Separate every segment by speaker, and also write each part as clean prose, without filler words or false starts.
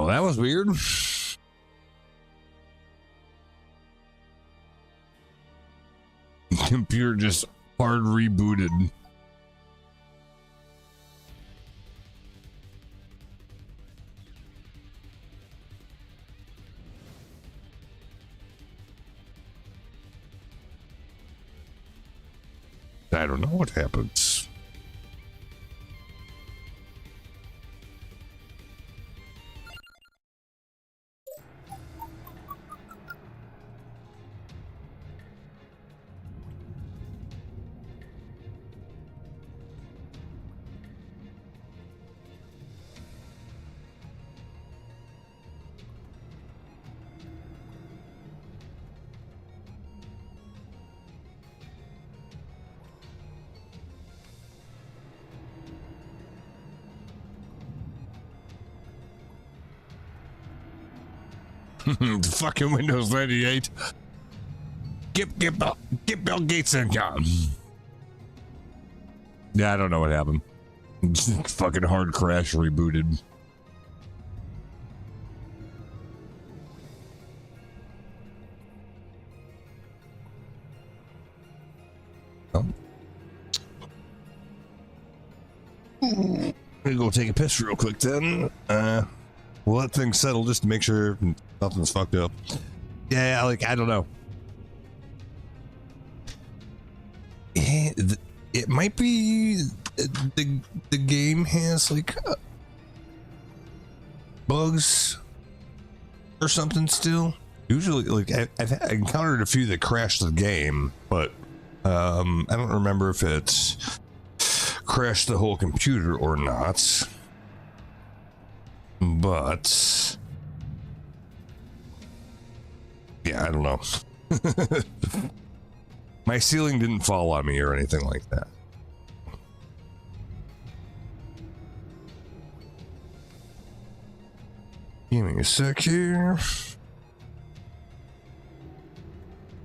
Speaker 1: Well, that was weird. Computer just hard rebooted. I don't know what happens. Fucking Windows 98. Get Bill Gates in here. Yeah, I don't know what happened. Fucking hard crash rebooted. Oh. I'm gonna go take a piss real quick then. We'll let things settle just to make sure nothing's fucked up. Yeah, like, I don't know. It might be the game has like bugs or something still. Usually, like, I've encountered a few that crashed the game, but I don't remember if it's crashed the whole computer or not. But yeah, I don't know. My ceiling didn't fall on me or anything like that. Give me a sec here.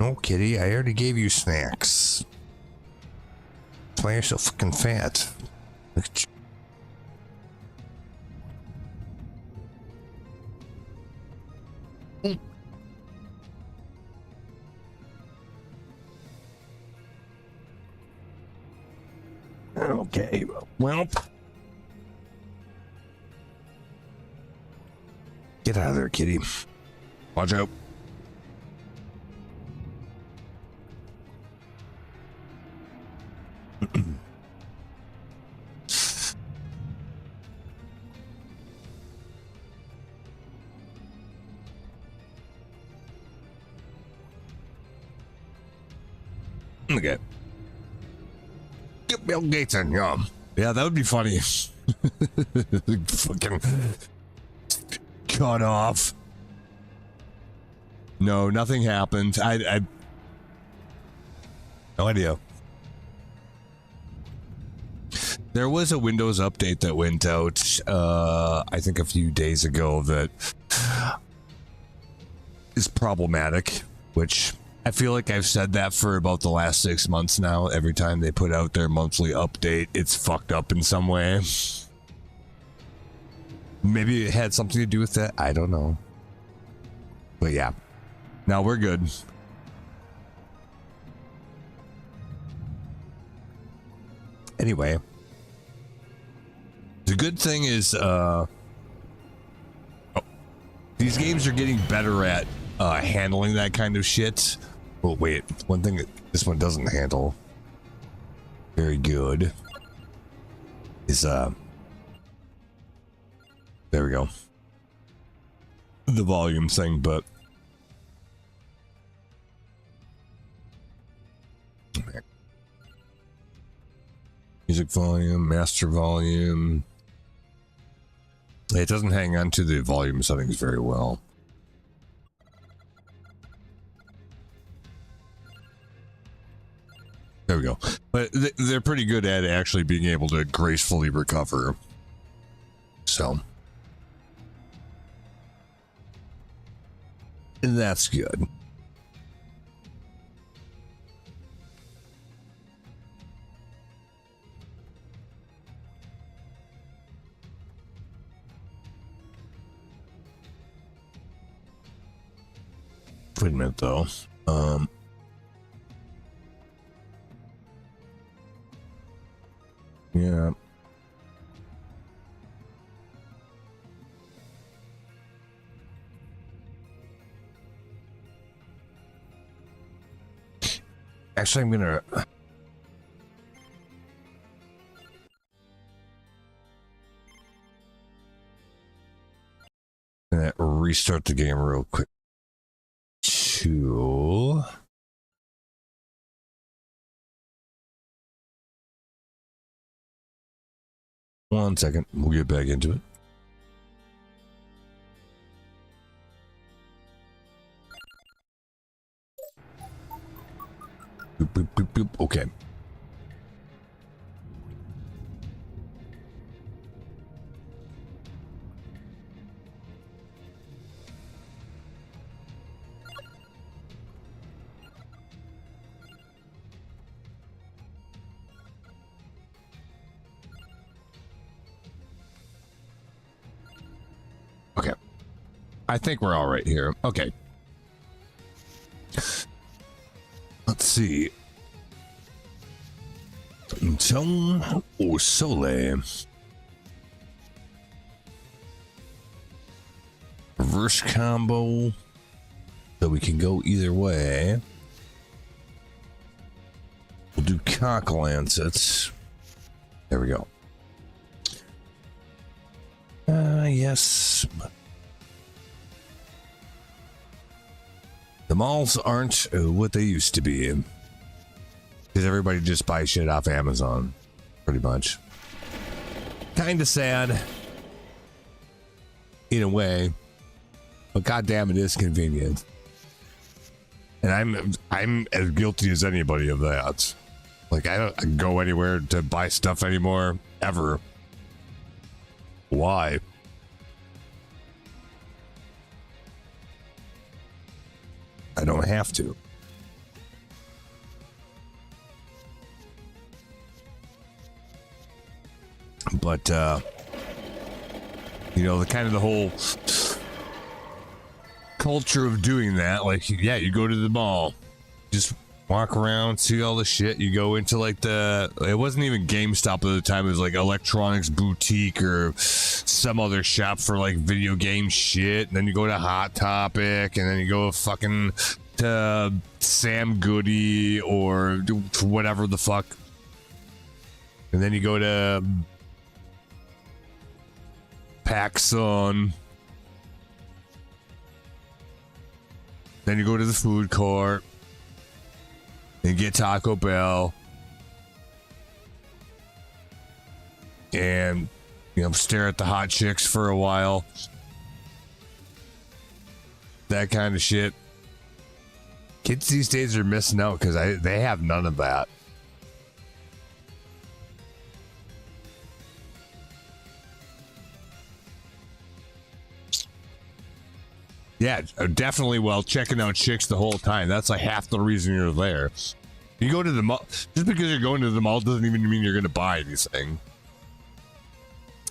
Speaker 1: No, kitty, I already gave you snacks. That's why you're so fucking fat. Look at you. Okay, well, get out of there, kitty. Watch out. Okay. Get Bill Gates in here. Yeah, that would be funny. Fucking cut off. No, nothing happened. I no idea. There was a Windows update that went out, I think a few days ago that is problematic, which I feel like I've said that for about the last 6 months now. Every time they put out their monthly update, it's fucked up in some way. Maybe it had something to do with that. I don't know. But yeah, now we're good. Anyway, the good thing is these games are getting better at handling that kind of shit. Oh wait, one thing that this one doesn't handle very good is there we go, the volume thing. But music volume, master volume, it doesn't hang on to the volume settings very well. There we go. But they're pretty good at actually being able to gracefully recover. So. And that's good. Wait a minute though. Yeah. Actually, I'm gonna restart the game real quick. One second, we'll get back into it. Boop, boop, boop, boop. Okay. Okay. I think we're all right here. Okay. Let's see. Tone or Sole. Reverse combo. So we can go either way. We'll do cock lancets. There we go. Yes. The malls aren't what they used to be. Because everybody just buys shit off Amazon. Pretty much. Kind of sad. In a way. But goddamn, it is convenient. And I'm as guilty as anybody of that. Like, I don't go anywhere to buy stuff anymore. Ever. Why? I don't have to. But you know, the whole culture of doing that, like, yeah, you go to the mall, just walk around, see all the shit. You go into like it wasn't even GameStop at the time, it was like Electronics Boutique or some other shop for like video game shit. And then you go to Hot Topic, and then you go fucking to Sam Goody or whatever the fuck. And then you go to PacSun. Then you go to the food court and get Taco Bell. And, you know, stare at the hot chicks for a while. That kind of shit. Kids these days are missing out because they have none of that. Yeah, definitely. Well, checking out chicks the whole time. That's like half the reason you're there. You go to the mall. Just because you're going to the mall doesn't even mean you're going to buy anything.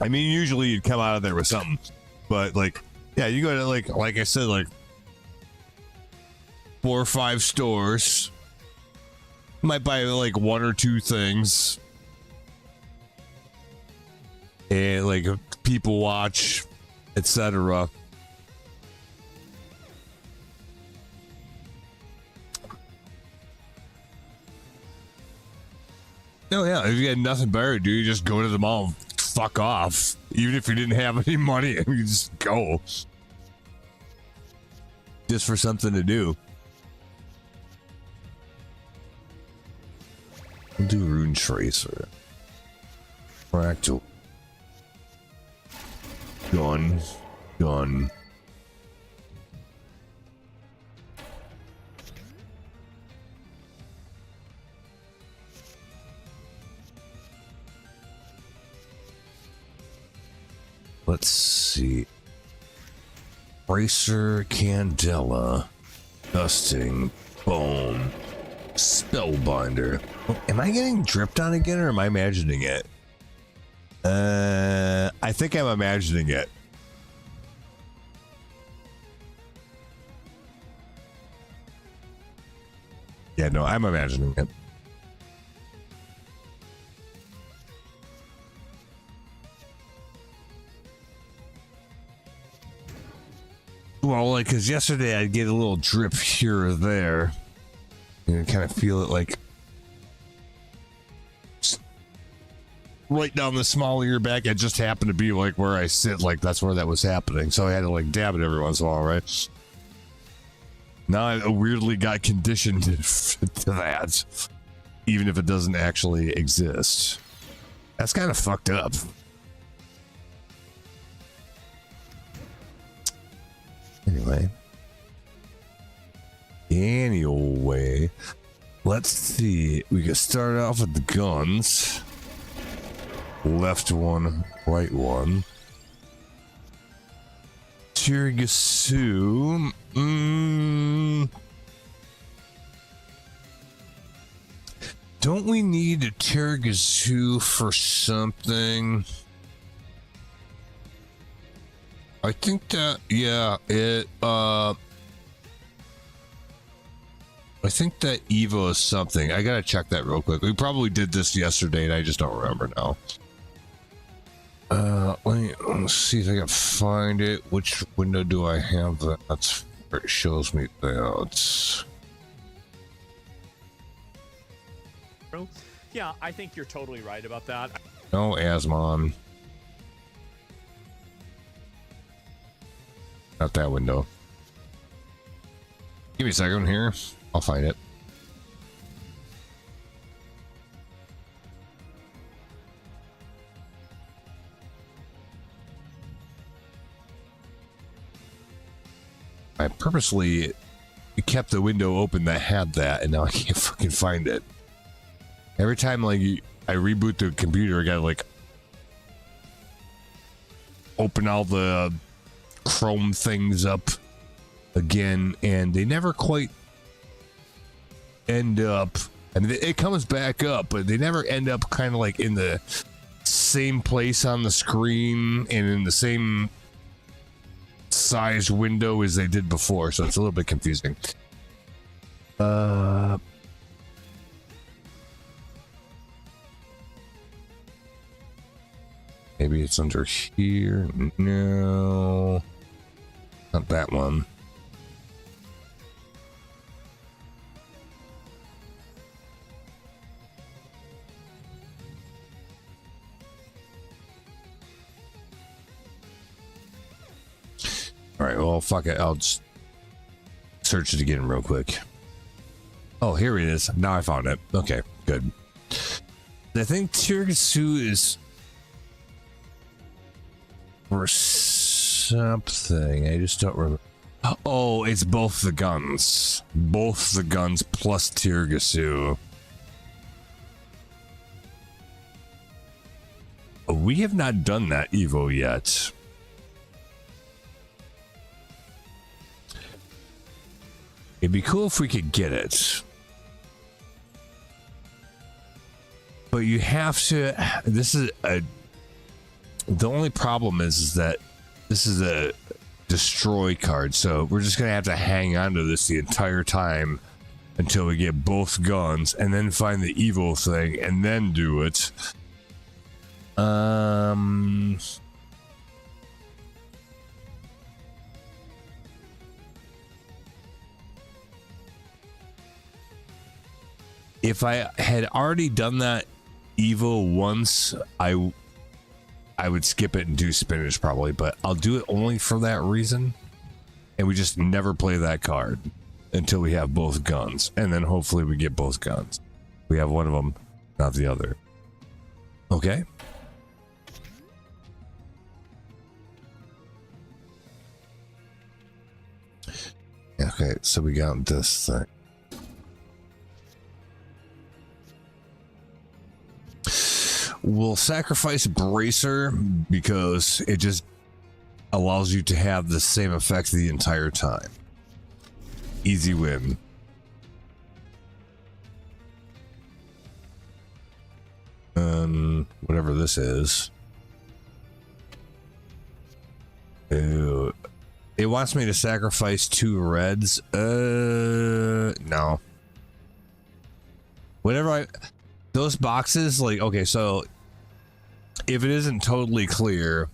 Speaker 1: I mean, usually you'd come out of there with something. But, like, yeah, you go to, like I said, like 4 or 5 stores. Might buy, like, 1 or 2 things. And, like, people watch, etc. Oh yeah, if you had nothing better to do, you just go to the mall and fuck off. Even if you didn't have any money, you just go. Just for something to do. We'll do Rune Tracer. Fractal. Gun. Let's see. Bracer, Candela, Dusting, Bone, Spellbinder. Oh, am I getting dripped on again, or am I imagining it? I think I'm imagining it. Yeah, no, I'm imagining it. Well, like, because yesterday I'd get a little drip here or there. And kind of feel it like right down the small of your back. It just happened to be like where I sit, like that's where that was happening. So I had to like dab it every once in a while, right? Now I weirdly got conditioned to that, even if it doesn't actually exist. That's kind of fucked up. Anyway, let's see. We can start off with the guns. Left one, right one. Tirgasu. Don't we need a Tirgasu for something? I think that, yeah, I think that Evo is something. I gotta check that real quick. We probably did this yesterday and I just don't remember now. Let's see if I can find it. Which window do I have that? That's where it shows me that.
Speaker 2: Yeah, I think you're totally right about that.
Speaker 1: No, Asmon. Not that window. Give me a second here. I'll find it. I purposely kept the window open that had that, and now I can't fucking find it. Every time like I reboot the computer, I gotta like open all the Chrome things up again, and they never quite end up. I mean, it comes back up, but they never end up kind of like in the same place on the screen and in the same size window as they did before, so it's a little bit confusing. Maybe it's under here. No, not that one. All right, well, fuck it. I'll just search it again real quick. Oh, here it is. Now I found it. Okay, good. I think Tirgasu is for something. I just don't remember. Oh, it's both the guns. Both the guns plus Tirgasu. We have not done that Evo yet. It'd be cool if we could get it. But you have to... This is a... The only problem is that this is a destroy card, so we're just going to have to hang on to this the entire time until we get both guns, and then find the Evo thing, and then do it. If I had already done that Evo once, I would skip it and do spinach probably, but I'll do it only for that reason. And we just never play that card until we have both guns. And then hopefully we get both guns. We have one of them, not the other. Okay. Okay, so we got this thing. We'll sacrifice Bracer because it just allows you to have the same effect the entire time. Easy win. Whatever this is. Ew. It wants me to sacrifice 2 reds. No. those boxes, like, okay, so if it isn't totally clear,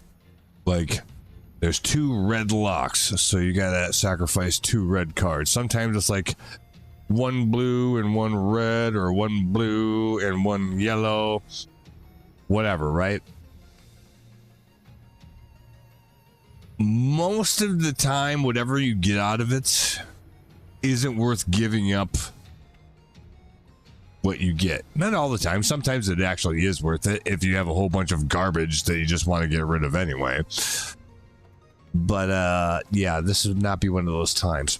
Speaker 1: like there's 2 red locks, so you gotta sacrifice 2 red cards. Sometimes it's like 1 blue and 1 red, or 1 blue and 1 yellow, whatever, right? Most of the time, whatever you get out of it isn't worth giving up what you get. Not all the time. Sometimes it actually is worth it if you have a whole bunch of garbage that you just want to get rid of anyway. But yeah, this would not be one of those times.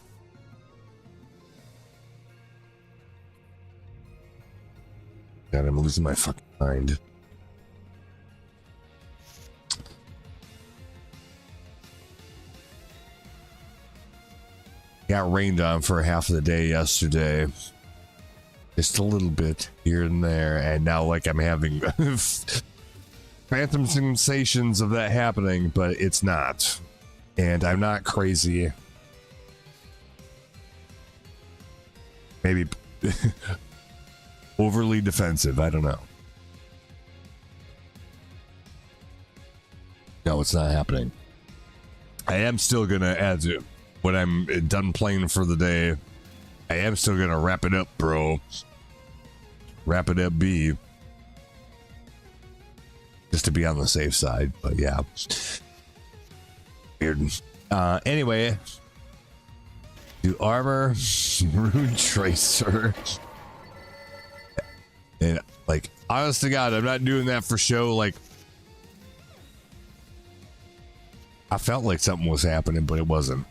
Speaker 1: God, I'm losing my fucking mind. Got rained on for half of the day yesterday. Just a little bit here and there, and now like I'm having phantom sensations of that happening, but it's not. And I'm not crazy. Maybe overly defensive, I don't know. No, it's not happening. I am still gonna, as when I'm done playing for the day, I am still gonna wrap it up, bro. Wrap it up, B. Just to be on the safe side, but yeah. Weird. Anyway, do armor, rune tracer. And like, honest to God, I'm not doing that for show. Like, I felt like something was happening, but it wasn't.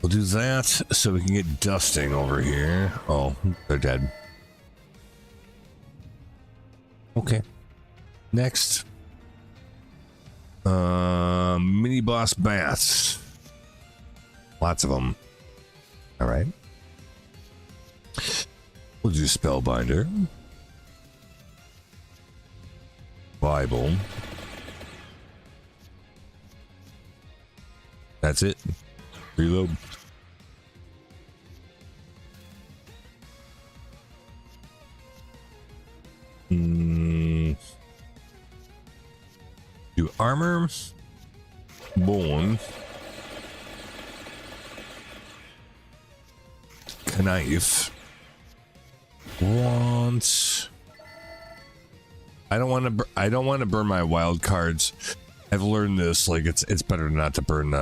Speaker 1: We'll do that so we can get dusting over here. Oh, they're dead. Okay. Next. Mini boss bats. Lots of them. All right. We'll do Spellbinder. Bible. That's it. Reload. Do armor. Bone. Knife. Want. I don't want to burn my wild cards. I've learned this. Like it's better not to burn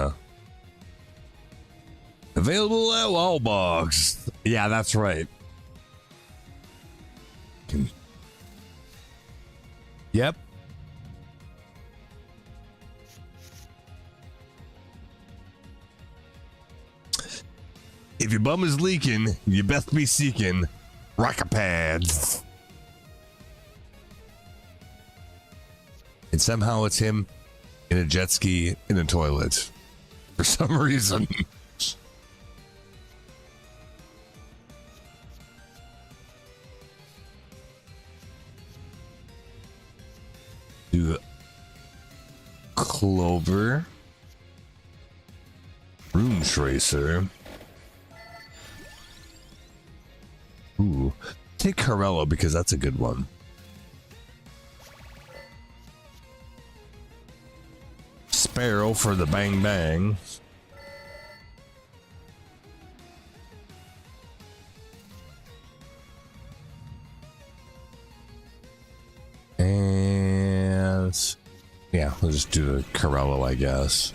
Speaker 1: available at Wallbox. Yeah, that's right. Yep. If your bum is leaking, you best be seeking rocket pads. And somehow it's him in a jet ski in a toilet for some reason. Do Clover, Rune Tracer. Ooh, take Corello because that's a good one. Sparrow for the bang bang. And yeah, we'll just do the Corello, I guess.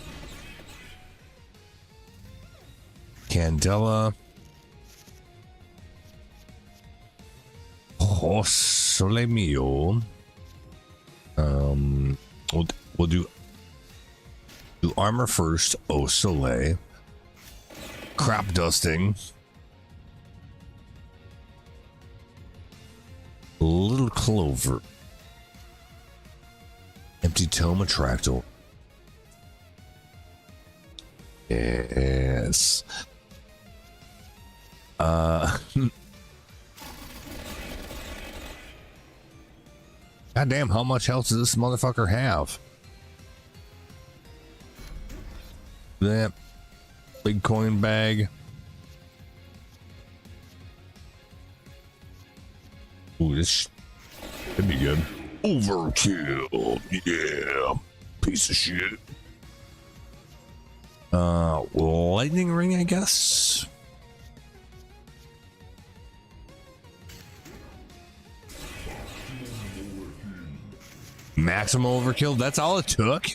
Speaker 1: Candela. Oh, Sole Mio. We'll do armor first. Oh, Soleil. Crop dusting. Little Clover. Empty Tome Attractal. Yes. Goddamn, how much health does this motherfucker have? That big coin bag. Ooh, this could be good. Overkill. Yeah. Piece of shit. Lightning ring, I guess. Maximum overkill. That's all it took.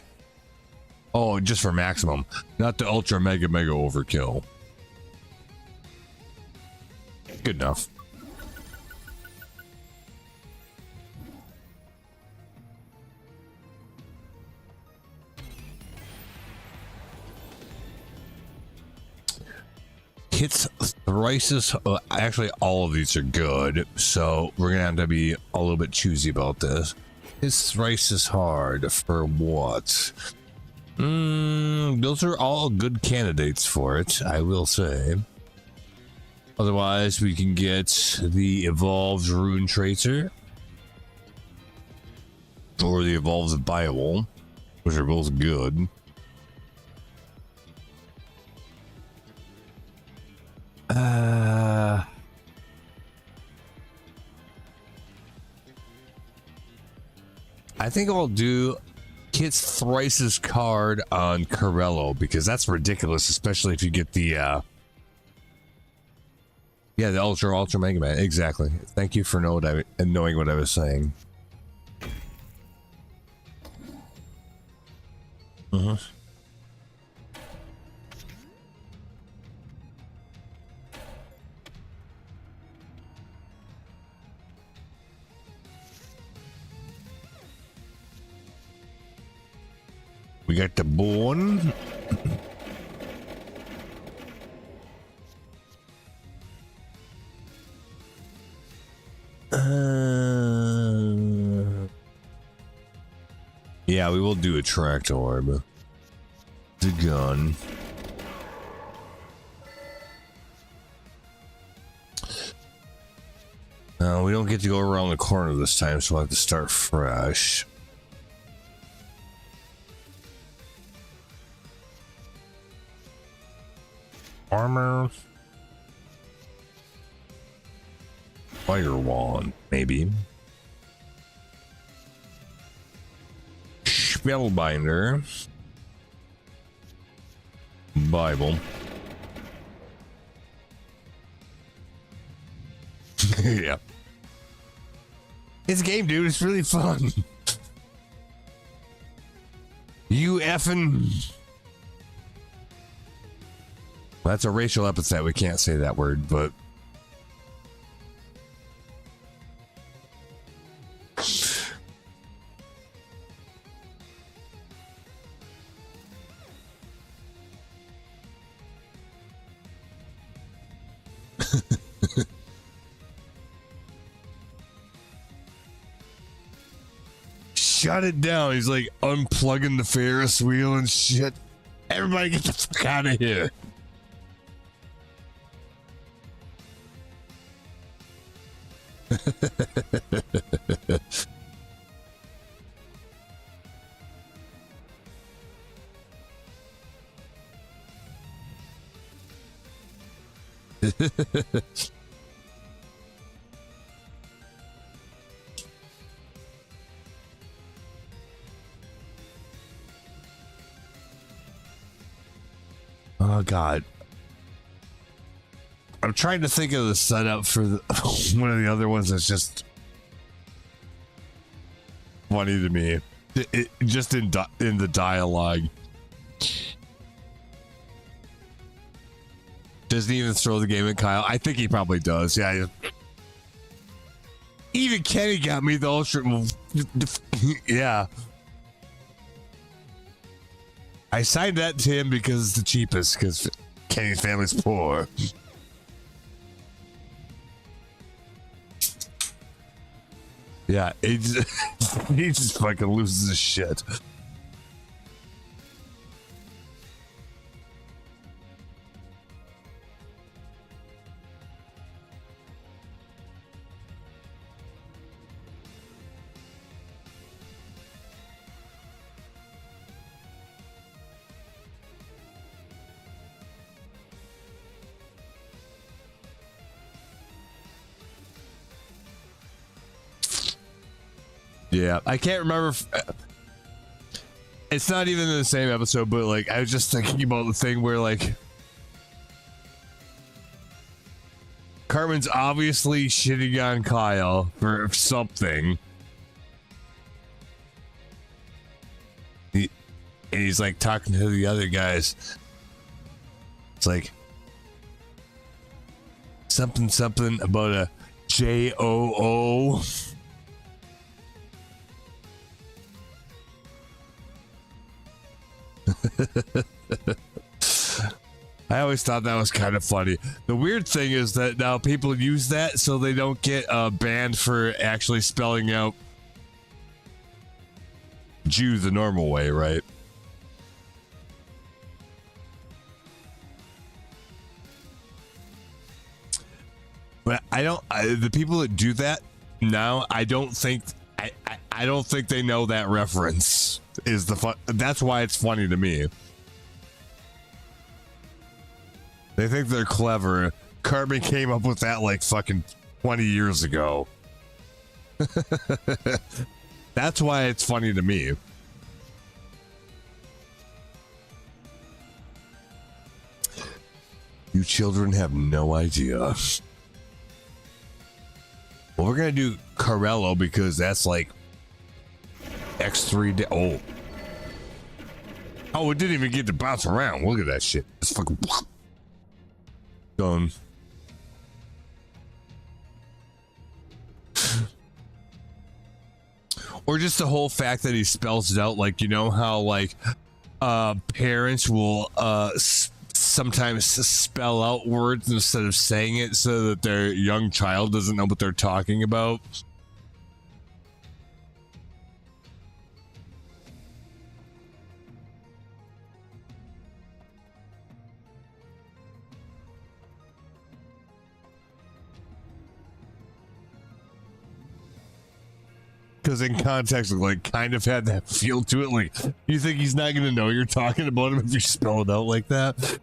Speaker 1: Oh, just for maximum, not the ultra mega overkill. Good enough. Hits thrice. Actually, all of these are good, so we're gonna have to be a little bit choosy about this. Hits thrice as hard for what? Those are all good candidates for it, I will say. Otherwise, we can get the Evolved Rune Tracer or the Evolved Biowol, which are both good. I think I'll do hits thrice as card on Corello because that's ridiculous, especially if you get the the Ultra Mega Man. Exactly. Thank you for knowing what I was saying. We got the bone. Yeah, we will do a tracked orb. The gun. We don't get to go around the corner this time, so we'll have to start fresh. Armor. Fire wand, maybe. Spellbinder. Bible. Yeah. It's a game, dude. It's really fun. You effing... That's a racial epithet. We can't say that word, but... Shut it down. He's like unplugging the Ferris wheel and shit. Everybody get the fuck out of here. Oh God. I'm trying to think of the setup for one of the other ones that's just funny to me. It just in the dialogue. Doesn't he even throw the game at Kyle? I think he probably does. Yeah. Even Kenny got me the ultra. Yeah. I signed that to him because it's the cheapest, because Kenny's family's poor. Yeah, he just fucking loses his shit. Yeah, I can't remember. It's not even in the same episode, but like I was just thinking about the thing where like Cartman's obviously shitting on Kyle for something. And he's like talking to the other guys. It's like something about a JOO. I always thought that was kind of funny. The weird thing is that now people use that so they don't get banned for actually spelling out Jew the normal way, right? But the people that do that now, I don't think they know that reference is the fun. That's why it's funny to me. They think they're clever. Cartman came up with that like fucking 20 years ago. That's why it's funny to me. You children have no idea. Well, we're gonna do Corello because that's like X3. Oh, it didn't even get to bounce around. Look at that shit. It's fucking gone. Or just the whole fact that he spells it out, like, you know how like parents will sometimes spell out words instead of saying it so that their young child doesn't know what they're talking about. Because in context, it like kind of had that feel to it. Like, you think he's not going to know you're talking about him if you spell it out like that?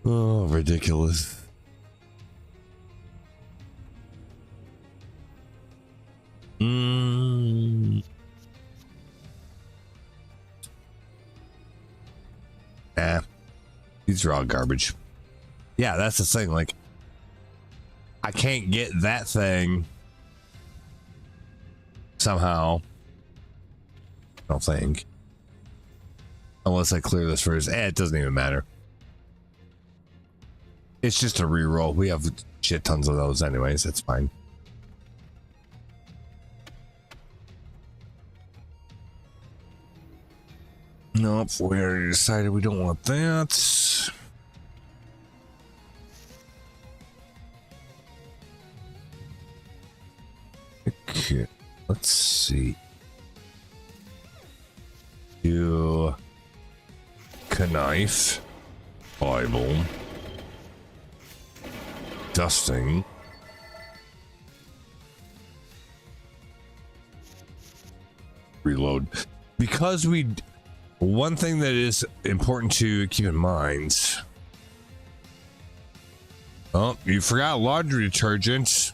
Speaker 1: Oh, ridiculous. These are all garbage. Yeah, that's the thing. Like, I can't get that thing somehow. I don't think. Unless I clear this first. It doesn't even matter. It's just a reroll. We have shit tons of those anyways. It's fine. Nope, we already decided we don't want that. Okay, let's see. You knife, Bible, dusting, reload. Because one thing that is important to keep in mind. Oh, you forgot laundry detergent.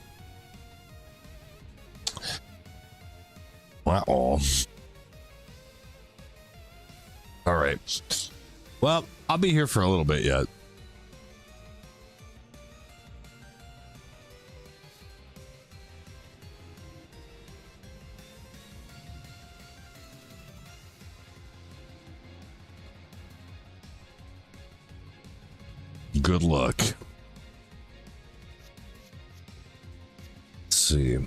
Speaker 1: Wow. All right. Well, I'll be here for a little bit yet. Good luck. Let's see.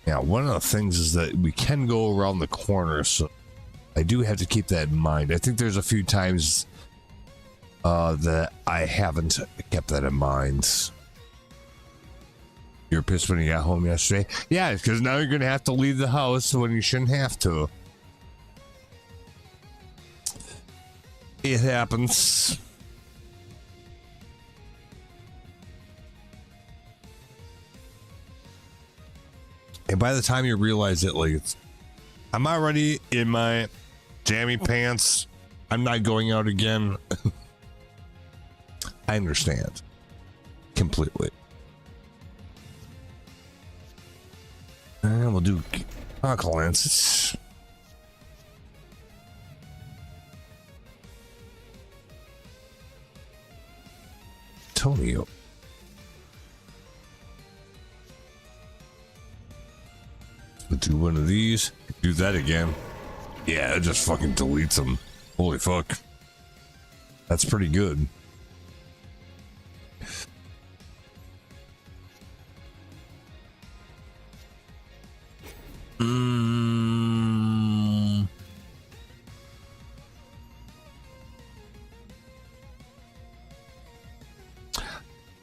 Speaker 1: Yeah, one of the things is that we can go around the corner, so I do have to keep that in mind. I think there's a few times that I haven't kept that in mind. You were pissed when you got home yesterday? Yeah, because now you're going to have to leave the house when you shouldn't have to. It happens. And by the time you realize it, like, I'm already in my jammy pants. I'm not going out again. I understand completely. And we'll do Conquelances. Antonio. We'll do one of these. Do that again. Yeah, it just fucking deletes them. Holy fuck. That's pretty good.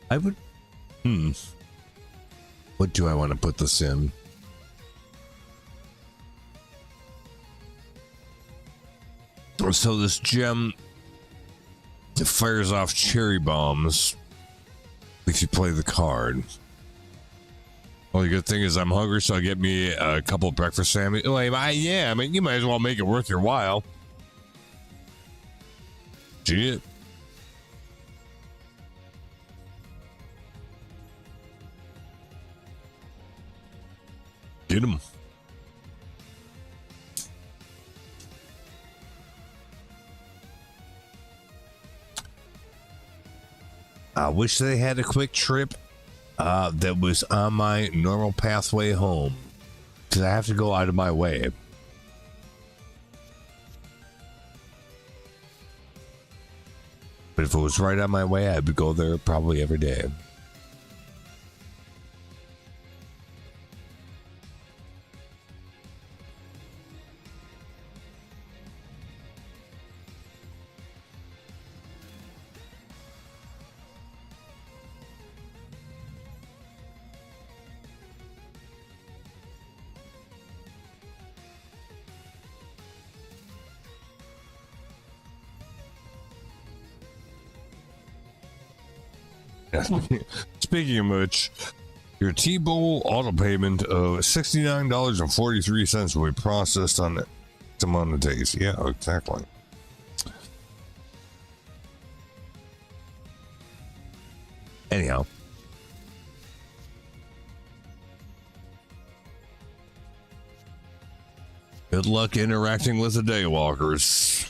Speaker 1: I would. What do I want to put this in? So this gem, it fires off cherry bombs if you play the card. Only good thing is I'm hungry, so I get me a couple of breakfast sandwiches. Like, I mean, you might as well make it worth your while. Shit. Get him. I wish they had a quick trip that was on my normal pathway home, because I have to go out of my way. But if it was right on my way, I would go there probably every day. Speaking of which, your T-Bowl auto payment of $69.43 will be processed on some amount of days. Yeah, exactly. Anyhow. Good luck interacting with the Daywalkers.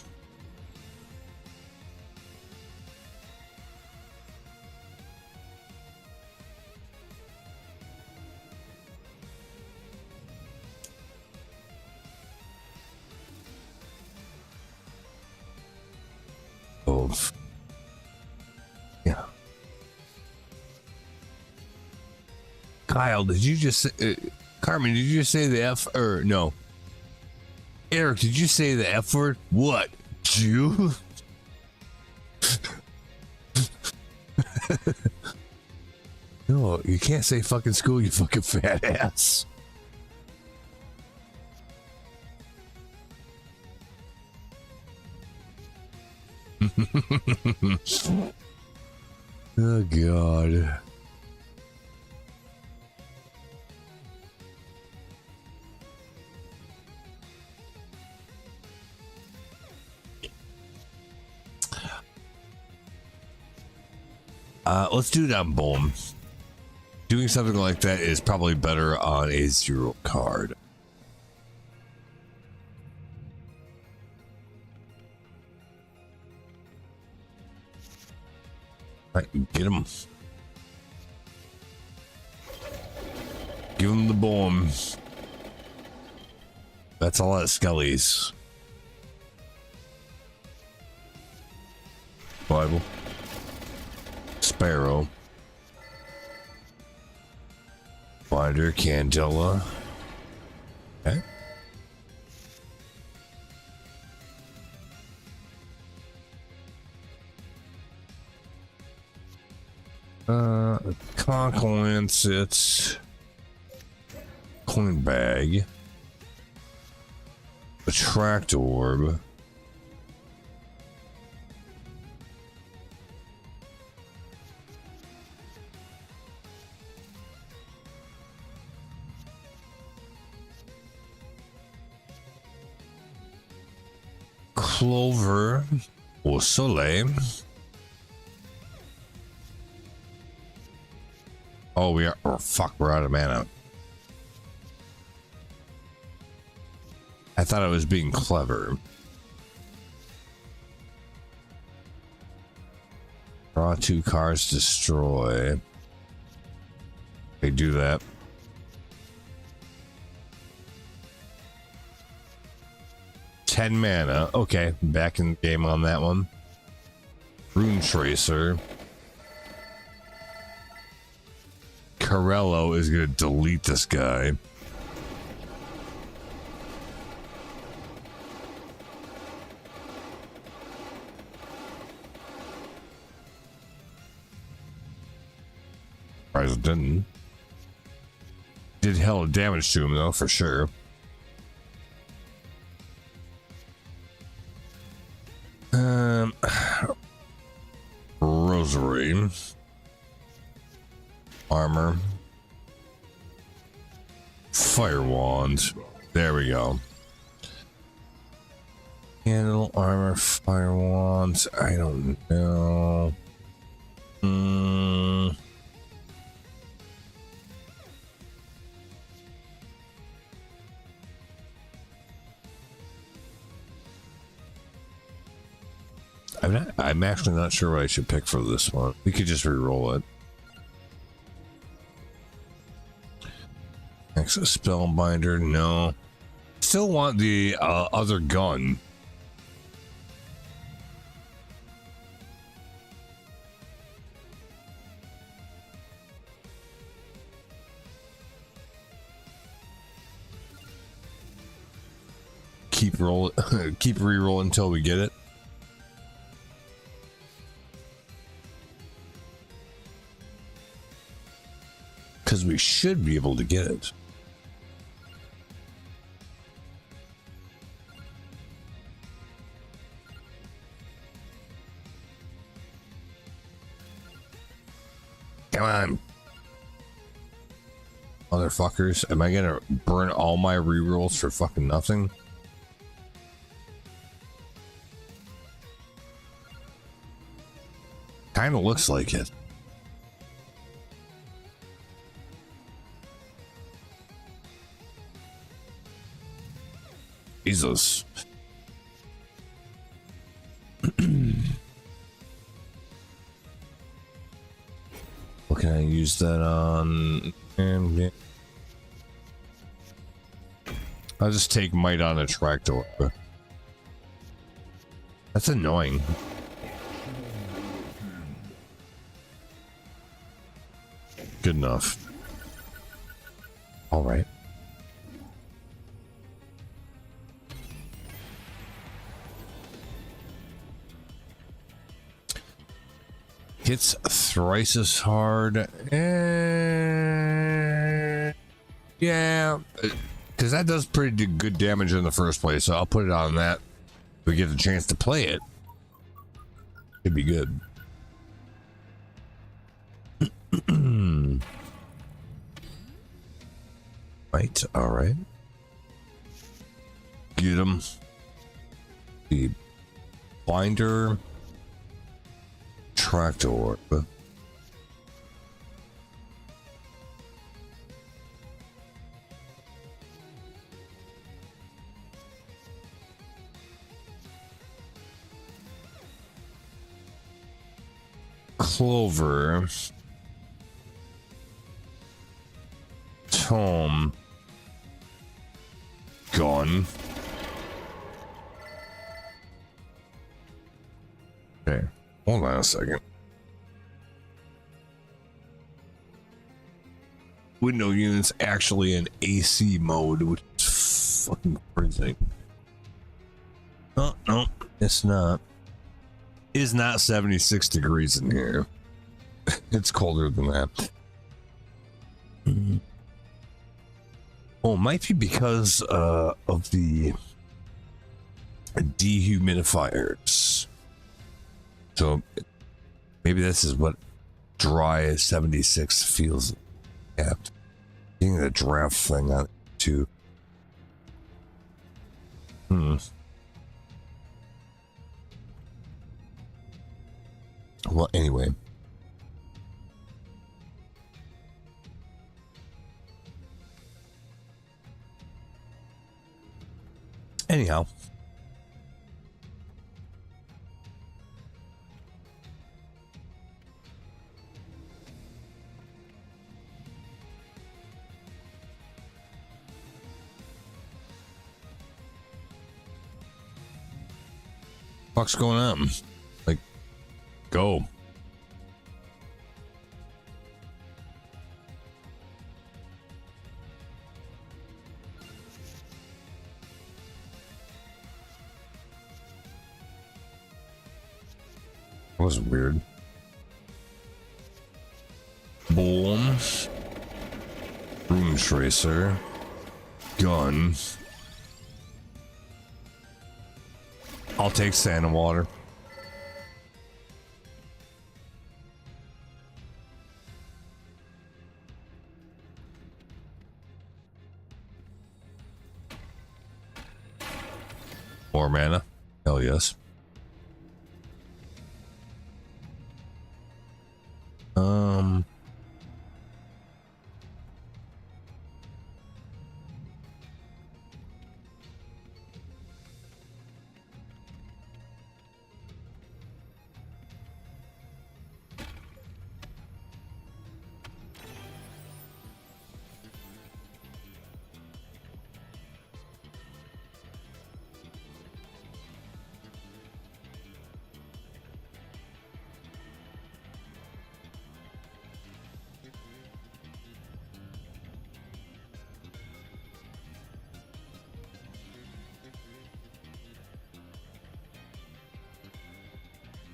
Speaker 1: Yeah. Kyle, did you just say, Carmen, did you just say the F or no? Eric, did you say the F word? What? Jew? No, you can't say fucking school, you fucking fat ass. Oh God. Let's do it on Boom. Doing something like that is probably better on a 0 card. All right, get him. Give him the Boom. That's a lot of skellies. Bible. Sparrow. Finder, Candela. Okay. Conquelance, it's coin bag. Attract orb. Clover or Soleil. Oh, we are. Oh, fuck, we're out of mana. I thought I was being clever. Draw 2 cards, destroy. They do that. $10 mana. Okay, back in the game on that one. Rune Tracer. Corello is going to delete this guy. Surprised it didn't. Did hell of damage to him though, for sure. Rosary. Armor. Fire wand. There we go. Candle, armor, fire wands. I don't know. I'm actually not sure what I should pick for this one. We could just re-roll it. Next, Spellbinder, no. Still want the other gun. Keep re-roll until we get it. Because we should be able to get it. Come on. Motherfuckers. Am I gonna burn all my rerolls for fucking nothing? Kinda looks like it. Jesus. What can I use that on? I'll just take Might on a Tractor. That's annoying. Good enough. All right. Hits thrice as hard. Yeah, because that does pretty good damage in the first place, so I'll put it on that. We get a chance to play it. It'd be good. Right, all right. Get him. The binder. Tractor. Clover. Tome. Gun. Okay. Hold on a second. Window units actually in AC mode, which is fucking crazy. Oh, no, it's not. It's not 76 degrees in here. It's colder than that. Oh, it might be because of the dehumidifiers. So maybe this is what dry 76 feels at. Getting the draft thing on it too. Well, anyway. Anyhow. What's going on? Like, go. That was weird. Boom. Room tracer. Gun. I'll take sand and water. More mana. Hell yes.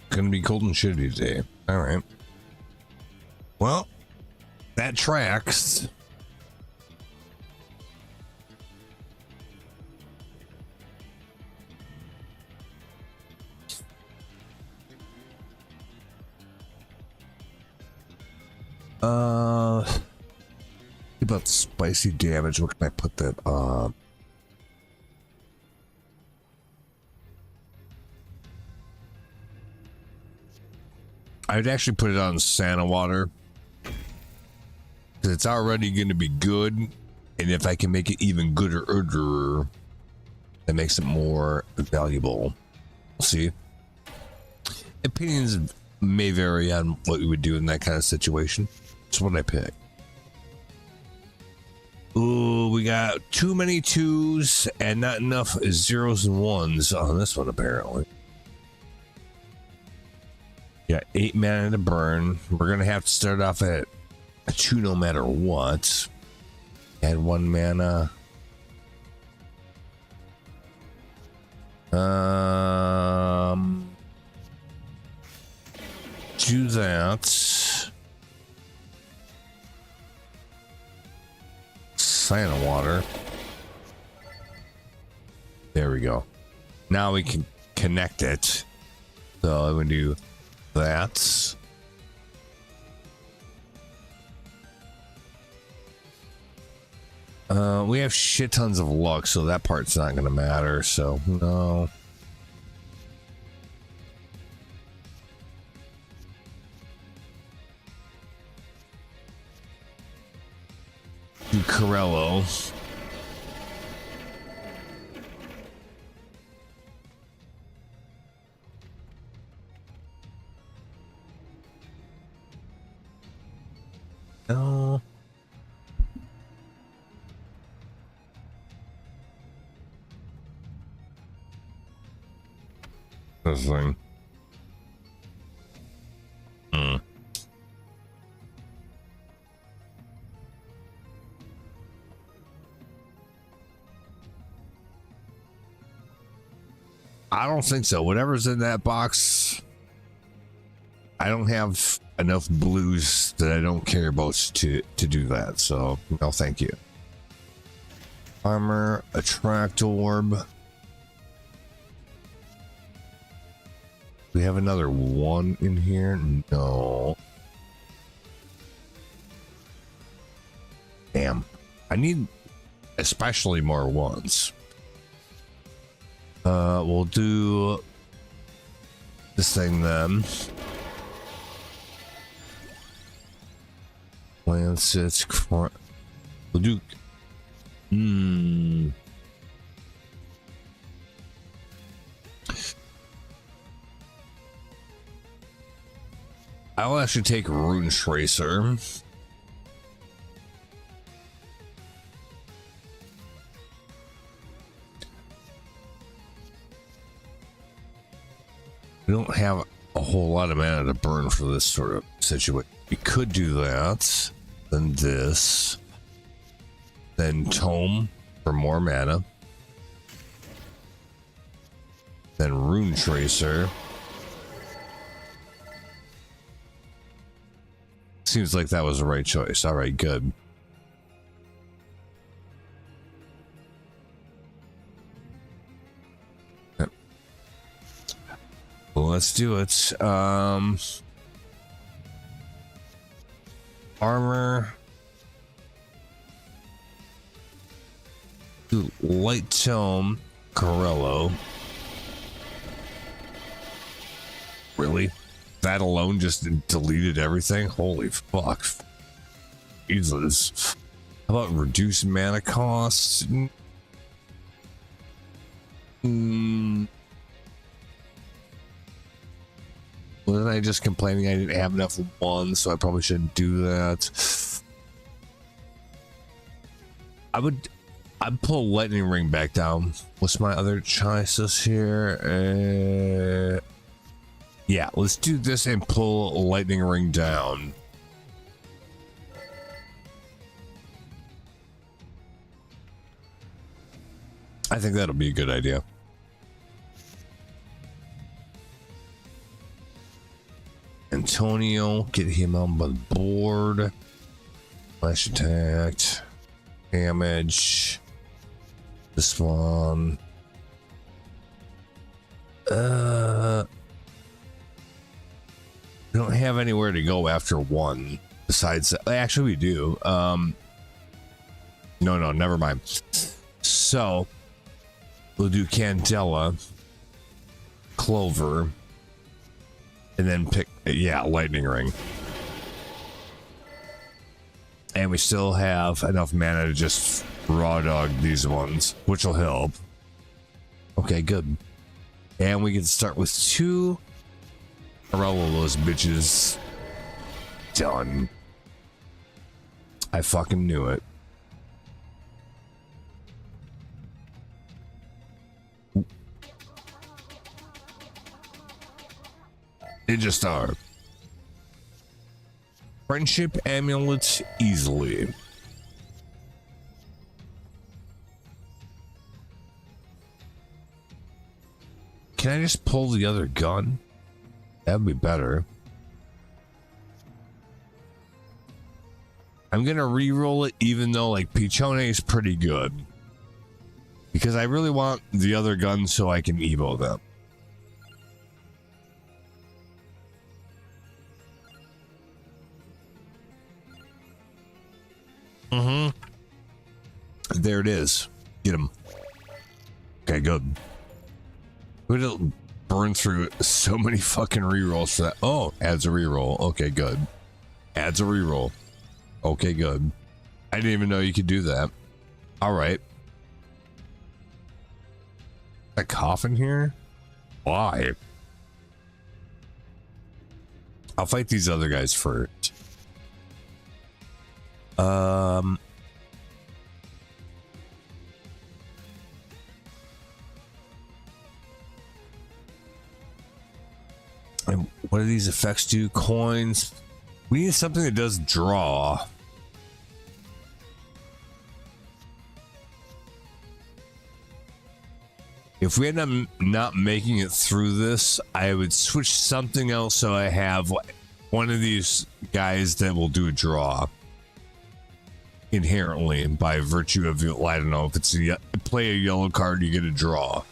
Speaker 1: Gonna be cold and shitty today. All right. Well, that tracks. About spicy damage. What can I put that on? I'd actually put it on Santa water. Because it's already going to be good. And if I can make it even gooder, that makes it more valuable. We'll see. Opinions may vary on what we would do in that kind of situation. That's what I pick. Ooh, we got too many twos and not enough zeros and ones on this one, apparently. Got 8 mana to burn. We're going to have to start off at a 2 no matter what. Add 1 mana. Do that. Santa water. There we go. Now we can connect it. So I'm going to do that. We have shit tons of luck, so that part's not going to matter. So, no. Do Corello. No. This thing. I don't think so. Whatever's in that box, I don't have enough blues that I don't care about to do that. So, no, thank you. Armor, attract orb. We have another one in here? No. Damn. I need especially more ones. We'll do this thing then. Lancets. We'll do. I'll actually take Rune Tracer. We don't have a whole lot of mana to burn for this sort of situation. We could do that, then this, then Tome for more mana, then Rune Tracer. Seems like that was the right choice. All right, good. Yep. Well, let's do it. Armor. Do Light Tome, Corello. Really? That alone just deleted everything? Holy fuck. Jesus. How about reduce mana cost? Wasn't I just complaining I didn't have enough one, so I probably shouldn't do that. I'd pull Lightning Ring back down. What's my other choices here? Yeah, let's do this and pull Lightning Ring down. I think that'll be a good idea. Antonio, get him on the board. Flash attack. Damage. This one. We don't have anywhere to go after one. Besides, actually we do. No, never mind. So, we'll do Candela, Clover, and then pick, Lightning Ring. And we still have enough mana to just raw dog these ones, which will help. Okay, good. And we can start with 2. Roll those bitches. Done. I fucking knew it. Ninja Star. Friendship Amulet easily. Can I just pull the other gun? That'd be better. I'm gonna re-roll it even though like Pichone is pretty good. Because I really want the other gun so I can evo them. There it is. Get him. Okay, good. We'll burn through so many fucking rerolls for that. Oh, adds a reroll. Okay, good. Adds a reroll. Okay, good. I didn't even know you could do that. All right. A coffin here? Why? I'll fight these other guys first. And what do these effects do? Coins. We need something that does draw. If we end up not making it through this, I would switch something else so I have one of these guys that will do a draw. Inherently, by virtue of, I don't know, if it's play a yellow card, you get a draw.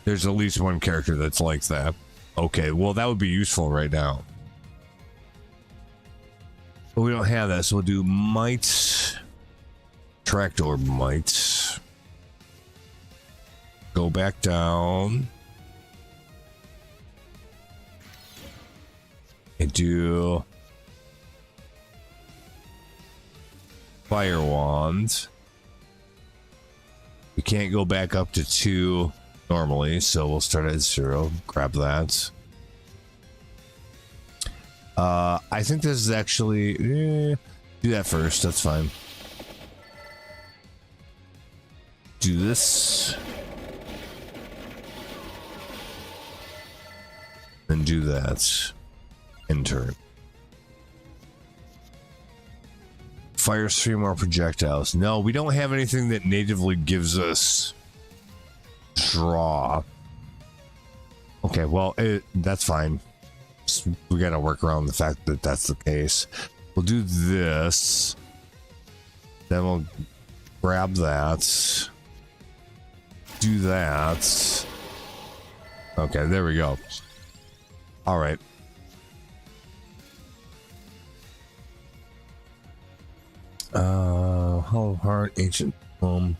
Speaker 1: There's at least one character that's like that. Okay, well, that would be useful right now. But we don't have that, so we'll do Might. Tractor Might. Go back down. And do Fire Wand. We can't go back up to 2 normally, so we'll start at 0. Grab that. I think this is actually do that first. That's fine. Do this. And do that. In turn. Fires 3 more projectiles. No, we don't have anything that natively gives us draw. Okay, well, that's fine. We gotta work around the fact that that's the case. We'll do this. Then we'll grab that. Do that. Okay, there we go. All right. Hollow Heart, Ancient Home.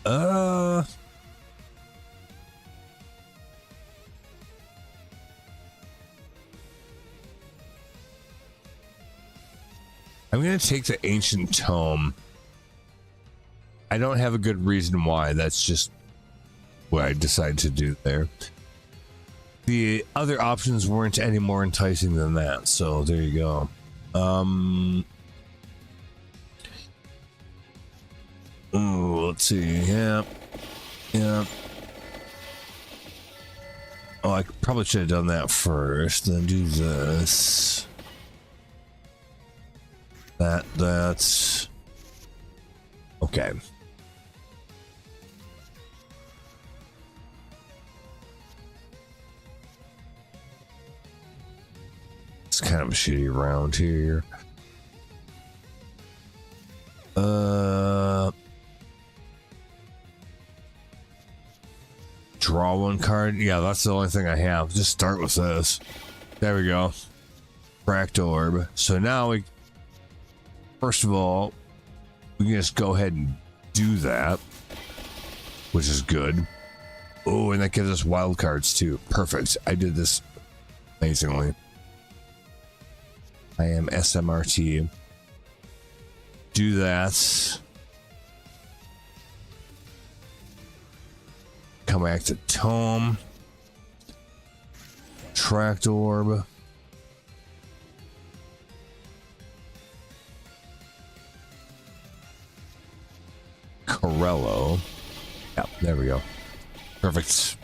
Speaker 1: I'm gonna take the Ancient Tome. I don't have a good reason why. That's just what I decided to do there. The other options weren't any more enticing than that, so there you go. Let's see. Yeah. Oh, I probably should have done that first. Then do this. That's okay. It's kind of a shitty round here. Draw one card. Yeah, that's the only thing I have. Just start with this. There we go. Cracked orb. So now we, first of all, we can just go ahead and do that, which is good. Oh, and that gives us wild cards too. Perfect. I did this amazingly. I am SMRT. Do that. Come back to Tome. Tract Orb. Corello. Yep, there we go. Perfect.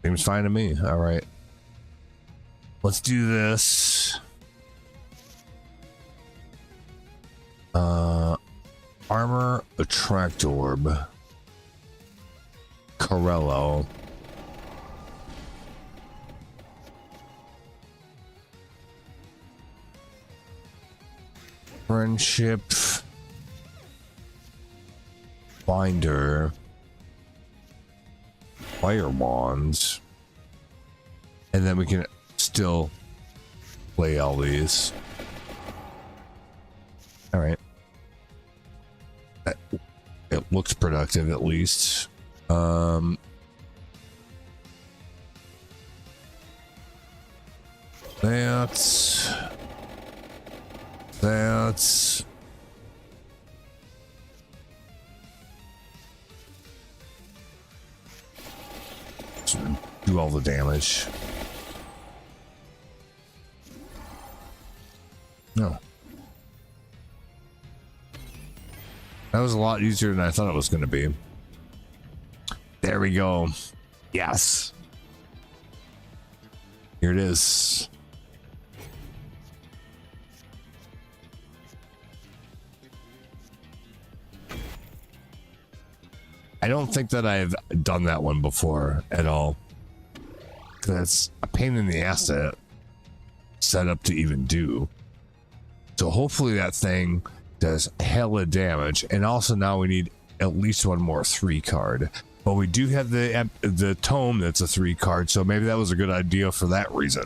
Speaker 1: Seems fine to me. All right. Let's do this. Armor, Attract Orb. Corello. Friendship. Binder. Fire Wands. And then we can still play all these. All right. It looks productive at least. That's do all the damage. No. That was a lot easier than I thought it was going to be. There we go. Yes. Here it is. I don't think that I've done that one before at all. That's a pain in the ass to set up to even do. So hopefully that thing does hella damage. And also now we need at least one more 3 card. But we do have the tome that's a 3 card, so maybe that was a good idea for that reason.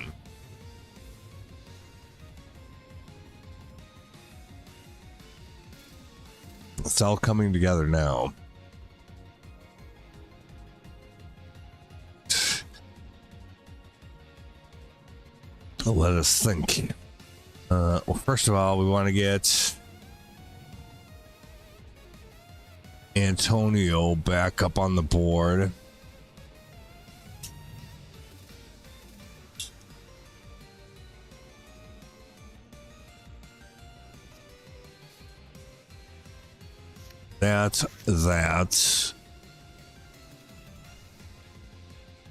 Speaker 1: It's all coming together now. Let us think. Well, first of all, we want to get in Antonio back up on the board. That's that.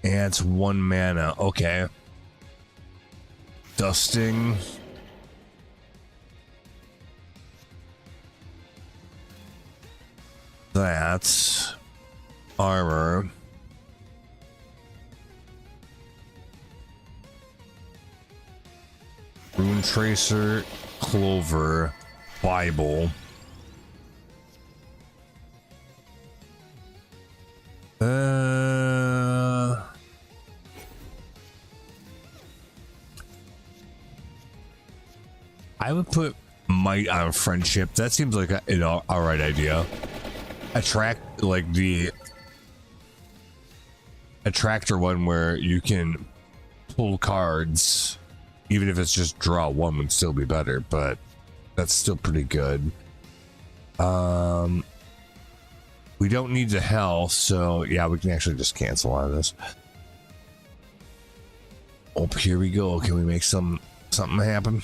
Speaker 1: And it's 1 mana. Okay. Dusting. That's armor. Rune Tracer, Clover, Bible. I would put Might on Friendship. That seems like an alright idea. Attract, like the Attractor one where you can pull cards, even if it's just draw one would still be better, but that's still pretty good. We don't need the health, so yeah, we can actually just cancel on this. Oh, here we go. Can we make something happen?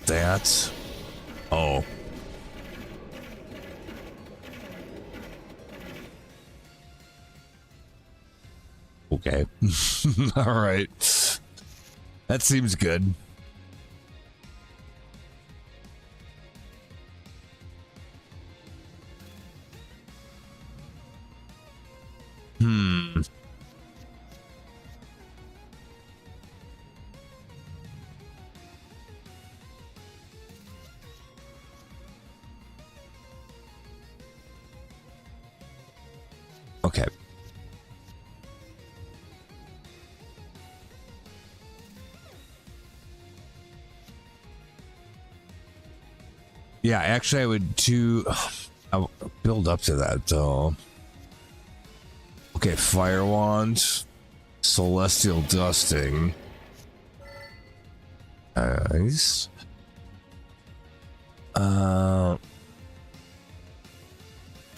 Speaker 1: That. Oh. Okay. All right. That seems good. Okay. Yeah, actually, I would build up to that though. Okay, Fire Wand, Celestial Dusting. Nice.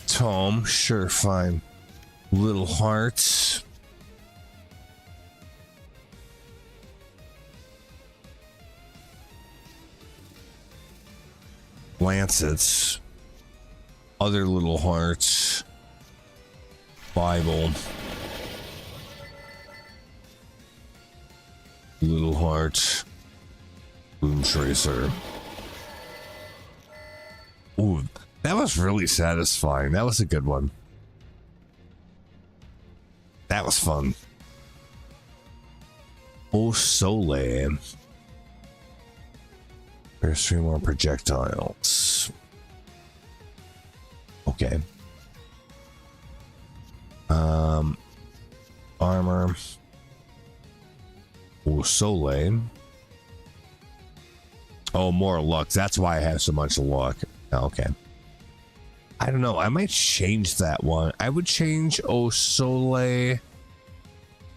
Speaker 1: Tome, sure, fine. Little Hearts. Lancets. Other Little Hearts. Bible. Little Heart. Rune Tracer. Ooh, that was really satisfying. That was a good one. That was fun. Oh, Sole. There's 3 more projectiles. Okay. Armor. Oh, Sole. Oh, more luck. That's why I have so much luck. Okay. I don't know. I might change that one. I would change Oh Sole.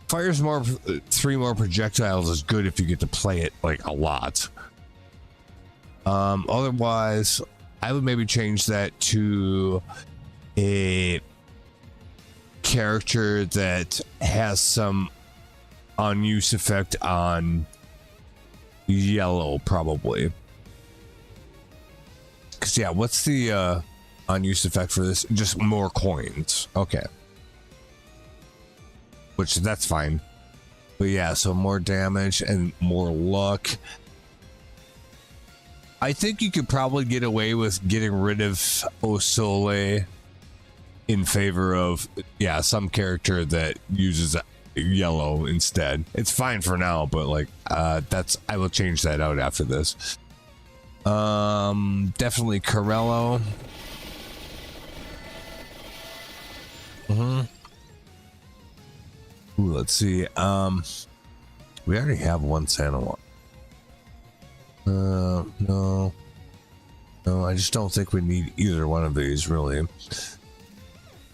Speaker 1: Fires more, 3 more projectiles is good if you get to play it like a lot. Otherwise, I would maybe change that to a character that has some unused effect on yellow, probably. Because, yeah, what's the unused effect for this? Just more coins. Okay. Which, that's fine. But yeah, so more damage and more luck. I think you could probably get away with getting rid of Osole in favor of, yeah, some character that uses yellow instead. It's fine for now, but like, I will change that out after this. Definitely Corello. Ooh, let's see. We already have one Santa. No, I just don't think we need either one of these, really.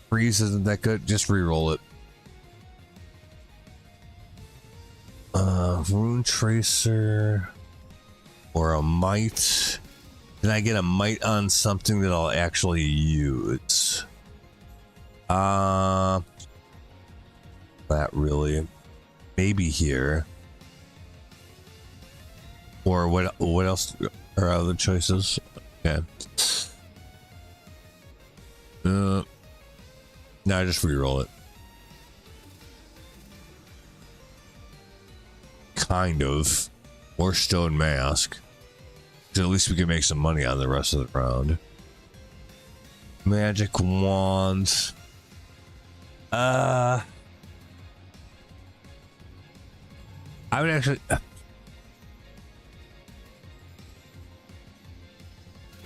Speaker 1: Freeze isn't that good. Just re-roll it. Rune Tracer or a Might. Can I get a might on something that I'll actually use? That really, maybe here. Or what else are other choices? Okay. No, I just re-roll it. Kind of. Or stone mask. So at least we can make some money on the rest of the round. Magic wand. I would actually.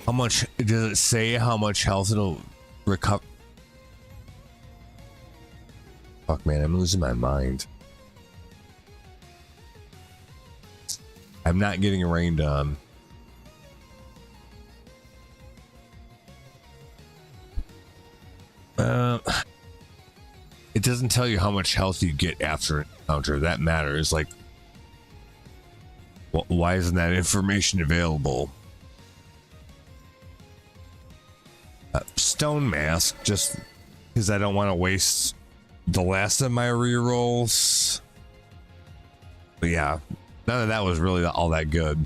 Speaker 1: How much does it say? How much health it'll recover? Fuck, man, I'm losing my mind. I'm not getting rained on. It doesn't tell you how much health you get after an encounter. That matters. Like, why isn't that information available? Stone mask, just because I don't want to waste the last of my rerolls. But yeah, none of that was really all that good.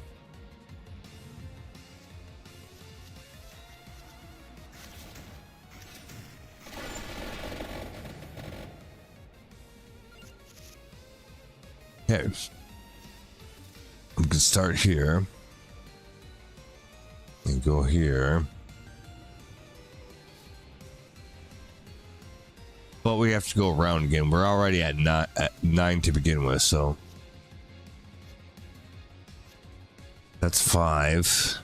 Speaker 1: Okay, we can start here and go here. But we have to go around again. We're already at 9 to begin with, so that's 5.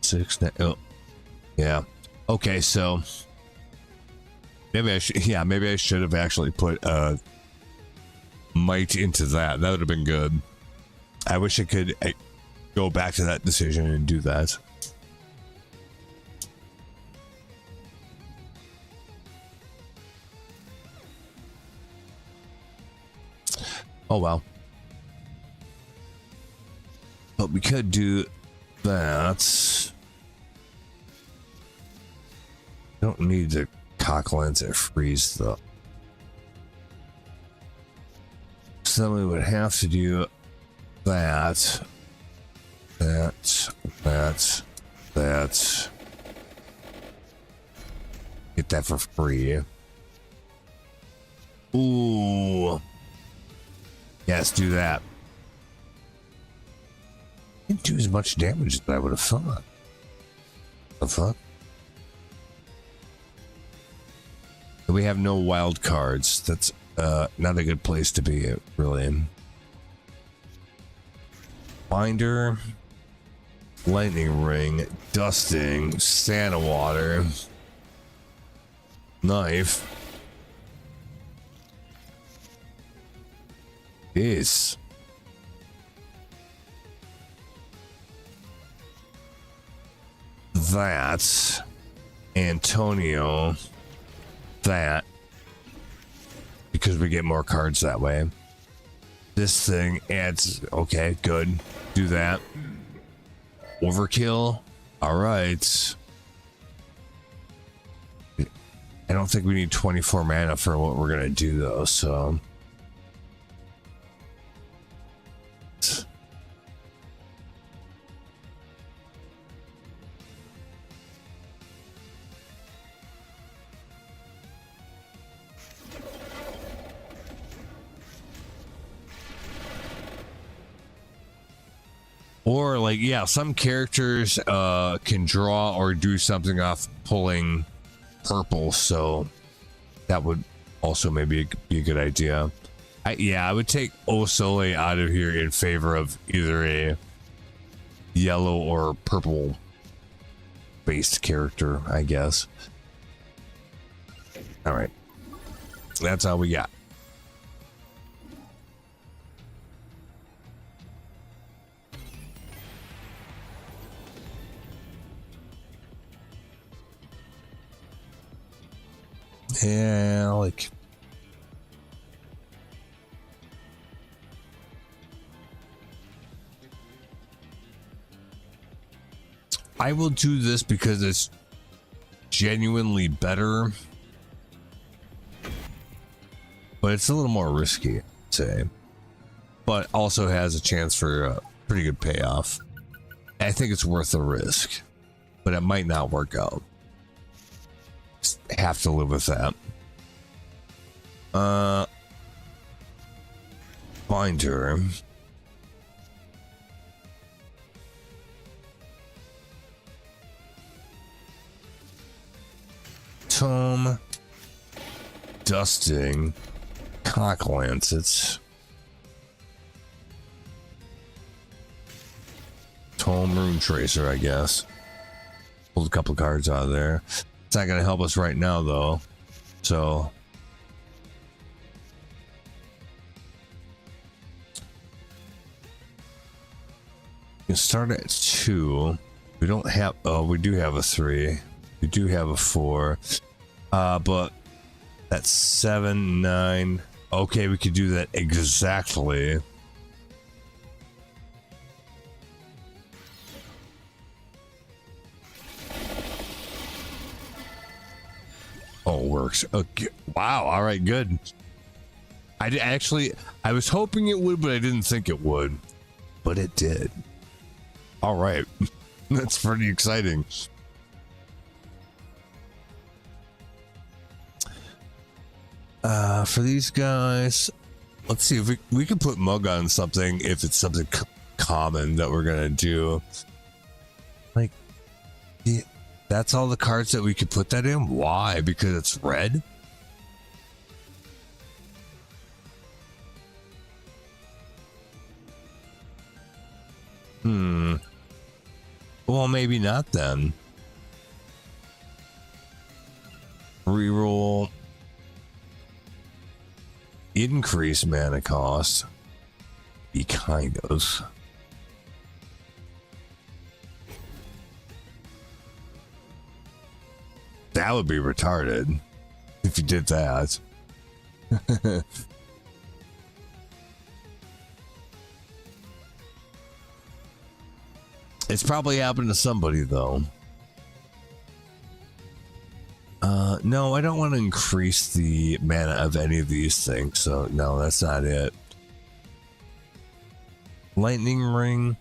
Speaker 1: Six. Oh, yeah. Okay, so maybe I should. Yeah, maybe I should have actually put might into that. That would have been good. I wish I could go back to that decision and do that. Oh well. But we could do that. Don't need the cock lens at freeze though. So we would have to do that. That. Get that for free. Ooh. Yes, do that. Didn't do as much damage as I would have thought. The fuck? We have no wild cards. That's not a good place to be, really. Binder, lightning ring, dusting, Santa water, knife. This. That. Antonio. That. Because we get more cards that way. This thing adds. Okay, good. Do that. Overkill. All right. I don't think we need 24 mana for what we're gonna do though, so. Or like, yeah, some characters can draw or do something off pulling purple, so that would also maybe be a good idea. I would take Osole out of here in favor of either a yellow or purple based character, I guess. All right, that's all we got. Yeah, like I will do this because it's genuinely better, but it's a little more risky, I'd say, but also has a chance for a pretty good payoff. I think it's worth the risk, but it might not work out. Just have to live with that. Binder. Tome. Dusting. Cock Lancets. Tome Rune Tracer, I guess. Pulled a couple of cards out of there. It's not going to help us right now, though. So... you can start at 2. We don't have... oh, we do have a 3. We do have a 4. But that's 7, 9. Okay, we could do that exactly. Oh, it works. Okay. Wow. All right, good. I was hoping it would, but I didn't think it would. But it did. All right. That's pretty exciting. For these guys, let's see if we can put Mug on something if it's something common that we're gonna do. Like, yeah, that's all the cards that we could put that in. Why? Because it's red. Well, maybe not then. Reroll. Increase mana cost. Be kind of. That would be retarded if you did that. It's probably happened to somebody, though. No, I don't want to increase the mana of any of these things, so no, that's not it. Lightning Ring.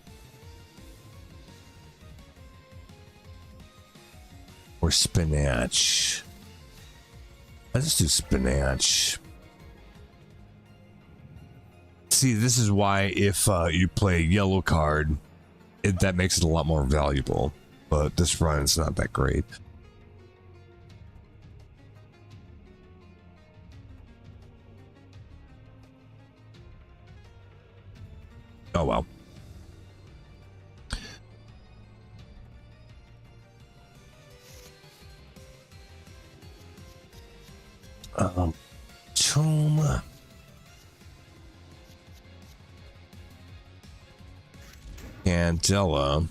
Speaker 1: Or Spinach. Let's do Spinach. See, this is why if you play a yellow card, that makes it a lot more valuable. But this run is not that great. Oh well. Tome. Candela.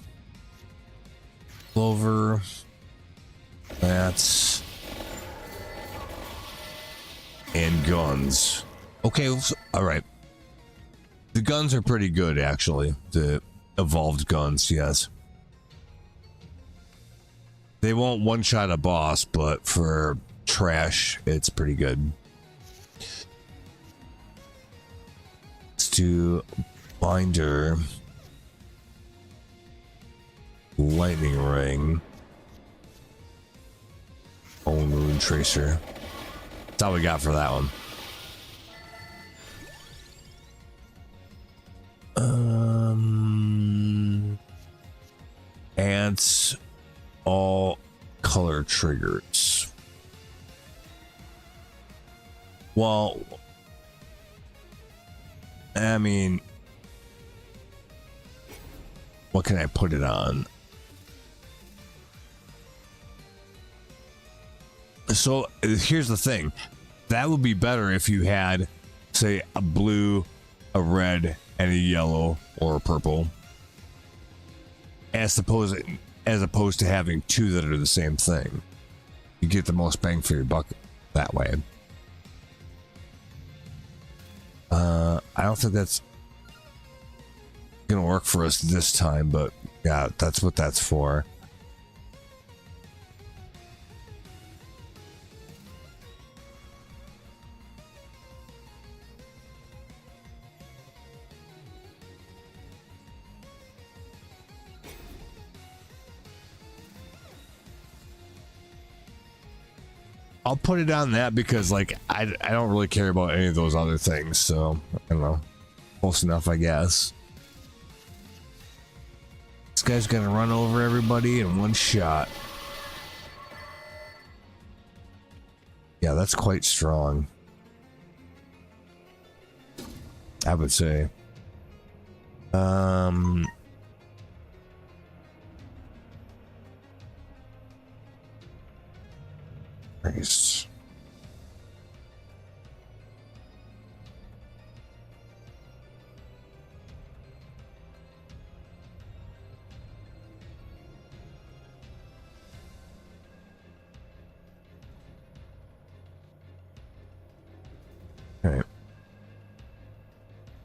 Speaker 1: Clover. Bats. And guns. Okay, all right. The guns are pretty good, actually. The evolved guns, yes. They won't one-shot a boss, but for trash, it's pretty good. Let's do Binder. Lightning Ring. Rune Tracer. That's all we got for that one. Ants, all color triggers. Well, I mean, what can I put it on? So here's the thing. That would be better if you had, say, a blue, a red, and a yellow or a purple, as opposed to having two that are the same thing. You get the most bang for your buck that way. I don't think that's gonna work for us this time, but yeah, that's what that's for. I'll put it on that because like I don't really care about any of those other things, so I don't know. Close enough, I guess. This guy's gonna run over everybody in one shot. Yeah, that's quite strong, I would say. Nice. Okay.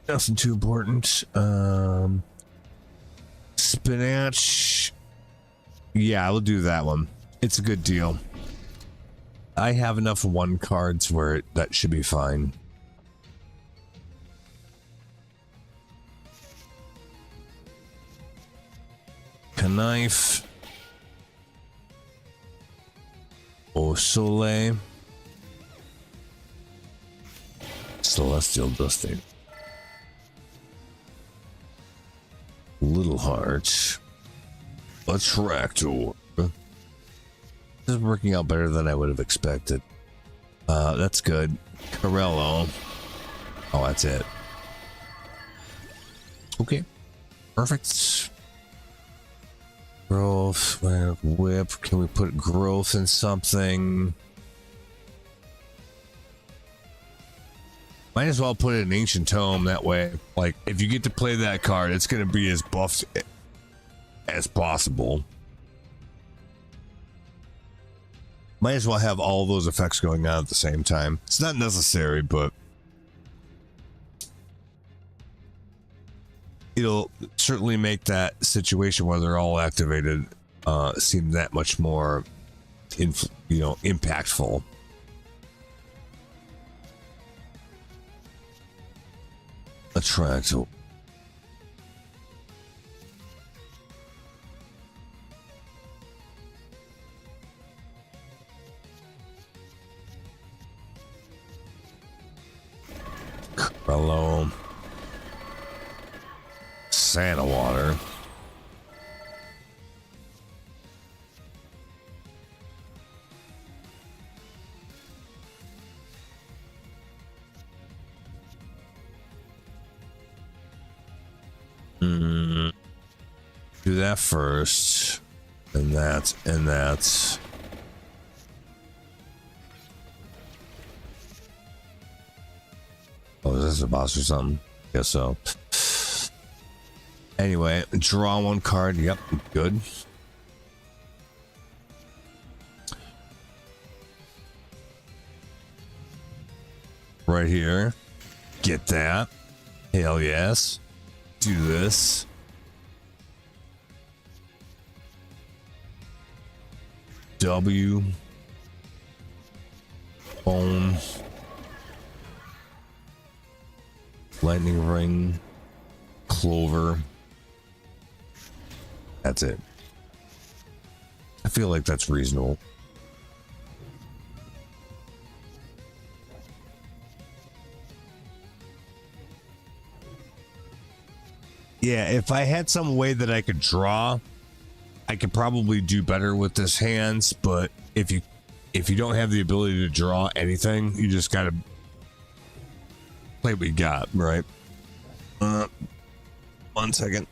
Speaker 1: Nothing too important. Spinach. Yeah, I'll do that one. It's a good deal. I have enough one cards where that should be fine. Knife. Au Soleil. Celestial Dusting. Little Heart. Attractor. This is working out better than I would have expected. That's good. Corello. Oh, that's it. Okay. Perfect. Growth. Whip. Can we put growth in something? Might as well put it in Ancient Tome that way. Like, if you get to play that card, it's going to be as buffed as possible. Might as well have all those effects going on at the same time. It's not necessary, but it'll certainly make that situation where they're all activated seem that much more, impactful. Attractor. Hello. Santa Water. Do that first. And that. Oh, is this a boss or something? Guess so. Anyway, draw one card. Yep, good. Right here. Get that. Hell yes. Do this. W. Bone. Lightning Ring. Clover. That's it. I feel like that's reasonable. Yeah, if I had some way that I could draw, I could probably do better with this hands, but if you don't have the ability to draw anything, you just gotta play what you got, right? 1 second.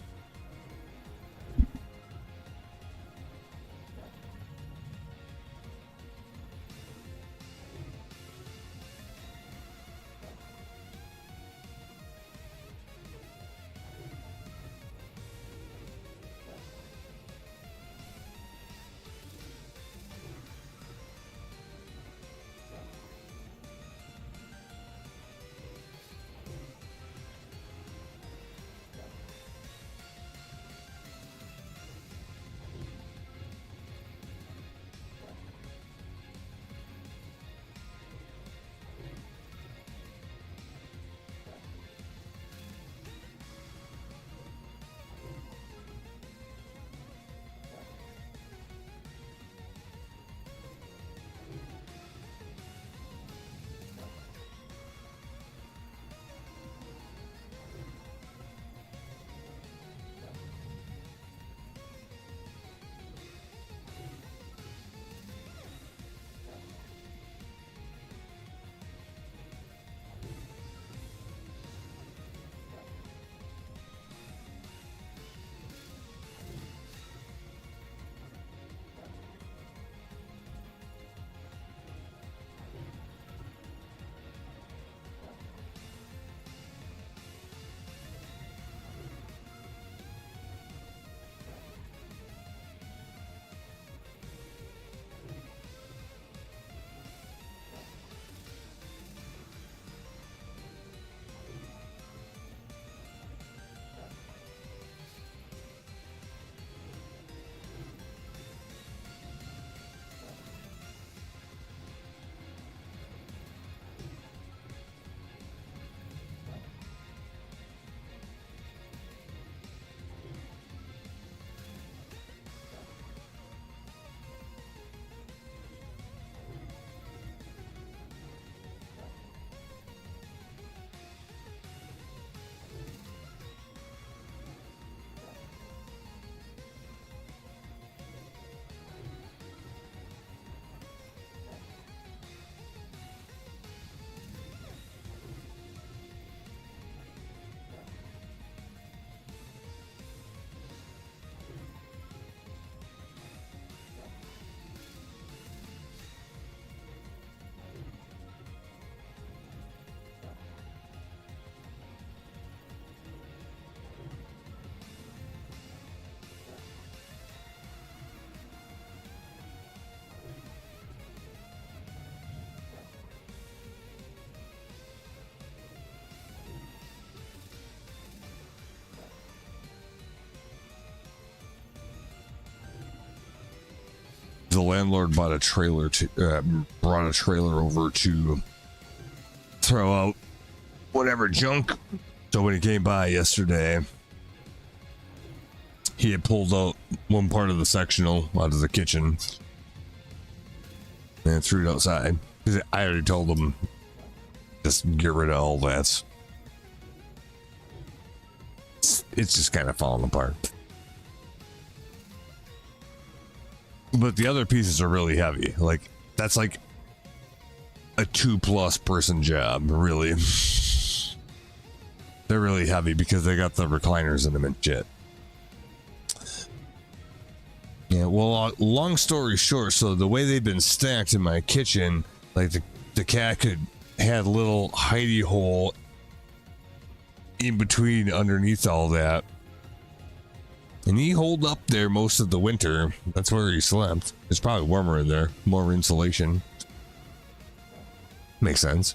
Speaker 1: the landlord brought a trailer over to throw out whatever junk. So when he came by yesterday, he had pulled out one part of the sectional out of the kitchen and threw it outside. I already told him, just get rid of all that. It's just kind of falling apart. But the other pieces are really heavy. Like, that's like a 2+ person job, really. They're really heavy because they got the recliners in them and shit. Yeah, well, long story short, so the way they've been stacked in my kitchen, like the cat had a little hidey hole in between underneath all that. And he holed up there most of the winter. That's where he slept. It's probably warmer in there, more insulation. Makes sense.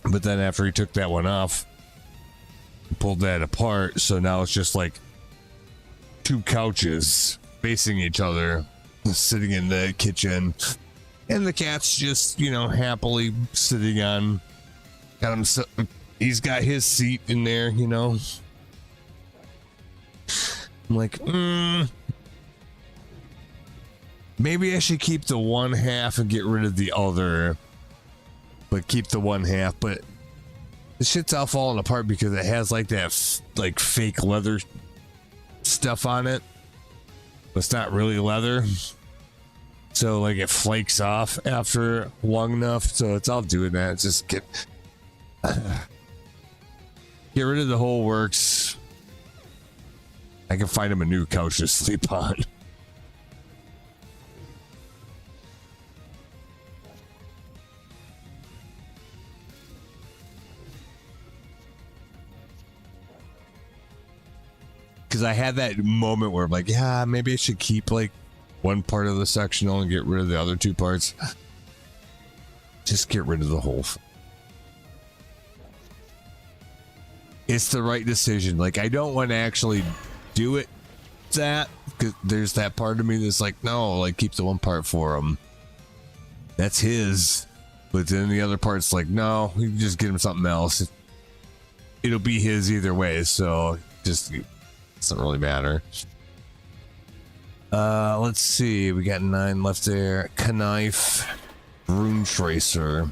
Speaker 1: But then after he took that one off, he pulled that apart, so now it's just like 2 couches facing each other, sitting in the kitchen. And the cat's just, happily sitting on, he's got his seat in there, I'm like, maybe I should keep the one half and get rid of the other, but keep the one half. But the shit's all falling apart because it has like that fake leather stuff on it, but it's not really leather. So like it flakes off after long enough. So it's all doing that. It's just get rid of the whole works. I can find him a new couch to sleep on. Because I had that moment where I'm like, yeah, maybe I should keep like one part of the sectional and get rid of the other 2 parts. Just get rid of the whole. It's the right decision. Like, I don't want to actually do it. That, because there's that part of me that's like, no, like keep the one part for him. That's his. But then the other part's like, no, you can just get him something else. It'll be his either way. So just doesn't really matter. Let's see. We got 9 left there. Knife, Rune Tracer.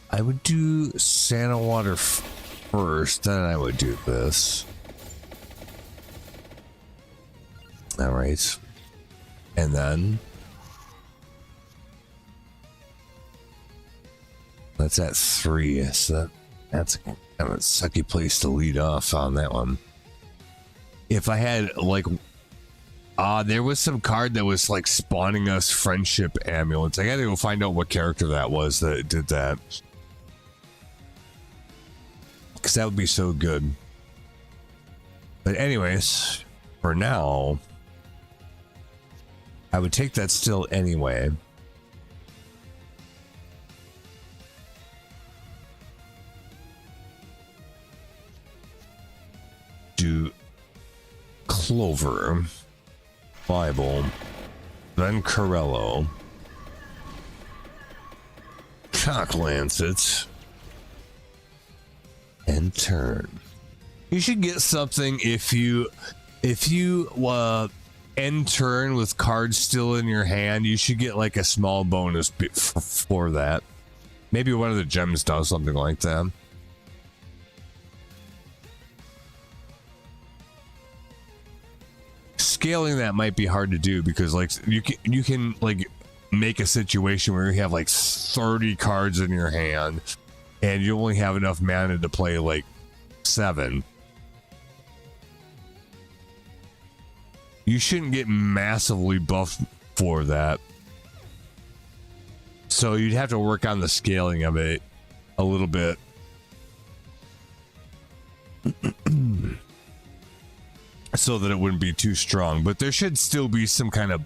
Speaker 1: I would do Santa Water first, then I would do this. All right. And then that's at 3. So that's kind of a sucky place to lead off on that one. If I had like, there was some card that was like spawning us friendship amulets. I gotta go find out what character that was that did that, because that would be so good. But anyways, for now, I would take that still anyway. Do Clover, Bible, then Corello, Cock Lancet, and turn. You should get something if you end turn with cards still in your hand. You should get like a small bonus for that. Maybe one of the gems does something like that. Scaling that might be hard to do because like you can like make a situation where you have like 30 cards in your hand and you only have enough mana to play like 7. You shouldn't get massively buffed for that. So you'd have to work on the scaling of it a little bit. So that it wouldn't be too strong, but there should still be some kind of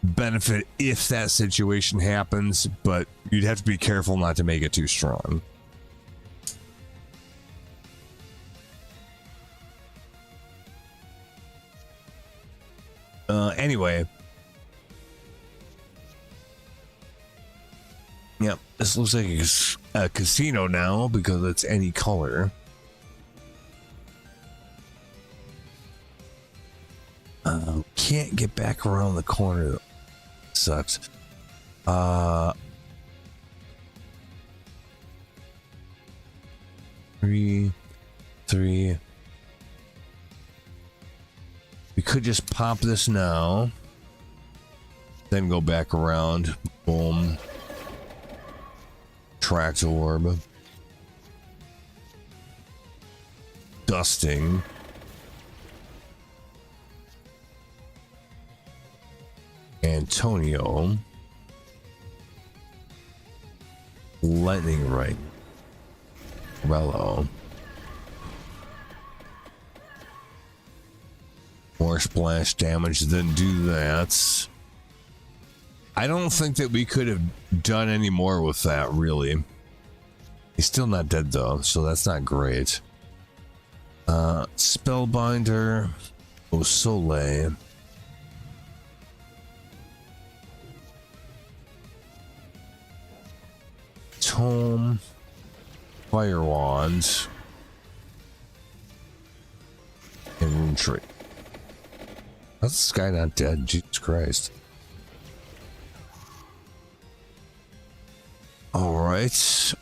Speaker 1: benefit if that situation happens, but you'd have to be careful not to make it too strong. Anyway. Yep, this looks like a casino now because it's any color. Can't get back around the corner though. Sucks. Three. We could just pop this now. Then go back around. Boom. Tracked orb. Dusting. Antonio. Lightning right. Rello. More splash damage than do that. I don't think that we could have done any more with that, really. He's still not dead, though, so that's not great. Spellbinder. Osole. Tome. Fire Wand. And Rune Tree. How's this guy not dead? Jesus Christ. All right.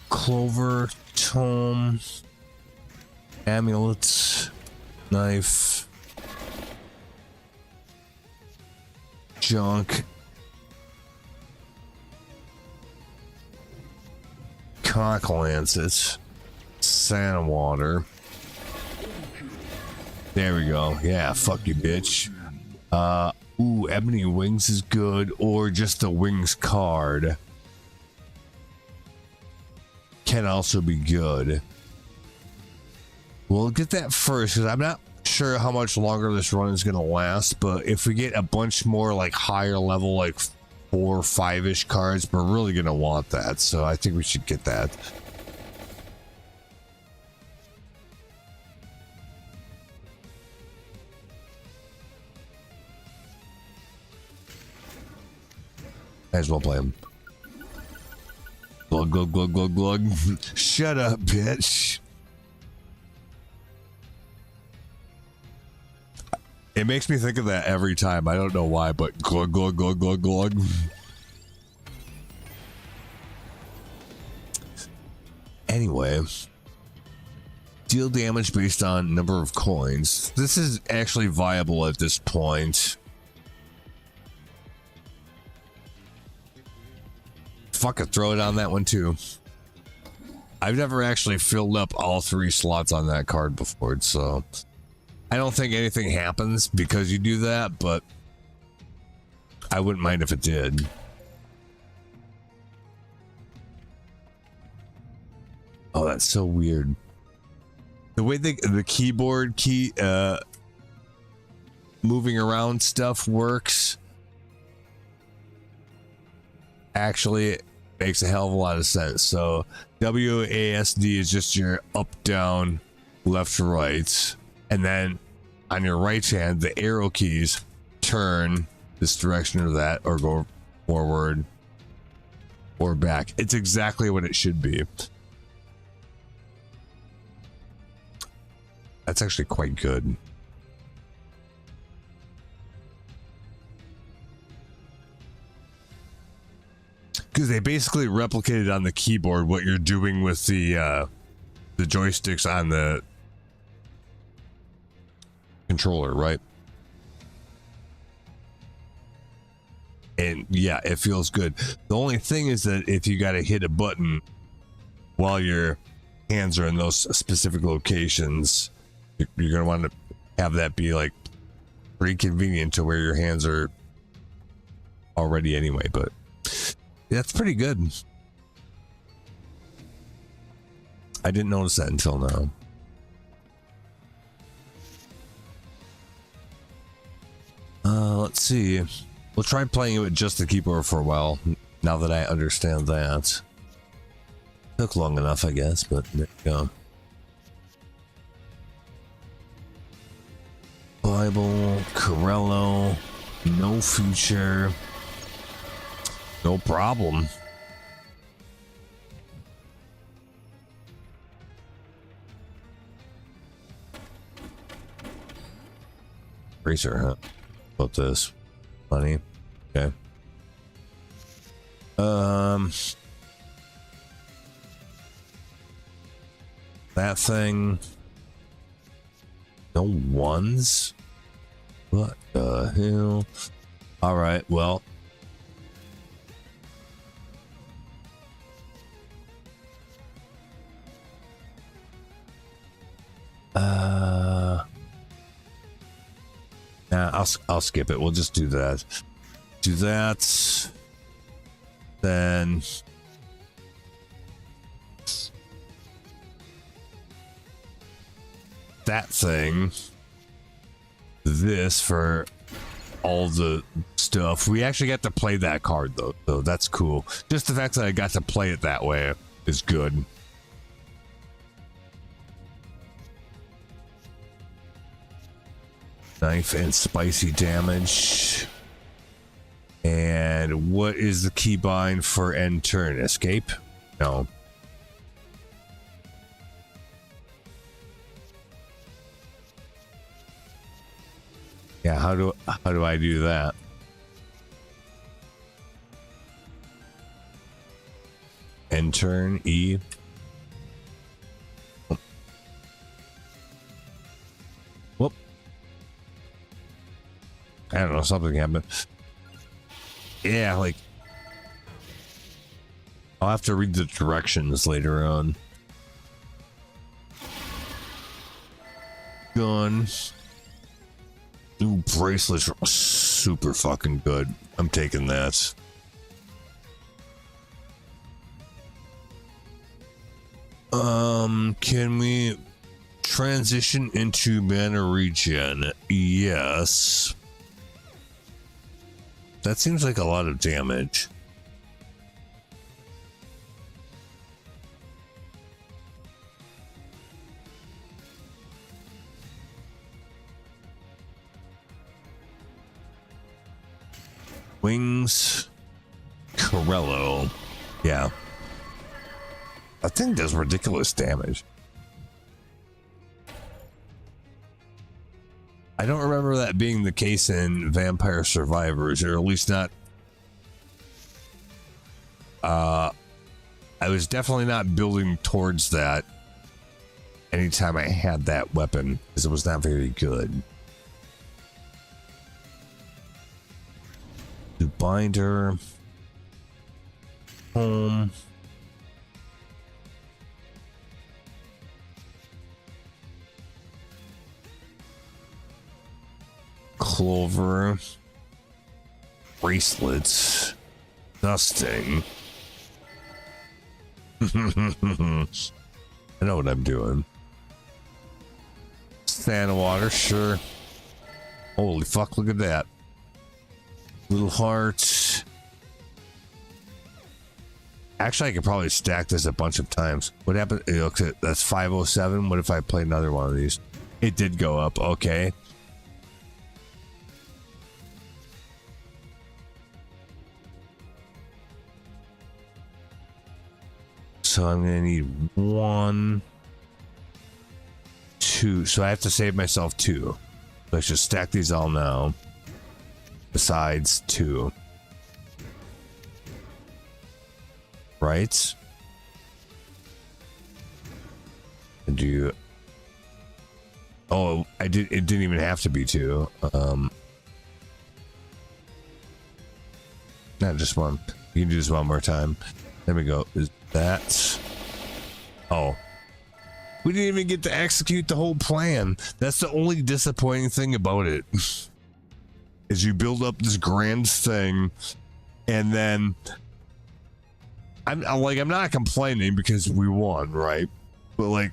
Speaker 1: Clover, tome, amulets, knife, junk, cock lancet, Santa water. There we go. Yeah, fuck you, bitch. Ooh, Ebony Wings is good, or just the Wings card can also be good. We'll get that first because I'm not sure how much longer this run is going to last, but if we get a bunch more like higher level, like 4 or 5-ish cards, we're really going to want that. So I think we should get that. Might as well play him. Glug, glug, glug, glug, glug. Shut up, bitch. It makes me think of that every time. I don't know why, but glug, glug, glug, glug, glug. Anyway. Deal damage based on number of coins. This is actually viable at this point. Fuck it, throw it on that one too. I've never actually filled up all 3 slots on that card before, so I don't think anything happens because you do that, but I wouldn't mind if it did. Oh, that's so weird. The way the keyboard key moving around stuff works actually makes a hell of a lot of sense. So WASD is just your up, down, left, right. And then on your right hand, the arrow keys turn this direction or that, or go forward or back. It's exactly what it should be. That's actually quite good. Because they basically replicated on the keyboard what you're doing with the joysticks on the controller, right? And yeah, it feels good. The only thing is that if you got to hit a button while your hands are in those specific locations, you're going to want to have that be like pretty convenient to where your hands are already anyway, but that's pretty good. I didn't notice that until now. Let's see. We'll try playing it with just the keyboard for a while, now that I understand that. Took long enough, I guess, but there you go. Bible, Corello, no future. No problem. Racer, huh? About this. Money. Okay. That thing. No ones? What the hell? Alright, well. Nah, I'll skip it. We'll just do that. Do that. Then that thing. This for all the stuff. We actually got to play that card though, so that's cool. Just the fact that I got to play it that way is good. Knife and spicy damage. And what is the keybind for end turn? Escape? No. Yeah, how do I do that? End turn, E. Whoop. I don't know, something happened. Yeah, like I'll have to read the directions later on. Gun. Ooh, bracelets are super fucking good. I'm taking that. Can we transition into mana regen? Yes. That seems like a lot of damage. Wings. Corello. Yeah. That thing does ridiculous damage. I don't remember that being the case in Vampire Survivors, or at least not. I was definitely not building towards that anytime I had that weapon, because it was not very good. Do binder. Home. Clover. Bracelets. Dusting. I know what I'm doing. Stand water, sure. Holy fuck, look at that. Little heart. Actually, I could probably stack this a bunch of times. What happened? It looks at that's 507. What if I play another one of these? It did go up. Okay. So I'm gonna need 1, 2. So I have to save myself 2. So I should stack these all now. Besides 2. Right? And do you... Oh, I did. It didn't even have to be 2. Not just 1. You can do this one more time. There we go. Is that... Oh. We didn't even get to execute the whole plan. That's the only disappointing thing about it. Is you build up this grand thing, and then... I'm not complaining because we won, right? But like...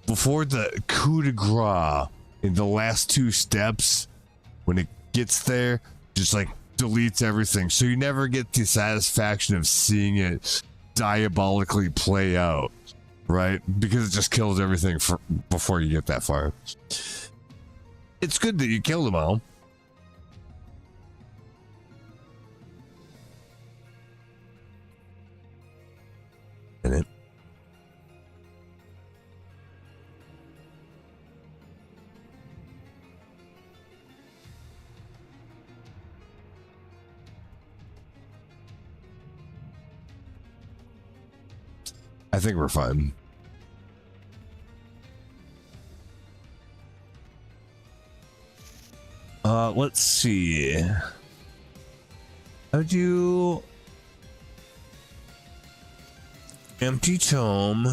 Speaker 1: Before the coup de grace, in the last 2 steps, when it gets there, just like deletes everything. So you never get the satisfaction of seeing it diabolically play out, right? Because it just kills everything before you get that far. It's good that you killed them all. And it. I think we're fine. Let's see. How'd you... Empty tome,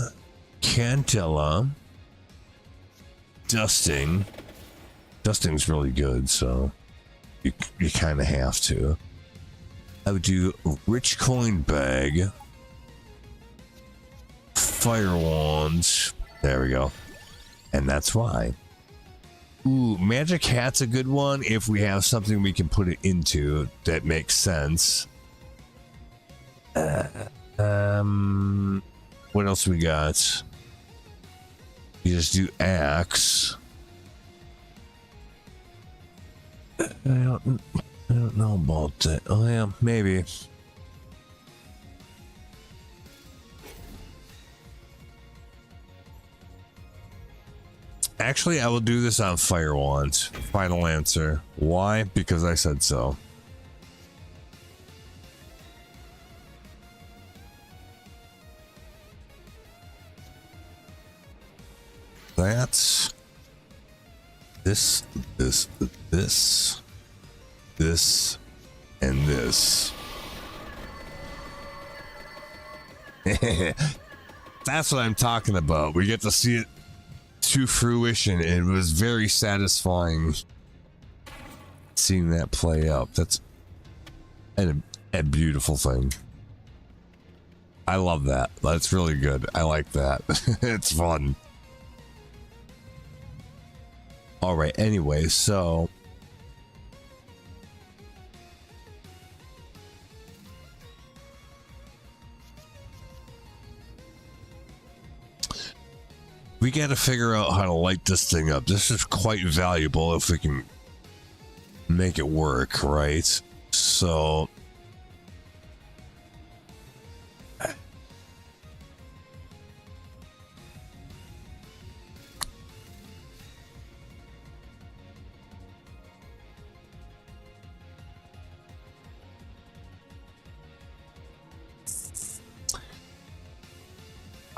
Speaker 1: Cantilla, dusting. Dusting's really good, so you kind of have to. I would do rich coin bag, fire wands. There we go, and that's why. Ooh, magic hat's a good one if we have something we can put it into that makes sense. What else we got? You just do axe. I don't know about that. Oh yeah, maybe. Actually, I will do this on fire wands. Final answer. Why? Because I said so. That's this, and this. That's what I'm talking about. We get to see it to fruition. It was very satisfying seeing that play out. That's a beautiful thing. I love that. That's really good. I like that. It's fun. All right, anyway, so we got to figure out how to light this thing up. This is quite valuable if we can make it work, right? So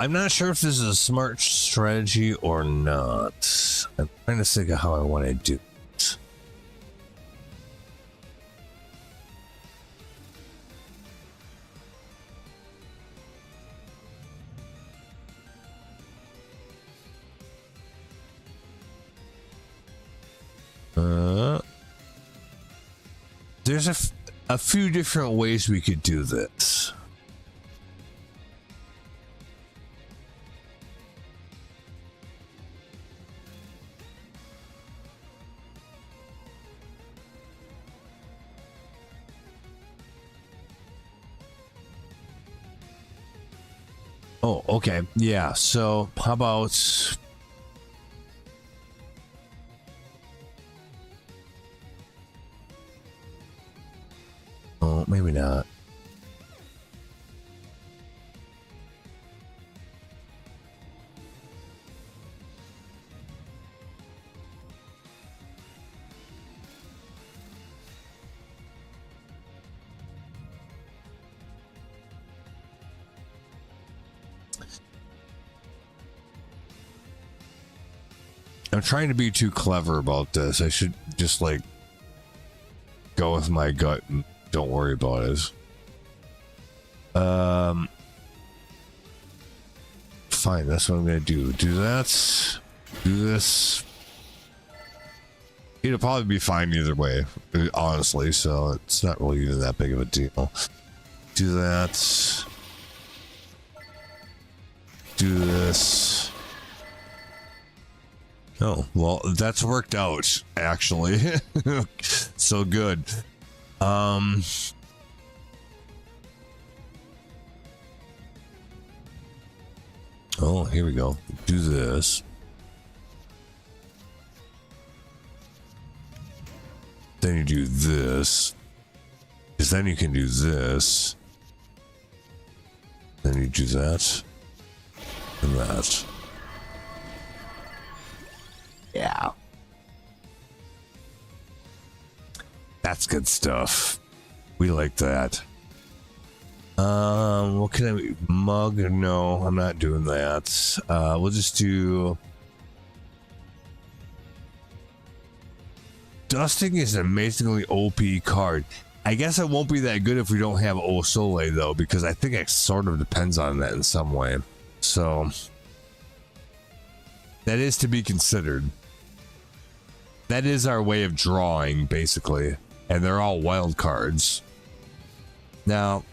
Speaker 1: I'm not sure if this is a smart strategy or not. I'm trying to think of how I want to do it. There's a few different ways we could do this. Oh, okay. Yeah, so how about... Oh, maybe not. I'm trying to be too clever about this. I should just like go with my gut and don't worry about it. Fine, that's what I'm gonna do. Do that. Do this. It'll probably be fine either way, honestly, so it's not really even that big of a deal. Do that. Do this. Oh, well, that's worked out, actually. So good. Oh, here we go. Do this. Then you do this. Because then you can do this. Then you do that. And that. Yeah. That's good stuff. We like that. What can I mug? No, I'm not doing that. We'll just do Dusting is an amazingly OP card. I guess it won't be that good if we don't have Osole though, because I think it sort of depends on that in some way. So that is to be considered. That is our way of drawing, basically. And they're all wild cards. Now,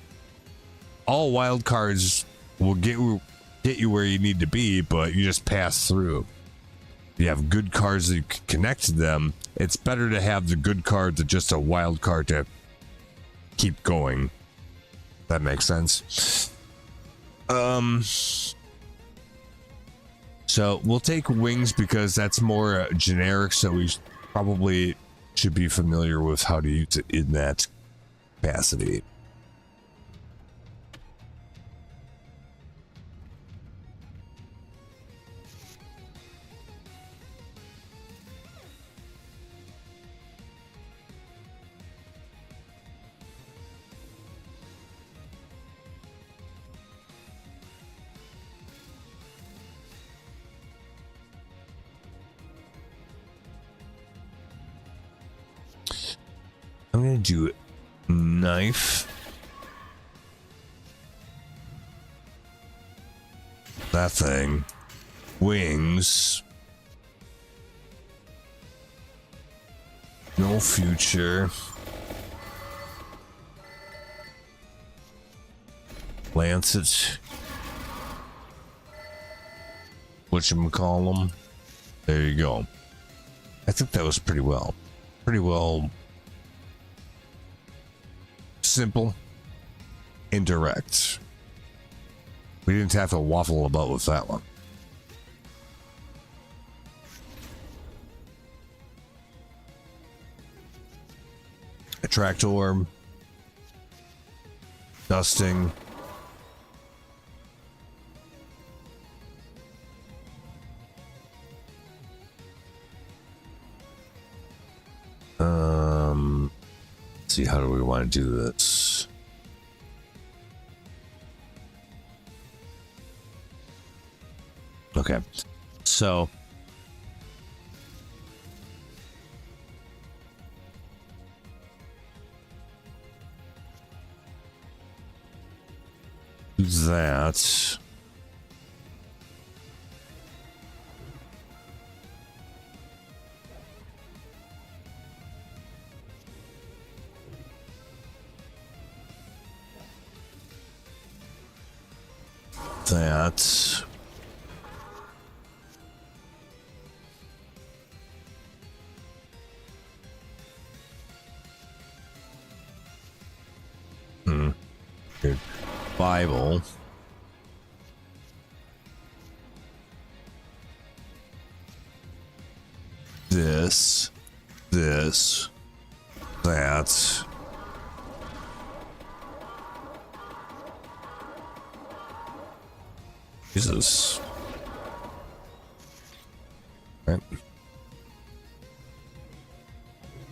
Speaker 1: all wild cards will get you where you need to be, but you just pass through. You have good cards that you can connect to them. It's better to have the good card than just a wild card to keep going. That makes sense. So we'll take Wings because that's more generic, so we probably should be familiar with how to use it in that capacity. I'm gonna do Knife. That thing. Wings. No Future. Lancet. Whatchamacallem. There you go. I think that was pretty well simple, indirect. We didn't have to waffle about with that one. Attract Orb, Dusting, let's see, how do we want to do this? Okay, so that. That. Good. Bible. This. That. Jesus. Right.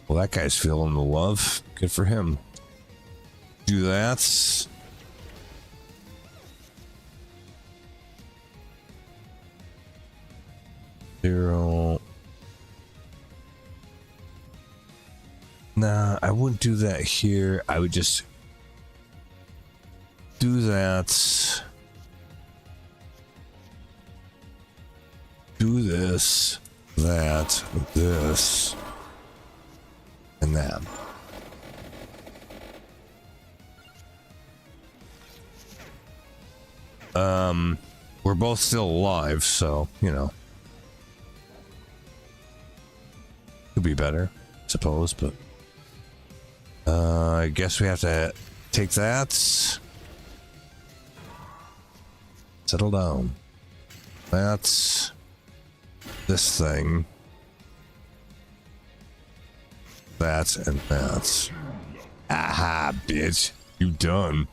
Speaker 1: Well, that guy's feeling the love. Good for him. Do that. Zero. Nah, I wouldn't do that here. I would just do that. Do this, that, this, and that. We're both still alive, so, you know. Could be better, I suppose, but I guess we have to take that. Settle down. That's this thing. That and that. Aha, bitch. You done.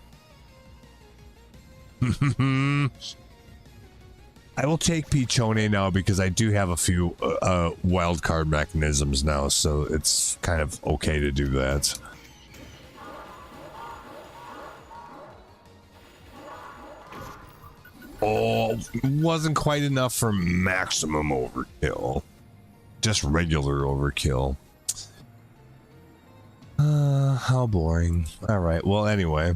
Speaker 1: I will take Pichone now because I do have a few wild card mechanisms now, so it's kind of okay to do that. Oh, wasn't quite enough for maximum overkill. Just regular overkill. How boring. All right, well, anyway.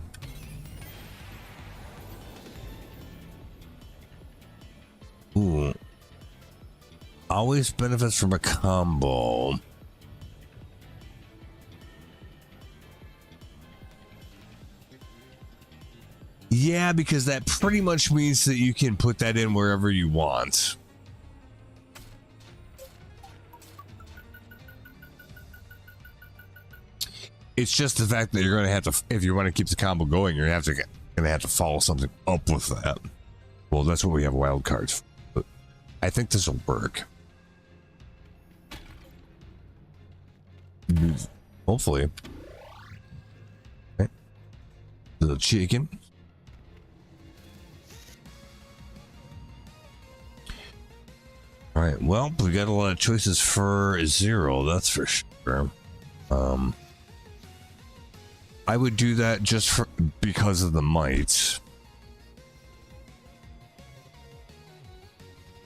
Speaker 1: Ooh. Always benefits from a combo. Yeah, because that pretty much means that you can put that in wherever you want. It's just the fact that you're going to have to, if you want to keep the combo going, you're going to have to follow something up with that. Well, that's what we have wild cards for. But I think this will work. Hopefully. Okay. The chicken. All right. Well, we got a lot of choices for 0. That's for sure. I would do that just because of the mites.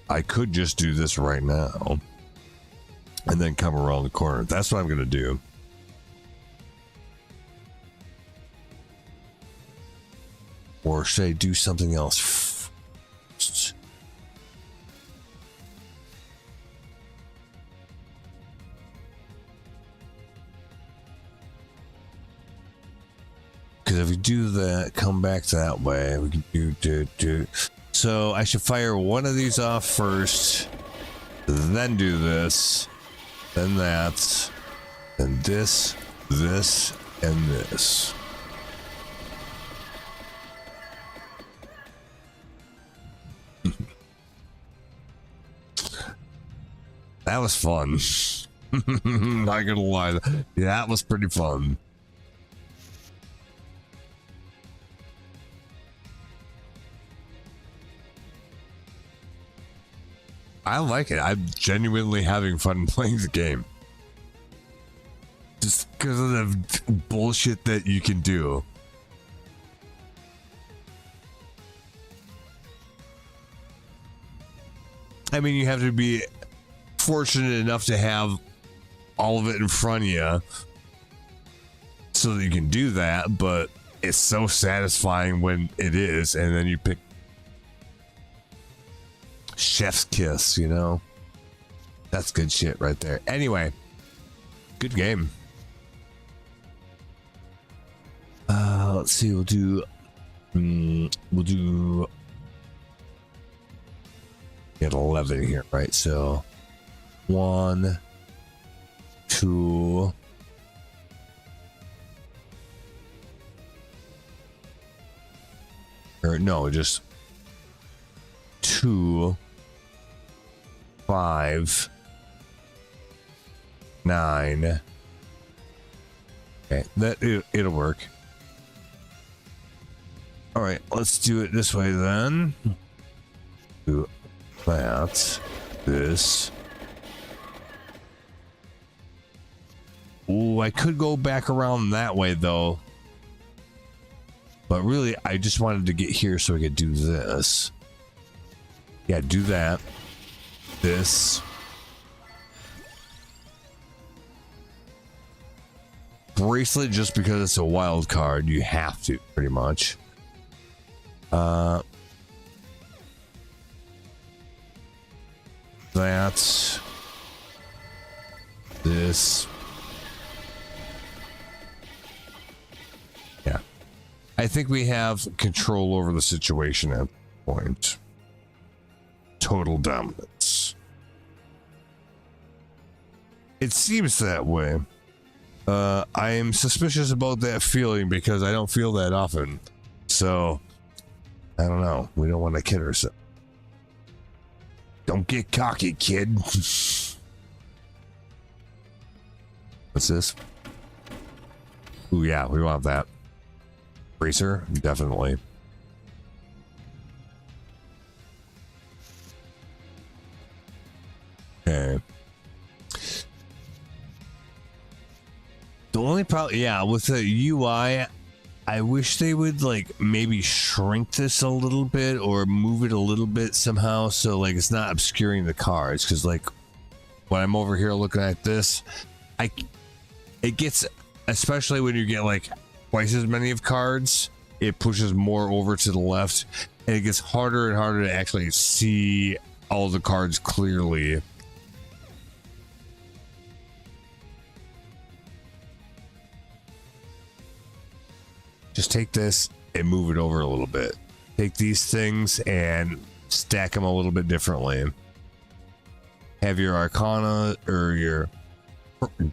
Speaker 1: I could just do this right now and then come around the corner. That's what I'm going to do. Or should I do something else first? Because if we do that, come back that way, we can do. So I should fire one of these off first, then do this, then that, then this, and this. That was fun. Not gonna lie. Yeah, that was pretty fun. I like it. I'm genuinely having fun playing the game. Just because of the bullshit that you can do. I mean, you have to be fortunate enough to have all of it in front of you so that you can do that, but it's so satisfying when it is, and then you pick chef's kiss, you know? That's good shit right there. Anyway, good game. Let's see, we'll do get 11 here, right? So 1, 2, or no, just 2, 5, 9. Okay, it'll work. All right, let's do it this way then. Do that. This. Ooh, I could go back around that way though. But really, I just wanted to get here so I could do this. Yeah, do that. This. Bracelet, just because it's a wild card, you have to, pretty much. That's this. Yeah. I think we have control over the situation at this point. Total dominance. It seems that way. I am suspicious about that feeling because I don't feel that often. So, I don't know. We don't want to kid ourselves. Don't get cocky, kid. What's this? Ooh, yeah, we want that. Racer? Definitely. Okay. The only problem, yeah, with the UI, I wish they would like maybe shrink this a little bit or move it a little bit somehow so like it's not obscuring the cards. Because like when I'm over here looking at this, it gets, especially when you get like twice as many of cards, it pushes more over to the left, and it gets harder and harder to actually see all the cards clearly. Just take this and move it over a little bit. Take these things and stack them a little bit differently. Have your Arcana or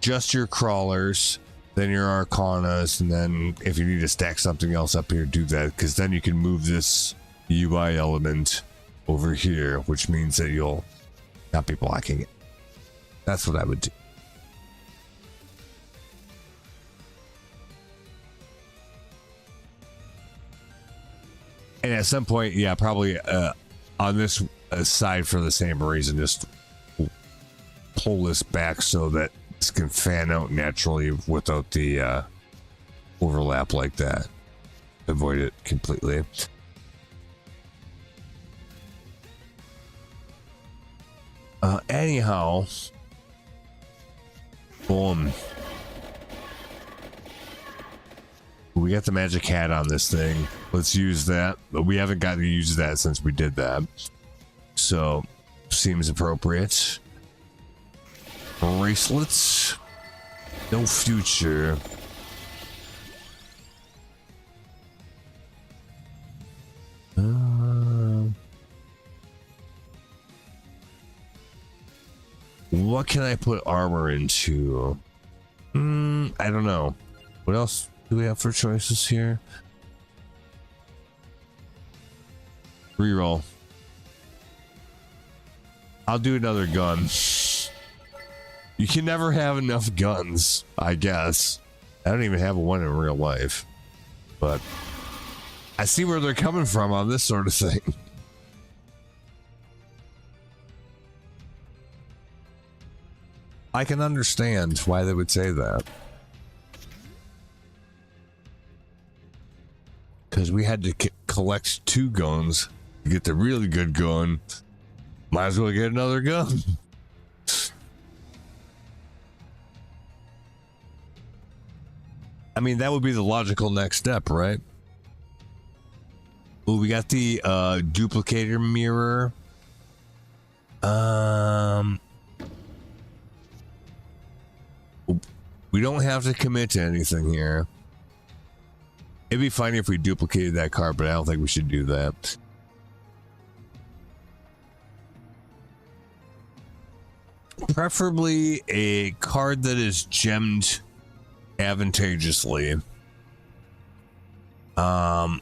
Speaker 1: just your crawlers, then your Arcanas, and then if you need to stack something else up here, do that, because then you can move this UI element over here, which means that you'll not be blocking it. That's what I would do. And at some point, yeah, probably on this side for the same reason, just pull this back so that this can fan out naturally without the overlap like that. Avoid it completely. Anyhow, boom. We got the magic hat on this thing. Let's use that. But we haven't gotten to use that since we did that. So, seems appropriate. Bracelets. No future. What can I put armor into? I don't know. What else do we have for choices here? Reroll. I'll do another gun. You can never have enough guns, I guess. I don't even have one in real life. But I see where they're coming from on this sort of thing. I can understand why they would say that. Because we had to collect 2 guns to get the really good gun. Might as well get another gun. I mean, that would be the logical next step, right? Well, we got the duplicator mirror. We don't have to commit to anything here. It'd be fine if we duplicated that card, but I don't think we should do that. Preferably a card that is gemmed advantageously. My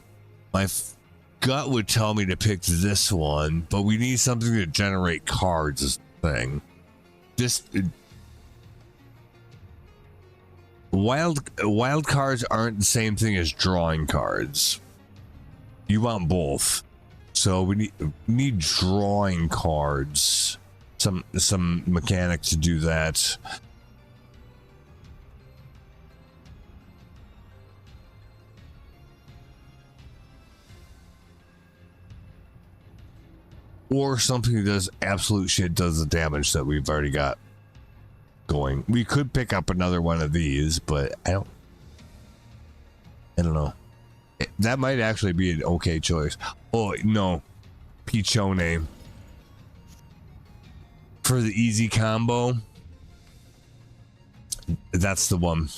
Speaker 1: gut would tell me to pick this one, but we need something to generate cards as the thing. Just wild cards aren't the same thing as drawing cards. You want both. So we need drawing cards. Some mechanic to do that. Or something that does absolute shit, does the damage that we've already got going. We could pick up another one of these, but I don't know. That might actually be an okay choice. Oh no, Pichone for the easy combo. That's the one.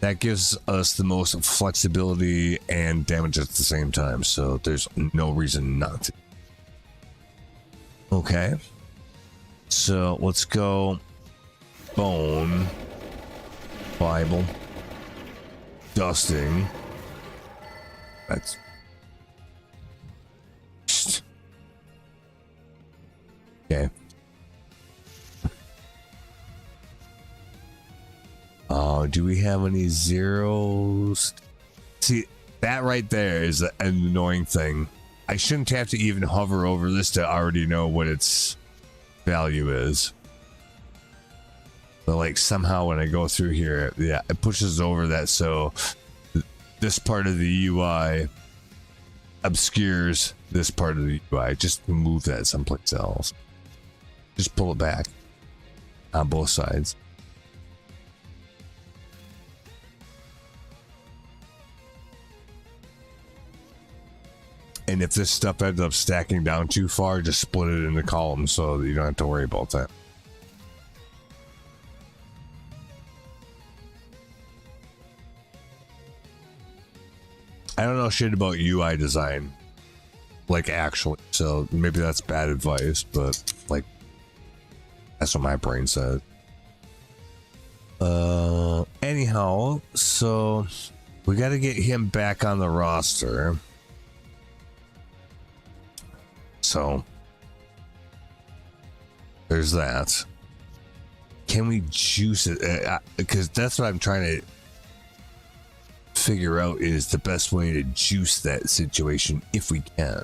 Speaker 1: That gives us the most flexibility and damage at the same time, so there's no reason not to. Okay. So let's go bone, Bible, dusting. That's okay. Oh, do we have any zeros? See, that right there is an annoying thing. I shouldn't have to even hover over this to already know what its value is. But like somehow when I go through here, yeah, it pushes over that, so this part of the UI obscures this part of the UI. Just move that someplace else. Just pull it back on both sides. And if this stuff ends up stacking down too far, just split it into columns so that you don't have to worry about that. I don't know shit about UI design, like actually, so maybe that's bad advice, but like that's what my brain says. Anyhow, so we got to get him back on the roster. So there's that. Can we juice it? Because that's what I'm trying to figure out, is the best way to juice that situation if we can.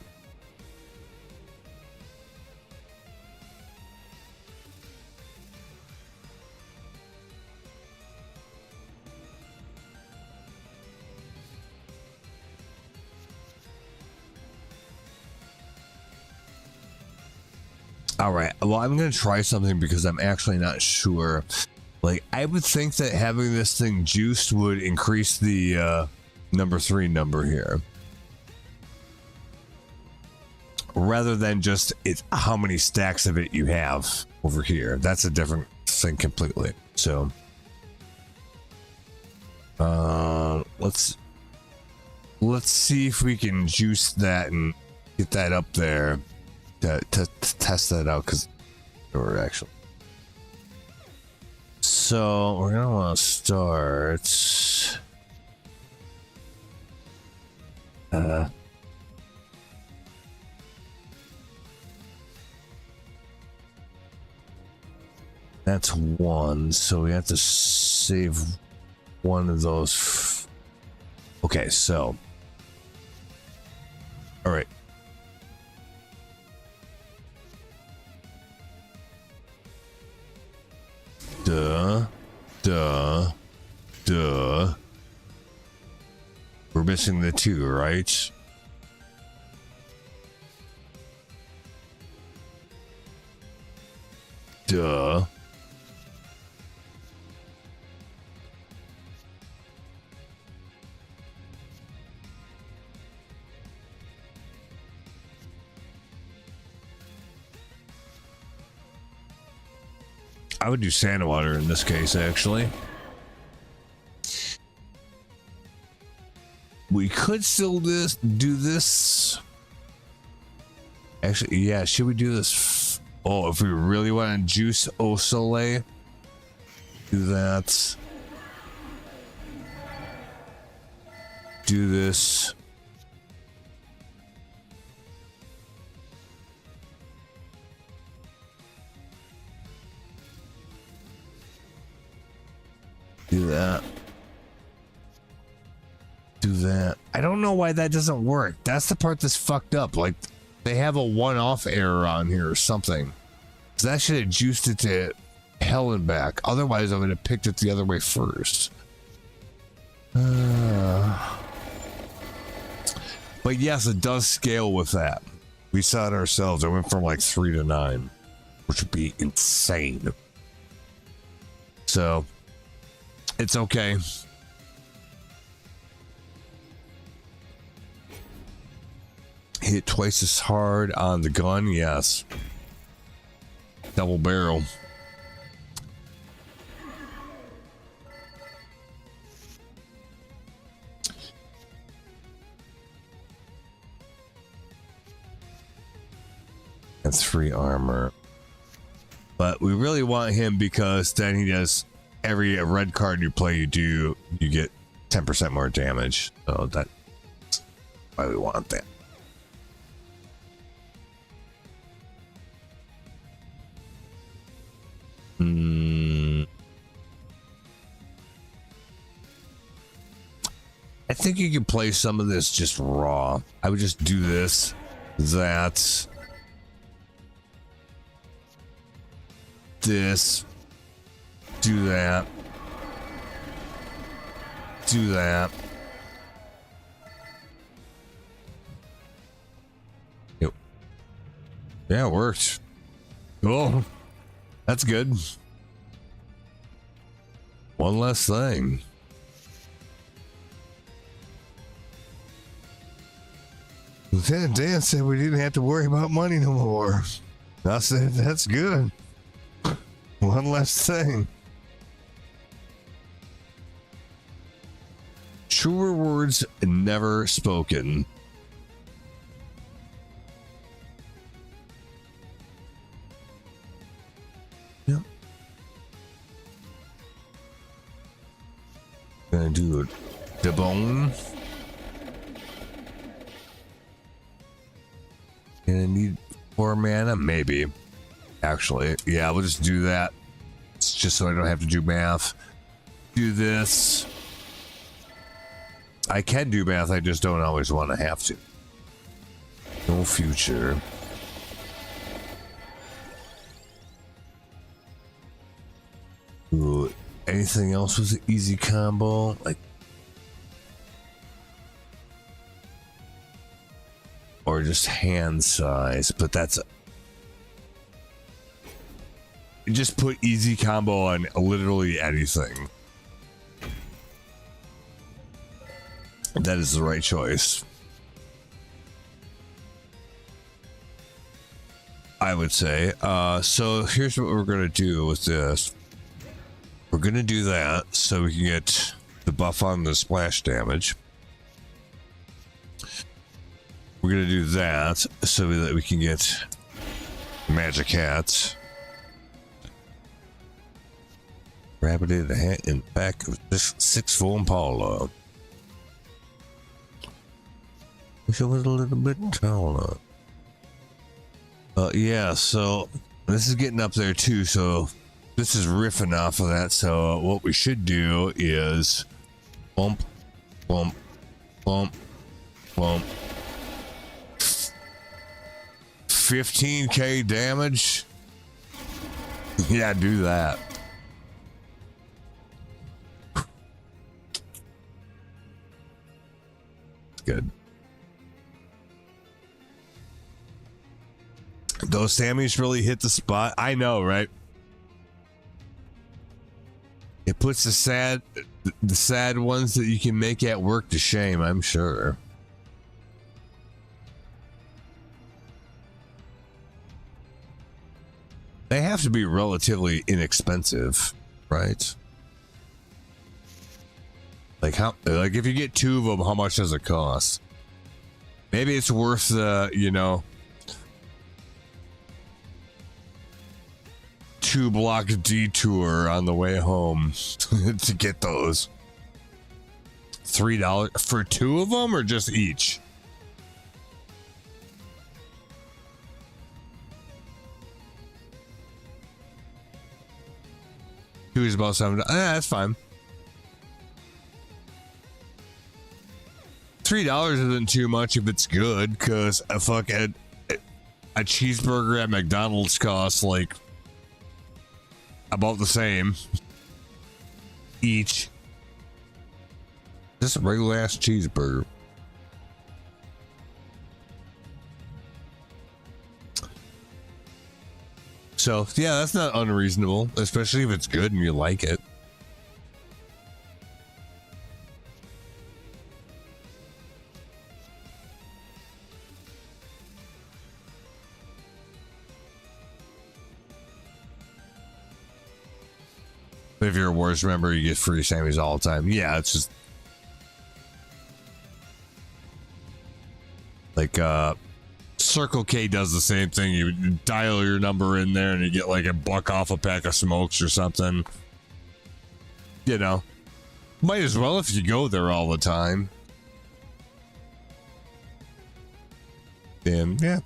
Speaker 1: All right. Well, I'm going to try something because I'm actually not sure. Like, I would think that having this thing juiced would increase the number 3 number here, rather than just it's how many stacks of it you have over here. That's a different thing completely. So, let's see if we can juice that and get that up there. To test that out, because we're actually, so we're gonna want to start that's 1, so we have to save one of those. Okay, so all right. Duh. We're missing the 2, right? Duh. I would do sand water in this case, actually. We could still do this. Actually, yeah, should we do this? Oh, if we really want to juice Au Soleil, do that. Do this. Do that. Do that. I don't know why that doesn't work. That's the part that's fucked up. Like, they have a one-off error on here or something. So that should have juiced it to hell and back. Otherwise, I would have picked it the other way first. But yes, it does scale with that. We saw it ourselves. It went from like 3 to 9, which would be insane. So it's okay. Hit twice as hard on the gun, yes. Double barrel. And 3 armor. But we really want him because then he does every red card you play, you get 10% more damage. So that's why we want that. I think you can play some of this just raw. I would just do this, that, this, do that, do that. Yep. Yeah, it worked. Cool. That's good. One less thing. Lieutenant Dan said we didn't have to worry about money no more. I said, that's good. One less thing. Truer words never spoken. Yep. Gonna do it. The bone. Gonna need 4 mana, maybe. Actually, yeah, we'll just do that. It's just so I don't have to do math. Do this. I can do math, I just don't always want to have to. No future. Ooh, anything else was an easy combo? Like, or just hand size, but that's just put easy combo on literally anything. That is the right choice, I would say. So here's what we're gonna do with this. We're gonna do that so we can get the buff on the splash damage. We're gonna do that so that we can get magic hats. Rabbit in the hat in back of this 6-4 Impala. Wish it was a little bit taller. Yeah, so this is getting up there too, so this is riffing off of that. So what we should do is bump, bump, bump, bump. 15k damage. Yeah, do that. Good. Those Sammys really hit the spot. I know, right? It puts the sad ones that you can make at work to shame, I'm sure. They have to be relatively inexpensive, right? Like if you get 2 of them, how much does it cost? Maybe it's worth the, 2-block detour on the way home to get those. $3 for 2 of them or just each? Two is about $7. That's fine. $3 isn't too much if it's good, because a cheeseburger at McDonald's costs like about the same each. Just a regular ass cheeseburger. So yeah, that's not unreasonable, especially if it's good and you like it. If you're a Wars member, you get free Sammys all the time. Yeah, it's just like Circle K does the same thing. You dial your number in there and you get like $1 off a pack of smokes or something. You know, might as well if you go there all the time. And yeah,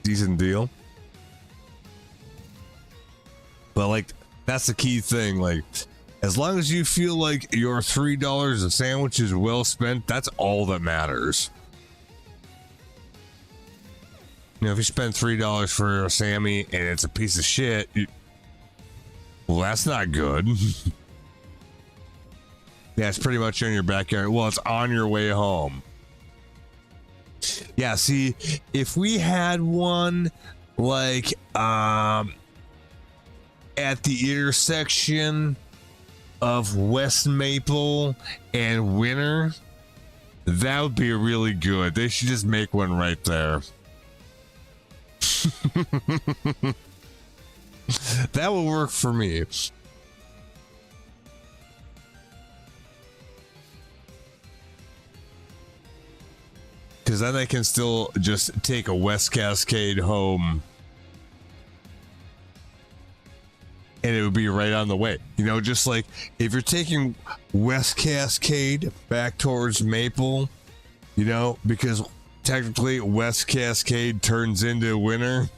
Speaker 1: decent deal. But like, that's the key thing. Like, as long as you feel like your $3 a sandwich is well spent, that's all that matters. You know, if you spend $3 for a Sammy and it's a piece of shit, well, that's not good. Yeah, it's pretty much in your backyard. Well, it's on your way home. Yeah, see, if we had one like at the intersection of West Maple and Winter, that would be really good. They should just make one right there. That will work for me. Because then I can still just take a West Cascade home. And it would be right on the way. You know, just like if you're taking West Cascade back towards Maple, you know, because technically West Cascade turns into Winter.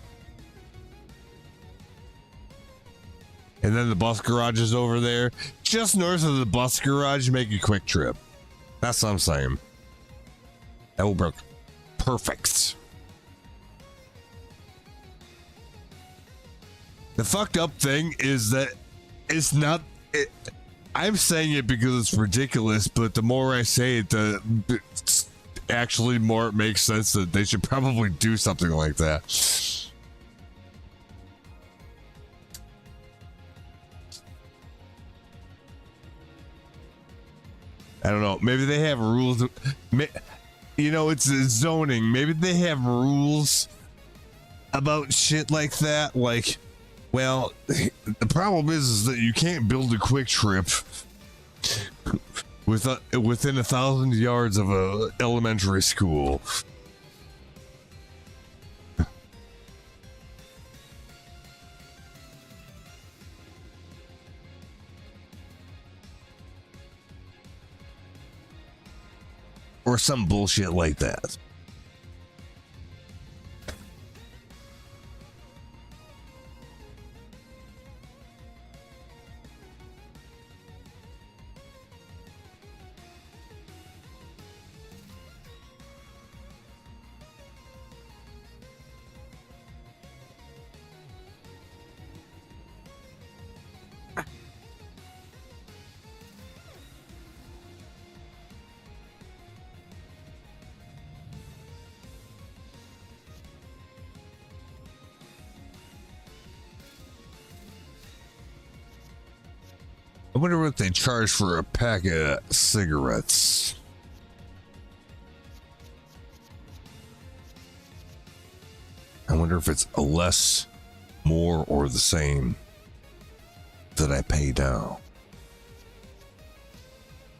Speaker 1: And then the bus garage is over there. Just north of the bus garage, make a quick trip. That's what I'm saying. That will work perfect. The fucked up thing is that it's not. I'm saying it because it's ridiculous, but the more I say it, the actually more it makes sense that they should probably do something like that. I don't know. Maybe they have rules. You know, it's zoning. Maybe they have rules about shit like that. Like, well, the problem is that you can't build a quick trip within 1,000 yards of a elementary school. Or some bullshit like that. I wonder what they charge for a pack of cigarettes. I wonder if it's a less, more, or the same that I pay now.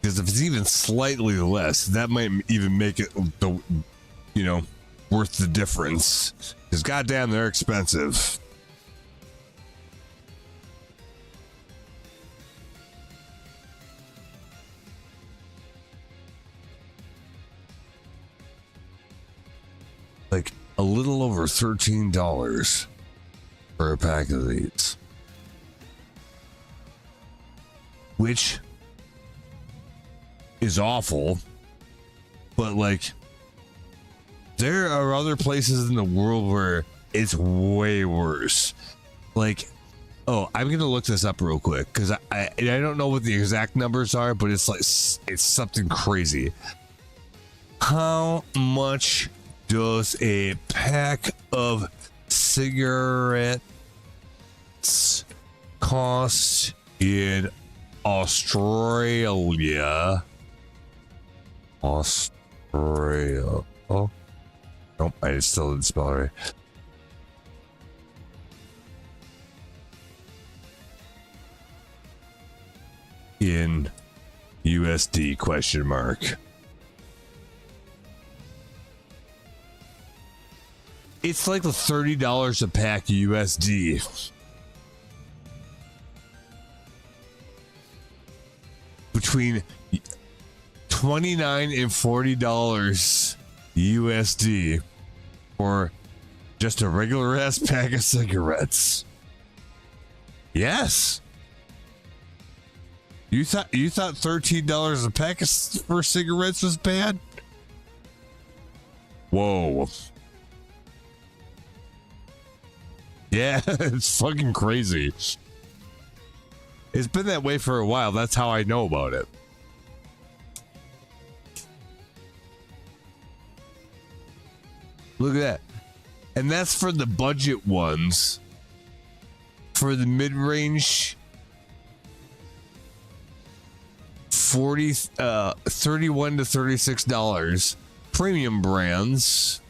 Speaker 1: Because if it's even slightly less, that might even make it, you know, worth the difference. Because goddamn, they're expensive. Like a little over $13 for a pack of these. Which is awful. But like, there are other places in the world where it's way worse. Like, oh, I'm gonna look this up real quick because I don't know what the exact numbers are, but it's like it's something crazy. How much does a pack of cigarettes cost in Australia? Australia. Oh, nope, I still didn't spell it right. In USD question mark. It's like the $30 a pack USD. Between $29 and $40 USD for just a regular ass pack of cigarettes. Yes. You thought $13 a pack for cigarettes was bad? Whoa. Yeah, it's fucking crazy. It's been that way for a while. That's how I know about it. Look at that. And that's for the budget ones. For the mid-range, 31 to $36. Premium brands,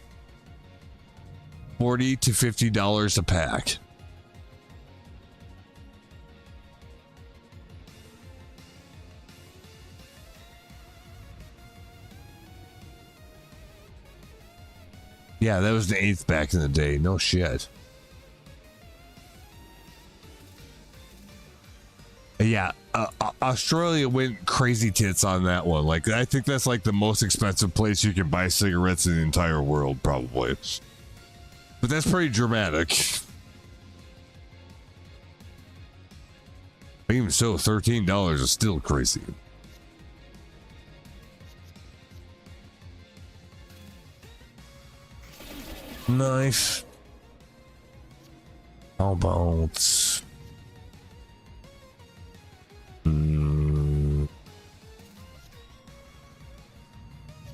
Speaker 1: $40 to $50 a pack. Yeah, that was the 8th back in the day. No shit. Yeah, Australia went crazy tits on that one. Like, I think that's like the most expensive place you can buy cigarettes in the entire world, probably. But that's pretty dramatic. Even so, $13 is still crazy. Nice. How about...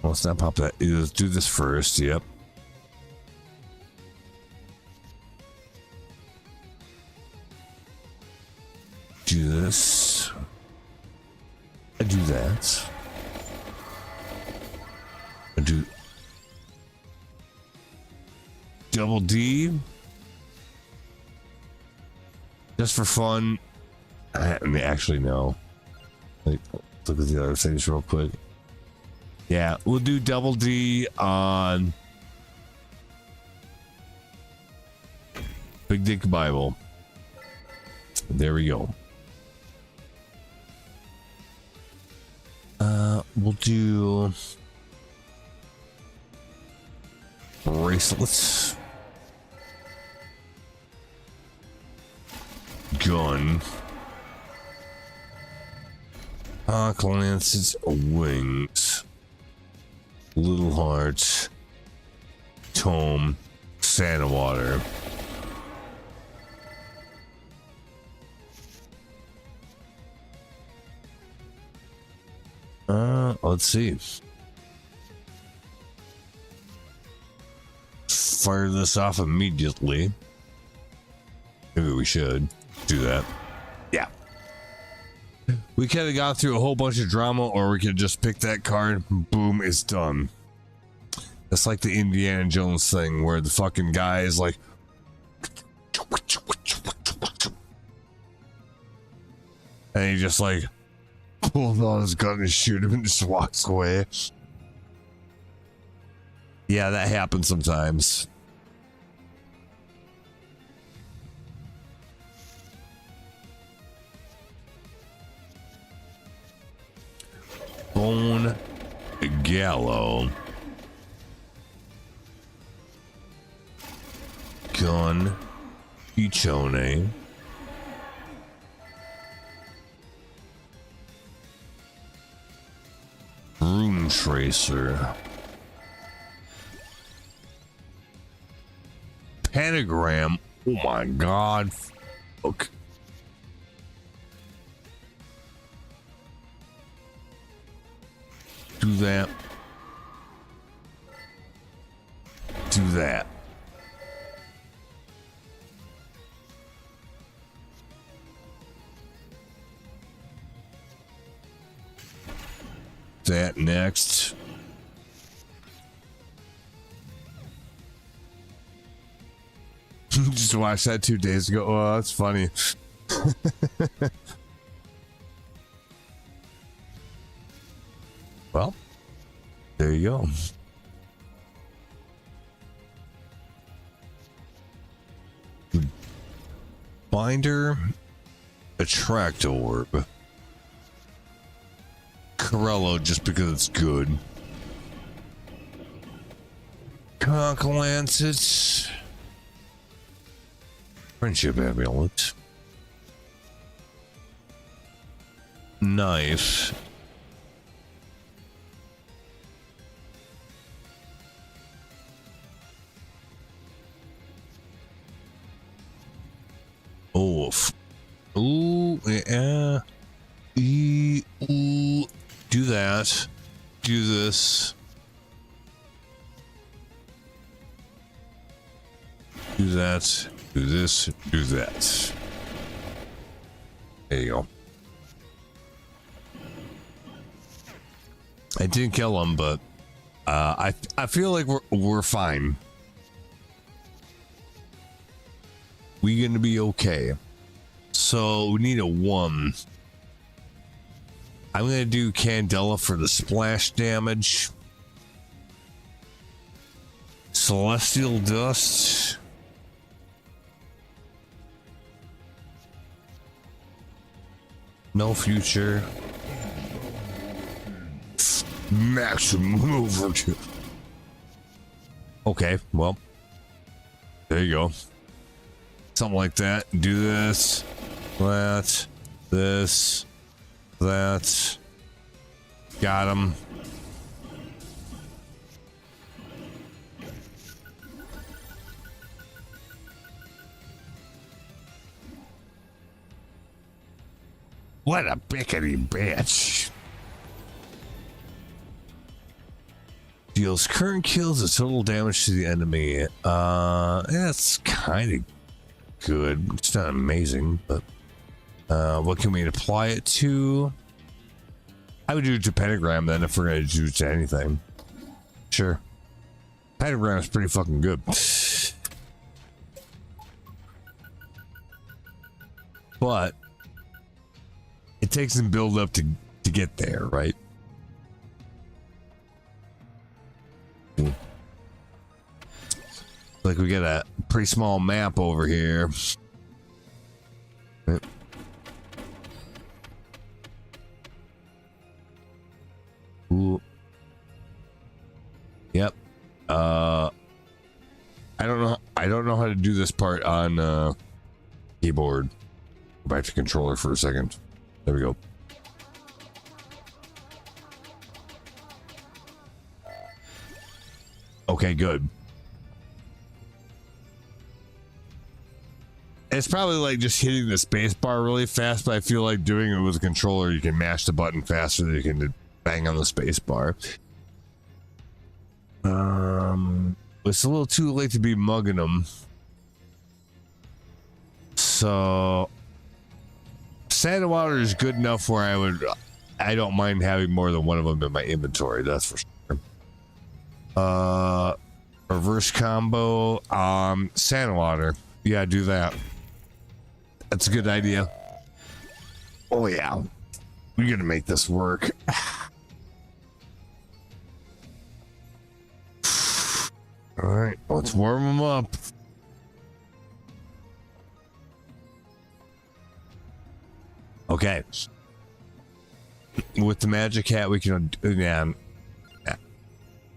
Speaker 1: Let's not pop that. Let's do this first. Yep. Do this. I do that. I do double D. Just for fun. I mean, actually, no. Like, look at the other things real quick. Yeah, we'll do double D on Big Dick Bible. There we go. We'll do bracelets, gun, lances, wings, little hearts, tome, Santa water. Let's see. Fire this off immediately. Maybe we should do that. Yeah. We could have gone through a whole bunch of drama, or we could just pick that card. Boom, it's done. That's like the Indiana Jones thing where the fucking guy is like, and he just like pulls on his gun and shoot him and just walks away. Yeah, that happens sometimes. Bone Gallo. Gun Ichone. Rune Tracer. Pentagram. Oh my god. Fuck. Do that. Do that. That next. Just watched that 2 days ago. Oh, that's funny. Well, there you go. Binder, Attract Orb, Corello just because it's good. Conch Lancet, Friendship Amulet, Knife, ooh, yeah, ooh, do that, do this, do that, do this, do that. There you go. I didn't kill him, but I feel like we're fine. We're gonna be okay. So we need a 1. I'm gonna do Candela for the splash damage. Celestial Dust. No future. Maximum overkill. Okay, well, there you go. Something like that. Do this, that, this, that. Got him. What a bickety bitch. Deals current kills a total damage to the enemy. That's kind of good. It's not amazing, but what can we apply it to? I would do it to Pentagram then if we're gonna do it to anything. Sure. Pentagram is pretty fucking good. But it takes some build up to get there, right? Like we got a pretty small map over here. Ooh. Yep. I don't know how to do this part on keyboard. Go back to controller for a second. There we go. Okay, good. It's probably like just hitting the space bar really fast, but I feel like doing it with a controller, you can mash the button faster than you can bang on the space bar. It's a little too late to be mugging them. So Sand and Water is good enough where I don't mind having more than one of them in my inventory, that's for sure. Reverse combo, Sand and Water. Yeah, do that. That's a good idea. Oh yeah. We're gonna make this work. All right, let's warm them up. Okay. With the magic hat, we can, yeah.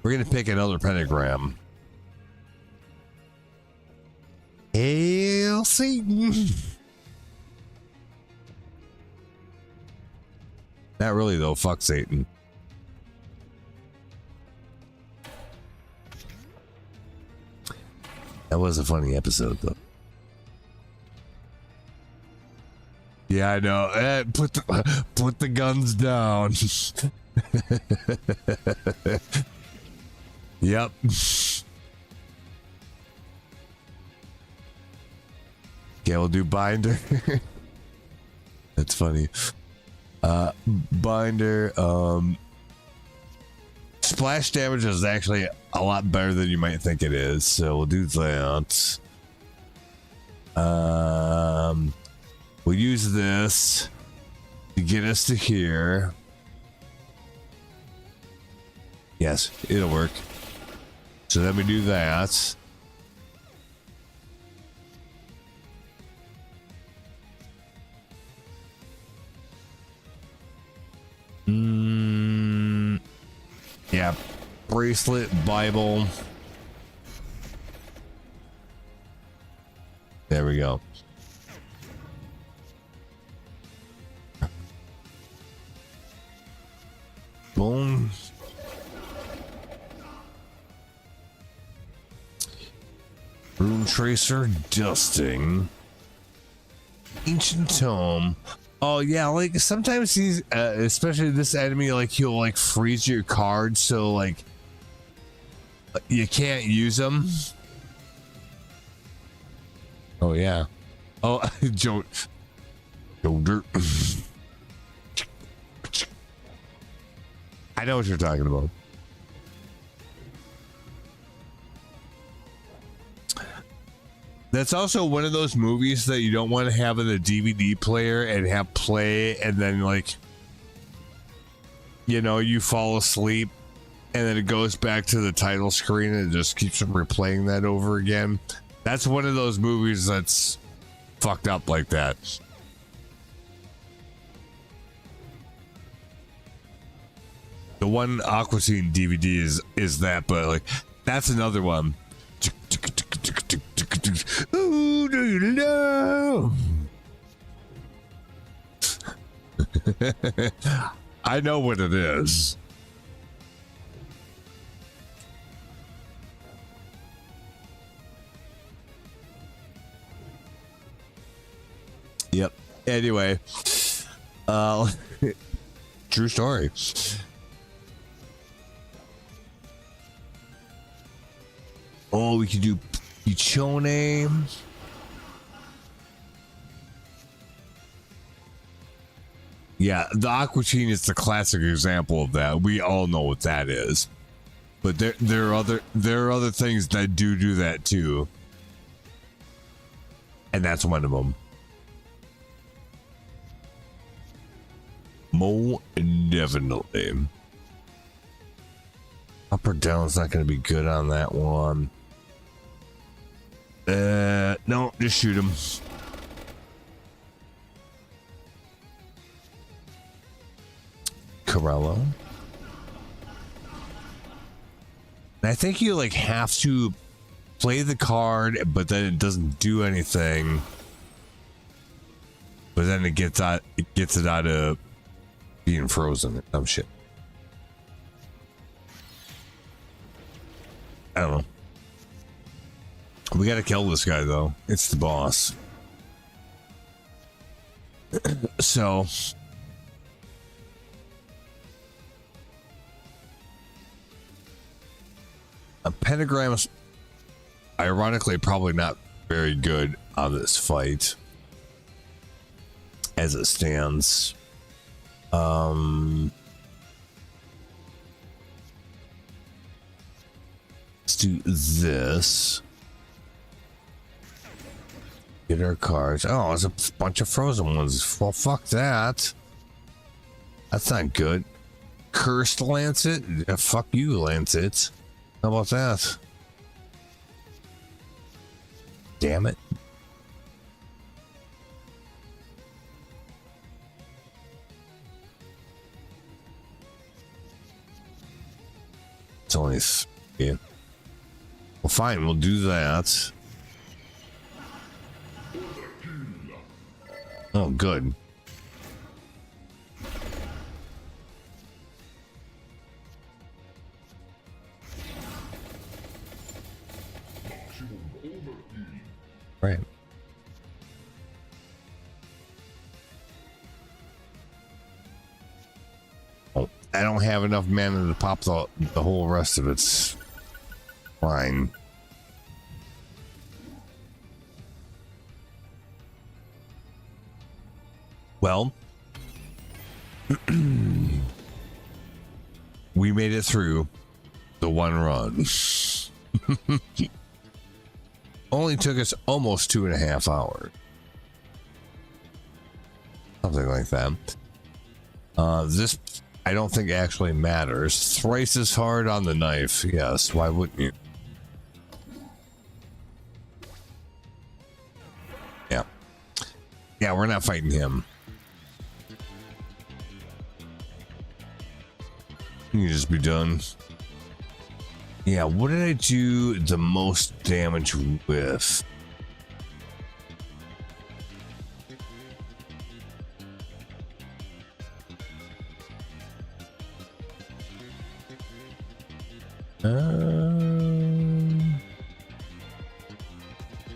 Speaker 1: We're gonna pick another pentagram. Hail Satan. Not really though, fuck Satan. That was a funny episode though. Yeah, I know. Put the guns down. Yep. Okay, we'll do Binder. That's funny. Binder. Splash damage is actually a lot better than you might think it is, so we'll do that. We'll use this to get us to here. Yes, it'll work. So then we do that. Yeah. Bracelet, Bible. There we go. Bone. Rune Tracer, dusting. Ancient Tome. Oh yeah, like sometimes these, especially this enemy, like he'll like freeze your cards, so like you can't use them. Oh yeah. Oh, Joe Dirt. I know what you're talking about. That's also one of those movies that you don't want to have in a DVD player and have play, and then like, you know, you fall asleep and then it goes back to the title screen and it just keeps replaying that over again. That's one of those movies that's fucked up like that. The one Aqua Teen DVD is that, but like that's another one. Who do you know? I know what it is. Yep. Anyway, true story. Oh, we could do Pichone. Yeah, the Aqua Teen is the classic example of that. We all know what that is. But there are other things that do that too. And that's one of them. Mo definitely. Up or down is not going to be good on that one. No, just shoot him. Corello. I think you like have to play the card, but then it doesn't do anything. But then it gets it out of being frozen or some shit. I don't know. We gotta kill this guy though. It's the boss. So a pentagram is ironically probably not very good on this fight as it stands. Let's do this. Get our cards. Oh, there's a bunch of frozen ones. Well, fuck that. That's not good. Cursed Lancet? Yeah, fuck you, Lancet. How about that? Damn it. It's only... Yeah. Well, fine. We'll do that. Oh, good. Right. Oh, I don't have enough mana to pop the whole rest of it's fine. Well, we made it through the one run. Only took us almost 2.5 hours. Something like that. This, I don't think actually matters. Thrice as hard on the knife. Yes, why wouldn't you? Yeah. Yeah, we're not fighting him. You can just be done. Yeah, what did I do the most damage with?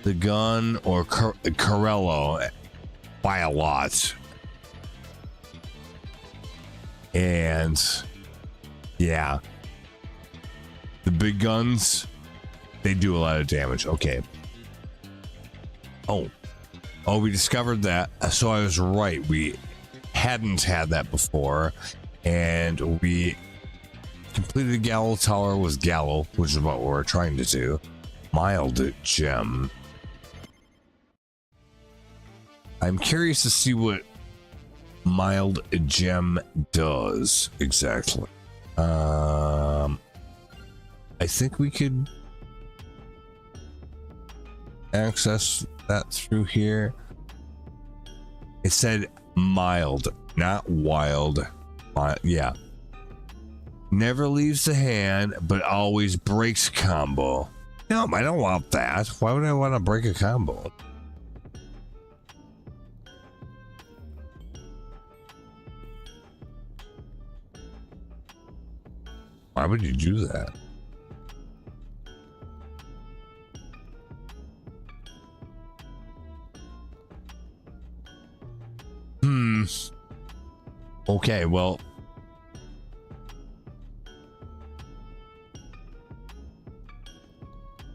Speaker 1: The gun or Corello by a lot. And yeah, the big guns, they do a lot of damage. Okay. Oh, we discovered that. So I was right. We hadn't had that before. And we completed Gallo Tower with Gallo, which is what we're trying to do. Mild gem. I'm curious to see what mild gem does exactly. I think we could access that through here. It said mild, not wild. Yeah. Never leaves the hand, but always breaks combo. No, I don't want that. Why would I want to break a combo? Why would you do that? Okay, well.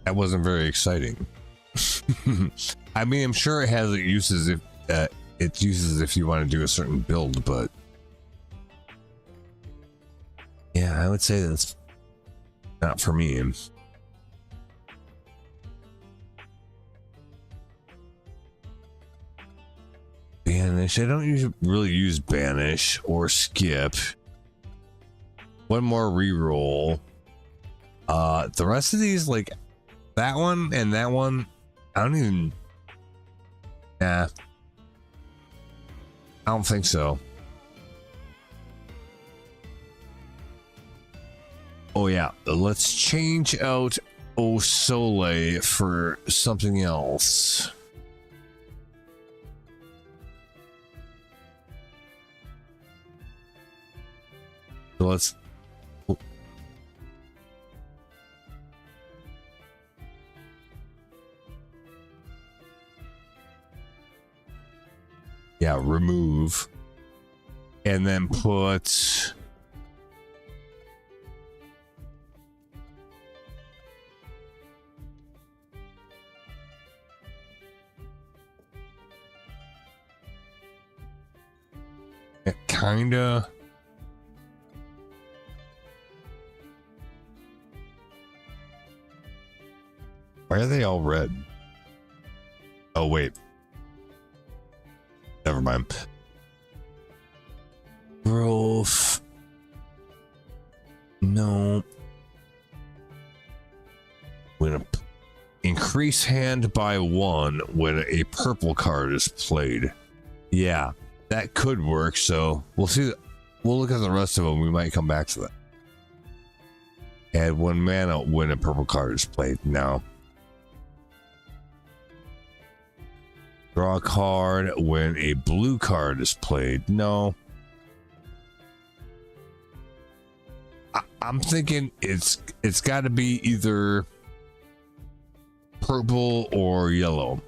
Speaker 1: That wasn't very exciting. I mean, I'm sure it has uses if you want to do a certain build, but yeah, I would say that's not for me. Banish. I don't really use banish or skip. One more reroll. The rest of these, like that one and that one, I don't even. Yeah, I don't think so. Oh yeah, let's change out Osole for something else. So let's. Yeah, remove. And then put. It kinda. Why are they all red? Oh, wait. Never mind. Growth. No. When increase hand by 1 when a purple card is played. Yeah, that could work. So we'll see. We'll look at the rest of them. We might come back to that. Add 1 mana when a purple card is played. No. Draw a card when a blue card is played. No. I'm thinking it's got to be either purple or yellow.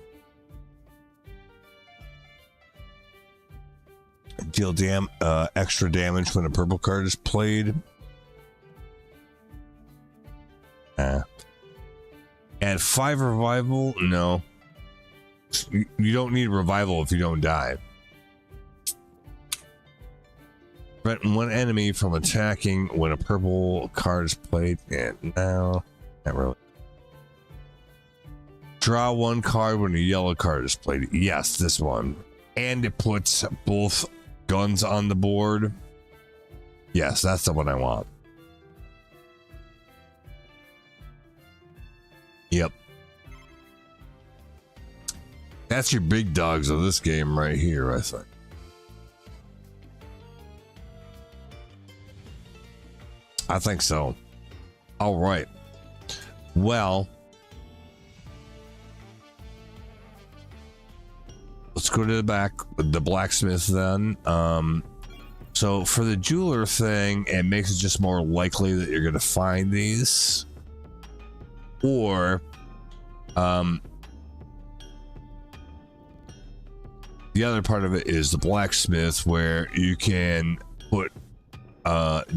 Speaker 1: Deal extra damage when a purple card is played. Add 5 revival. No. You don't need revival if you don't die. Prevent 1 enemy from attacking when a purple card is played. And no, not really. Draw 1 card when a yellow card is played. Yes, this one. And it puts both guns on the board. Yes, that's the one I want. Yep. That's your big dogs of this game right here, I think. I think so. All right. Well, let's go to the back with the blacksmith then. So for the jeweler thing, it makes it just more likely that you're going to find these. Or, the other part of it is the blacksmith, where you can put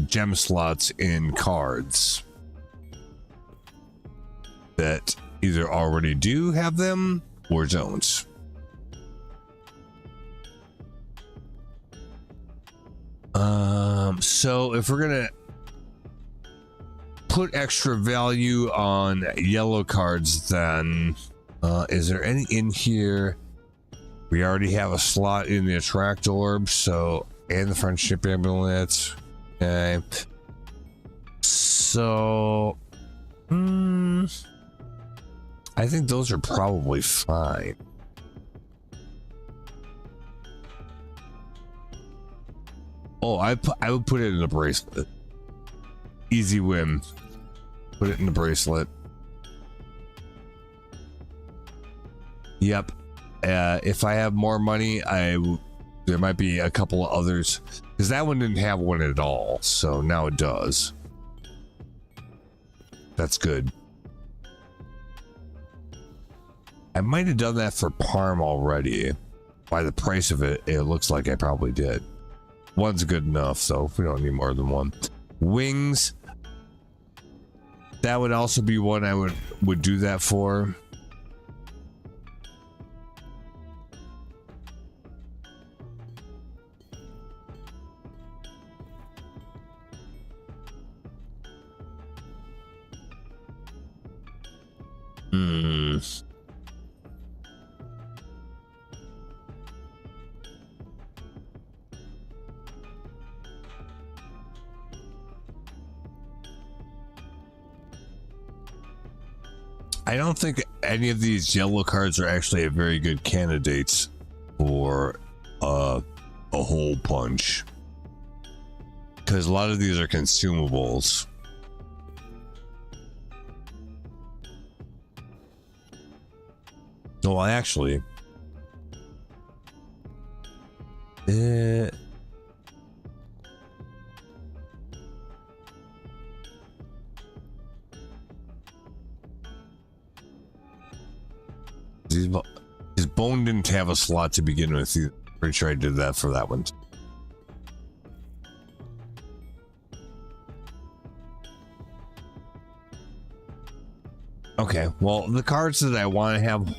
Speaker 1: gem slots in cards that either already do have them or don't. So if we're gonna put extra value on yellow cards, then is there any in here? We already have a slot in the attract orb, so, and the friendship amulet. Okay. So I think those are probably fine. Oh, I would put it in the bracelet. Easy win. Put it in the bracelet. Yep. If I have more money, there might be a couple of others, because that one didn't have one at all, so now it does. That's good. I might have done that for Parm already. By the price of it, it looks like I probably did. One's good enough, so we don't need more than one. Wings. That would also be one I would do that for. I don't think any of these yellow cards are actually a very good candidates for a hole punch, because a lot of these are consumables. No, actually, his bone didn't have a slot to begin with. Pretty sure I did that for that one. Okay, well, the cards that I want to have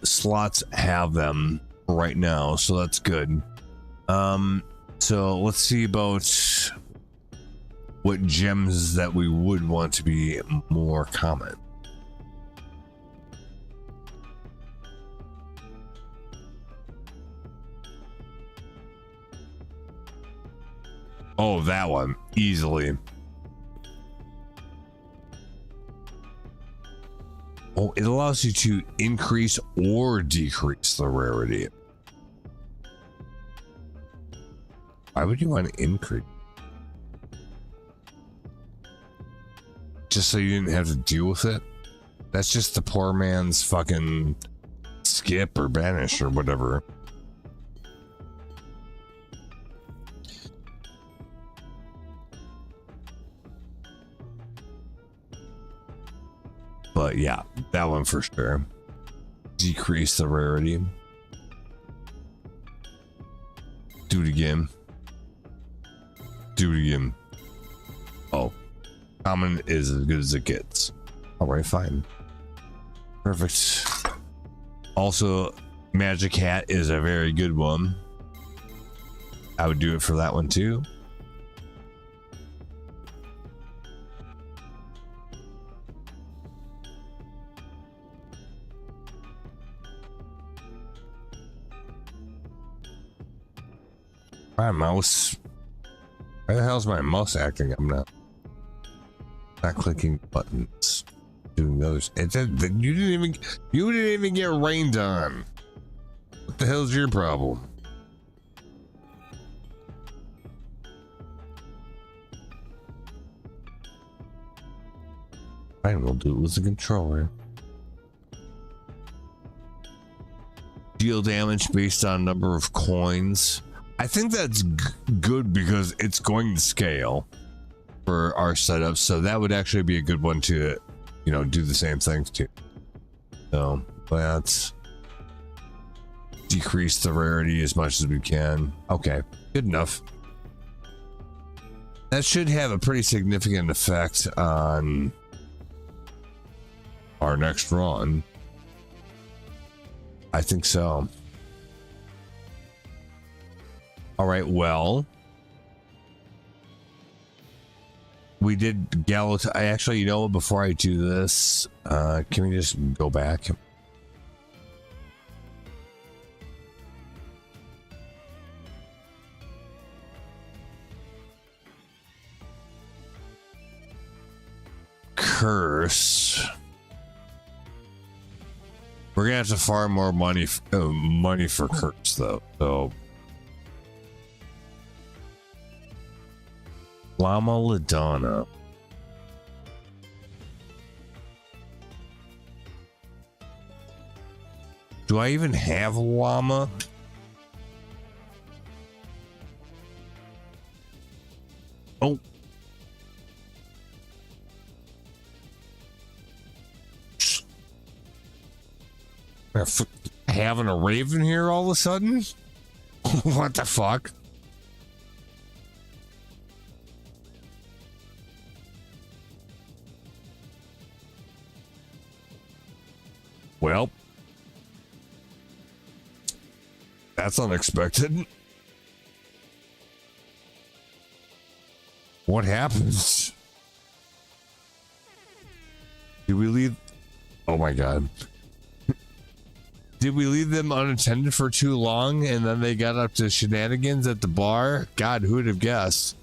Speaker 1: slots have them right now, so that's good. So let's see about what gems that we would want to be more common. Oh, that one easily. Oh, it allows you to increase or decrease the rarity. Why would you want to increase? Just so you didn't have to deal with it? That's just the poor man's fucking skip or banish or whatever. But yeah, that one for sure. Decrease the rarity. Do it again. Do it again. Oh. Common is as good as it gets. Alright, fine. Perfect. Also, Magic Hat is a very good one. I would do it for that one too. My mouse. Why the hell's my mouse acting up now? Not clicking buttons. Doing those. You didn't even get rained on. What the hell's your problem? Fine, we'll do it with the controller. Deal damage based on number of coins. I think that's good because it's going to scale for our setup, so that would actually be a good one to, you know, do the same thing to. So let's decrease the rarity as much as we can. Okay, good enough. That should have a pretty significant effect on our next run. I think so. All right, well, we did Galat. I actually, you know what, before I do this, can we just go back? Curse. We're gonna have to farm more money for curse though. So Llama Ladonna. Do I even have a llama? Oh. Having a raven here all of a sudden? What the fuck? Well, that's unexpected. What happens? Do we leave? Oh my god. Did we leave them unattended for too long and then they got up to shenanigans at the bar? God, who would have guessed?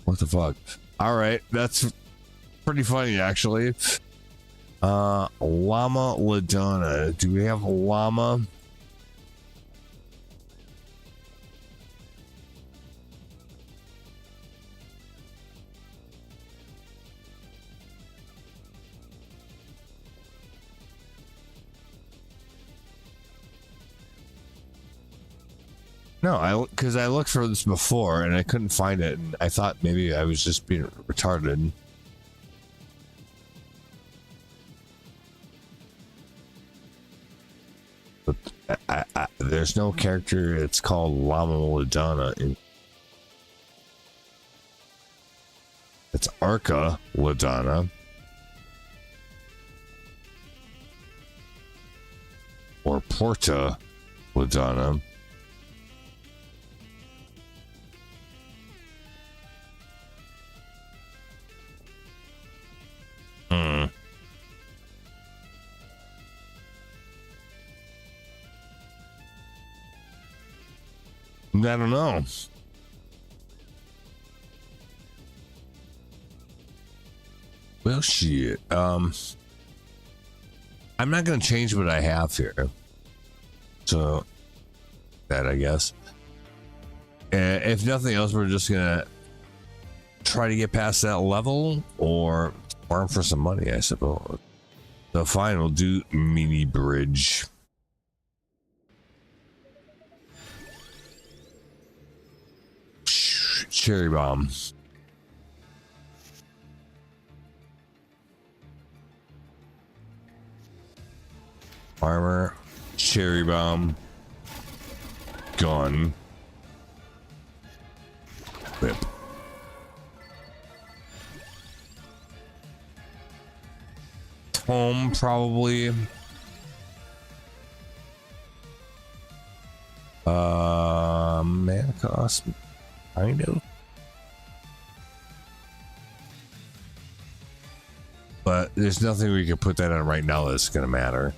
Speaker 1: What the fuck? All right, that's pretty funny actually. Llama Ladonna. Do we have a llama? No, because I looked for this before and I couldn't find it, and I thought maybe I was just being retarded. But there's no character. It's called Llama Ladonna. It's Arca Ladonna. Or Porta Ladonna. I don't know. Well, shit. I'm not going to change what I have here. So, that I guess. If nothing else, we're just going to try to get past that level or farm for some money, I suppose. So, fine, we'll do mini bridge. Cherry bomb. Armor, cherry bomb, gun, whip. Tome, probably. Mana cost, kind of. But there's nothing we can put that on right now that's going to matter.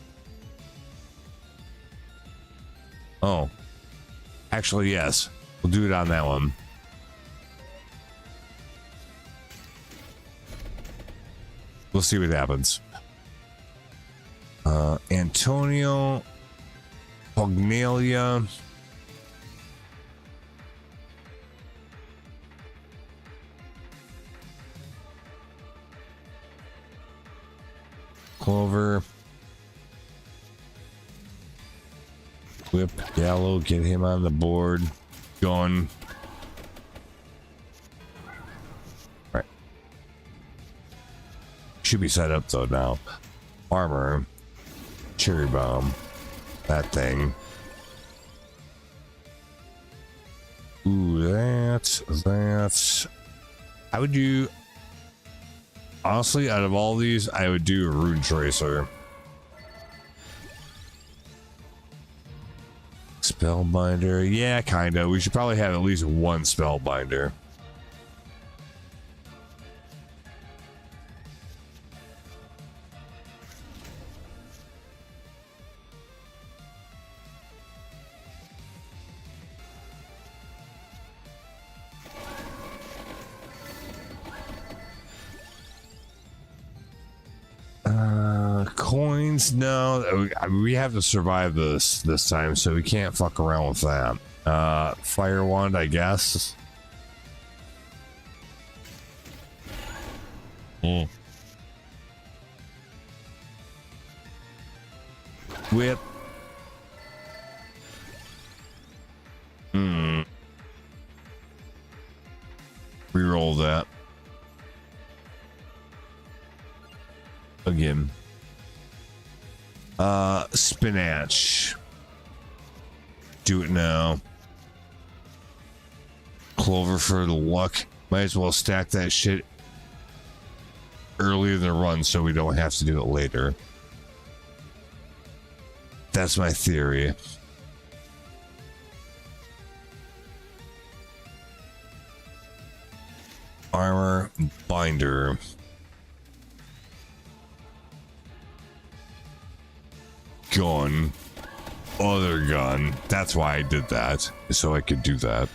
Speaker 1: Oh. Actually, yes. We'll do it on that one. We'll see what happens. Antonio. Pugnalia. Clover. Whip Gallo, get him on the board. Going. Right. Should be set up though now. Armor. Cherry Bomb. That thing. Ooh, that's. I would do. Honestly, out of all these, I would do a Rune Tracer. Spellbinder. Yeah, kinda. We should probably have at least one Spellbinder. Coins, no, we have to survive this time, so we can't fuck around with that. Fire wand, I guess. Whip. Reroll that again. Spinach. Do it now. Clover for the luck. Might as well stack that shit earlier in the run so we don't have to do it later. That's my theory. Armor binder. Gun. Other gun. That's why I did that. So I could do that.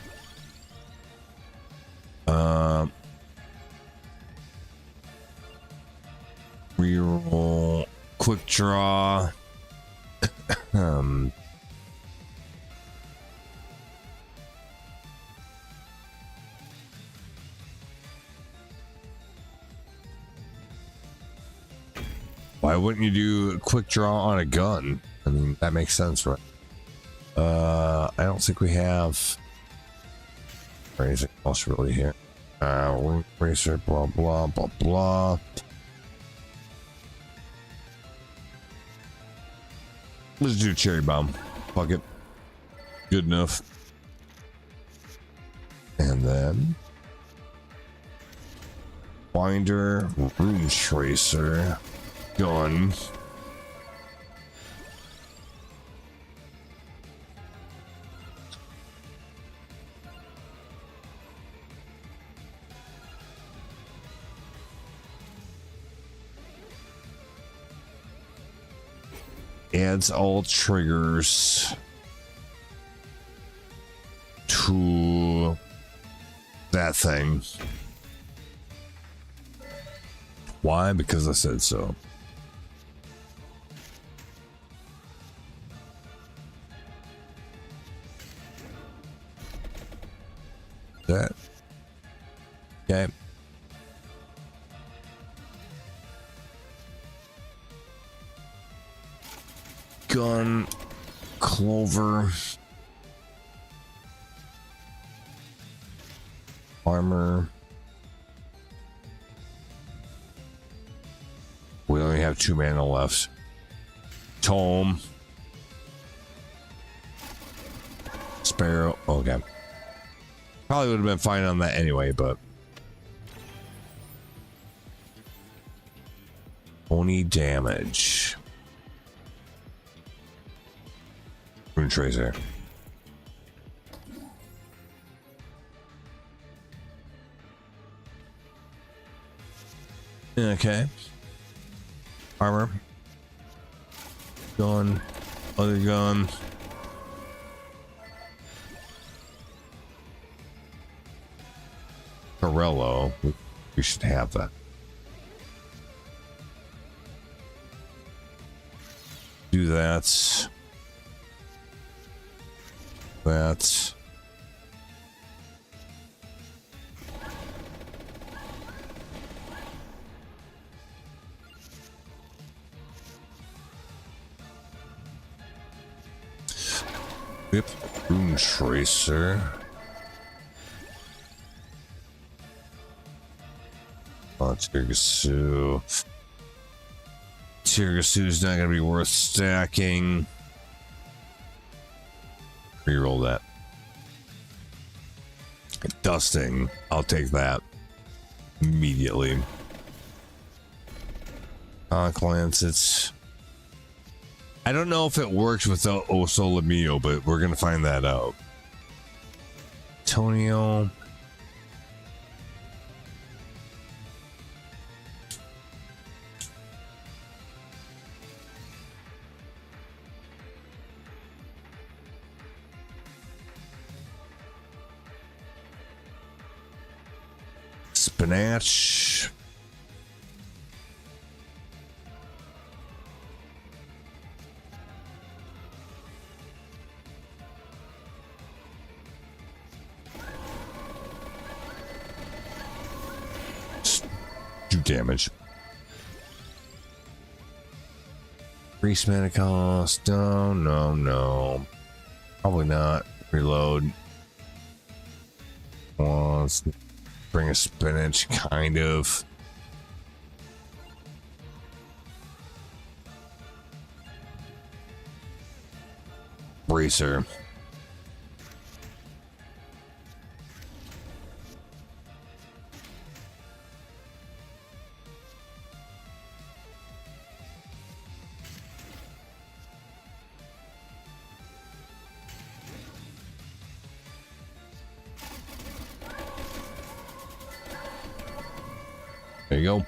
Speaker 1: Reroll. Quick draw. Why wouldn't you do a quick draw on a gun? I mean, that makes sense, right? I don't think we have anything else really here. Rune Tracer, blah, blah, blah, blah. Let's do Cherry Bomb. Fuck it. Good enough. And then Binder, Rune Tracer, gun. Adds all triggers to that thing. Why? Because I said so. That. Okay. Gun, Clover, armor. We only have 2 mana left. Tome, Sparrow. Okay, probably would have been fine on that anyway, but only damage. Rune Tracer. Okay. Armor. Gun. Other gun. Corello. We should have that. Do that. That. Whip, Rune Tracer. Oh, Tirgasu. Tirgasu's not going to be worth stacking. Reroll that. Dusting. I'll take that immediately. Lancets. I don't know if it works without Osolamio, but we're going to find that out. Tonio. Spinach. Do damage. Increase mana cost. No. Probably not. Reload. Let's bring a spinach, kind of. Bracer. There you go.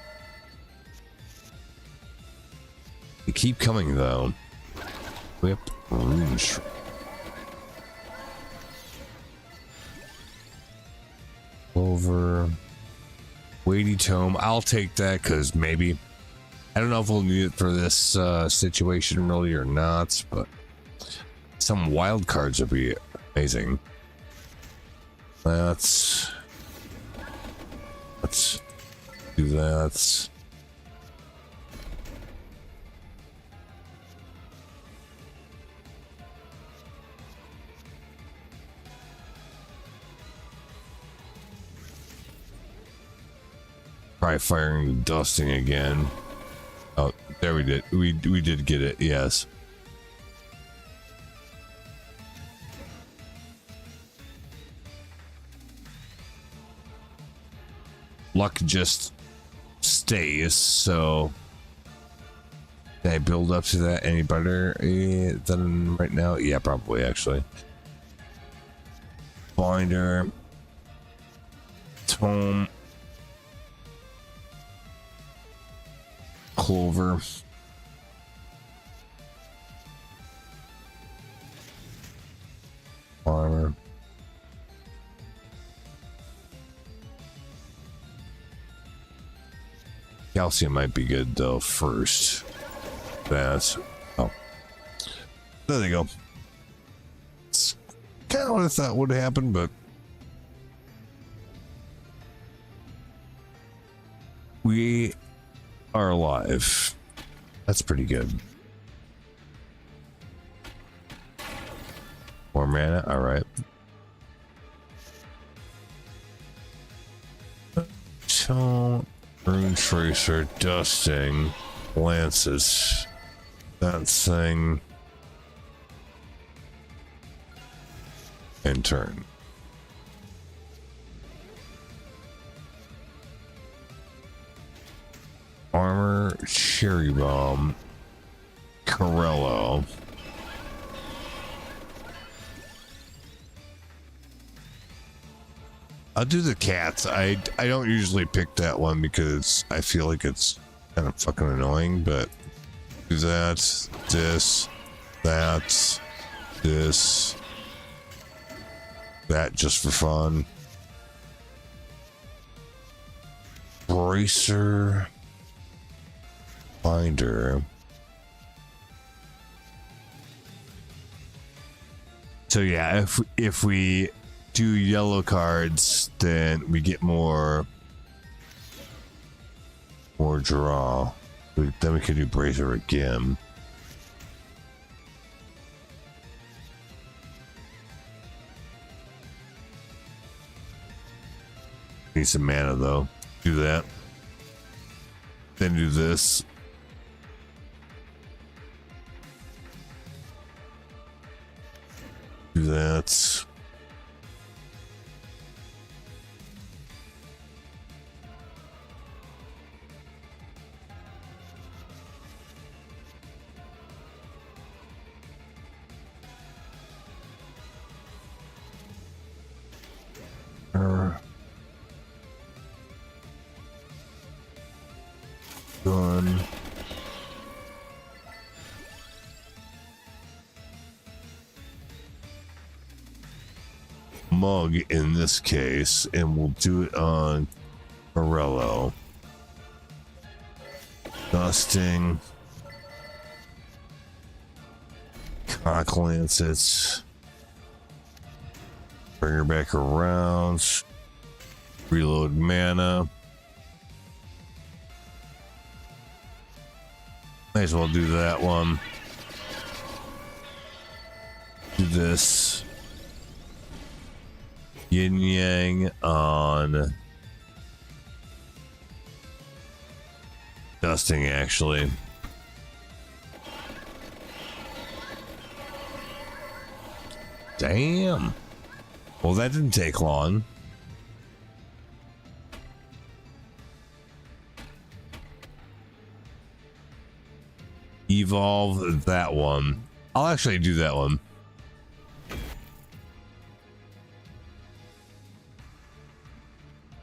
Speaker 1: They keep coming though. Whip Rouge. Over. Weighty Tome. I'll take that because maybe. I don't know if we'll need it for this situation really or not, but some wild cards would be amazing. Let's do that. Try firing dusting again. Oh, there we did. We did get it. Yes. Luck just stays, so can I build up to that any better than right now? Yeah, probably actually. Binder, Tome, Clover, Armor. Calcium might be good though first. That's oh, there they go. It's kind of what I thought would happen, but we are alive. That's pretty good. More mana. All right. So. Rune Tracer, Dusting, Lances, that thing, and turn. Armor, Cherry Bomb, Corello. I'll do the cats. I don't usually pick that one because I feel like it's kind of fucking annoying, but do that, this, that, this, that just for fun. Bracer, Binder. So yeah, if we do yellow cards, then we get more draw. Then we can do Bracer again. Need some mana though. Do that. Then do this. Do that. Done. Mug in this case, and we'll do it on Morello. Dusting. Cock Lancets. Bring her back around. Reload mana. Might as well do that one. Do this. Yin Yang on Dusting, actually. Damn. Well, that didn't take long. Evolve that one. I'll actually do that one.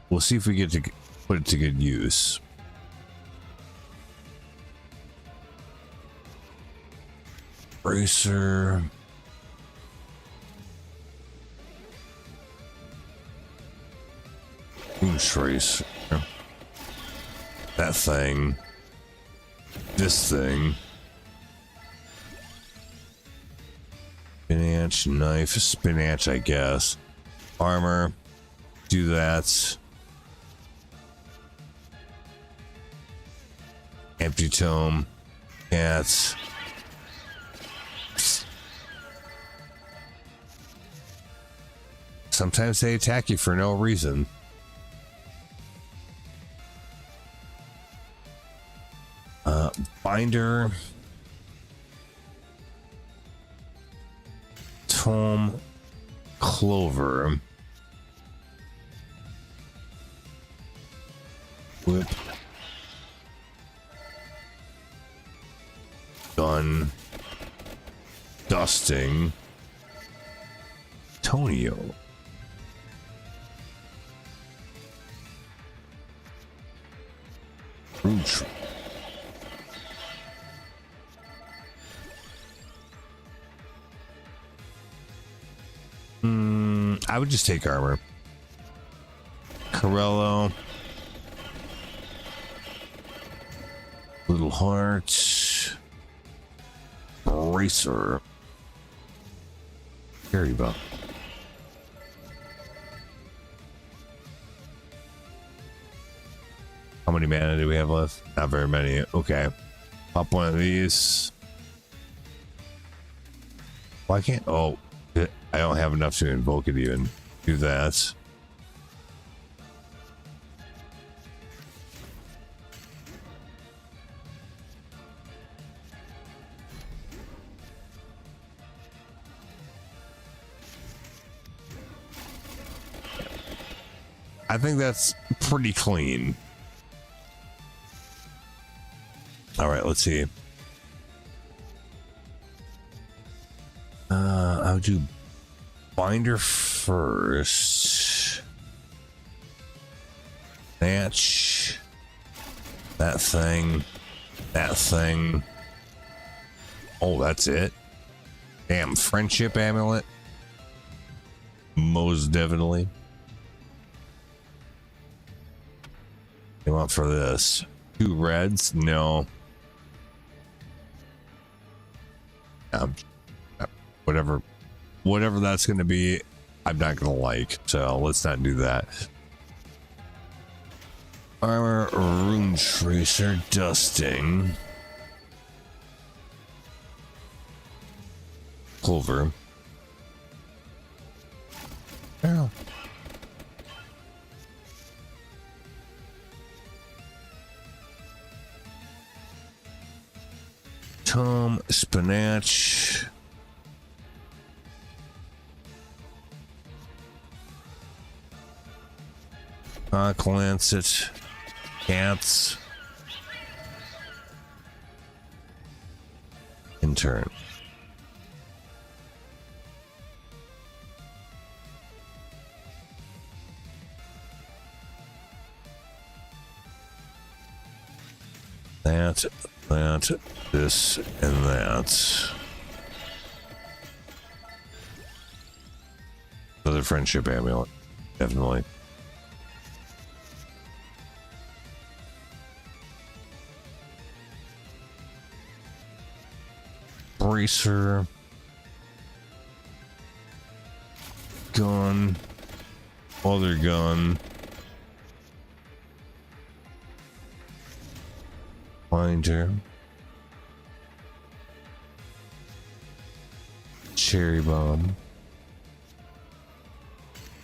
Speaker 1: We'll see if we get to put it to good use. Bracer. Tracer. That thing. This thing. Spinach, knife, spinach, I guess. Armor. Do that. Empty tome. Cats. Sometimes they attack you for no reason. Binder. Tome. Clover. Whip. Done. Dusting. Tonio. Rouge. I would just take armor. Corello. Little Heart. Bracer. Carry Bump. How many mana do we have left? Not very many. Okay. Pop one of these. Why can't... Oh, I don't have enough to invoke it even. Do that. I think that's pretty clean. All right, let's see. I'll do Binder first. Match. That thing. That thing. Oh, that's it. Damn, Friendship Amulet. Most definitely. They want for this. 2 reds? No. Whatever that's going to be, I'm not going to like. So let's not do that. Armor, Rune Tracer, Dusting. Clover. Tome, Spinach. Lancet, Cats. Intern. That, this, and that. Another friendship amulet, definitely. Bracer. Gun. Other gun. Binder. Cherry bomb.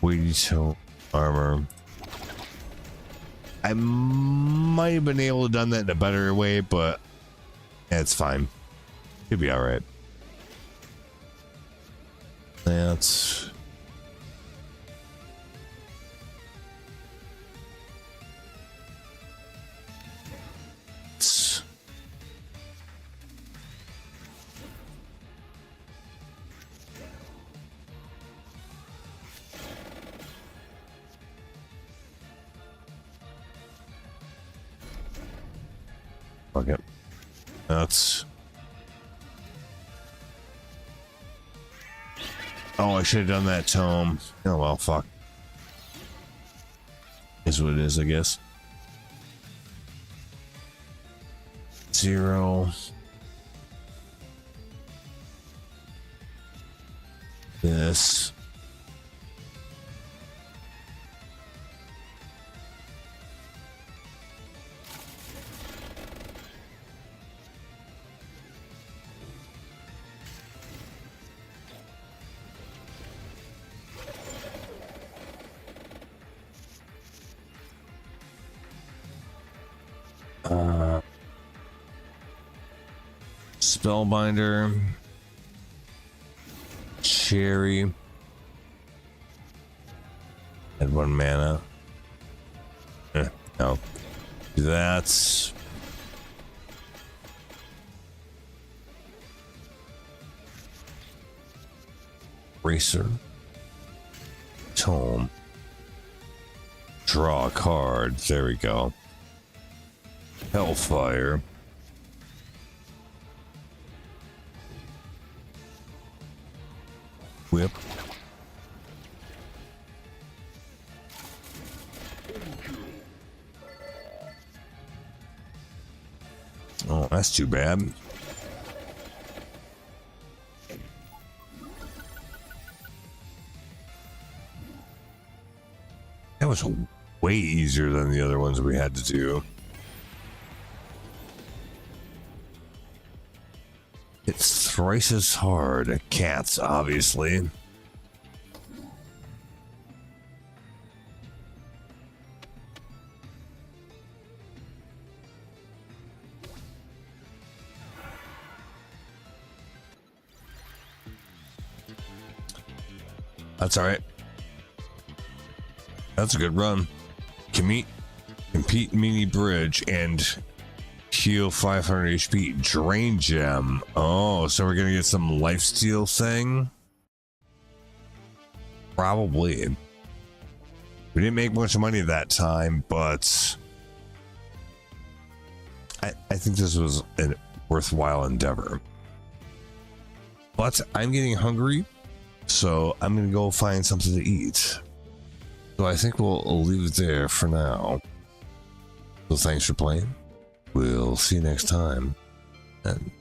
Speaker 1: Weighty toe armor. I might have been able to done that in a better way, but it's fine. Should be all right. That's okay. That's. Oh, I should have done that tome. Oh well, fuck. Is what it is, I guess. 0. This. Spellbinder, Cherry, and 1 mana. No, that's Racer, Tome, draw a card. There we go. Hellfire. Whip. Oh, that's too bad. That was way easier than the other ones we had to do. It's thrice as hard. Cats, obviously. That's all right. That's a good run. Compete mini bridge and heal 500 HP. Drain gem. Oh, so we're gonna get some lifesteal thing? Probably. We didn't make much money that time, but I think this was a worthwhile endeavor. But I'm getting hungry, so I'm gonna go find something to eat. So I think we'll leave it there for now. So thanks for playing. We'll see you next time. And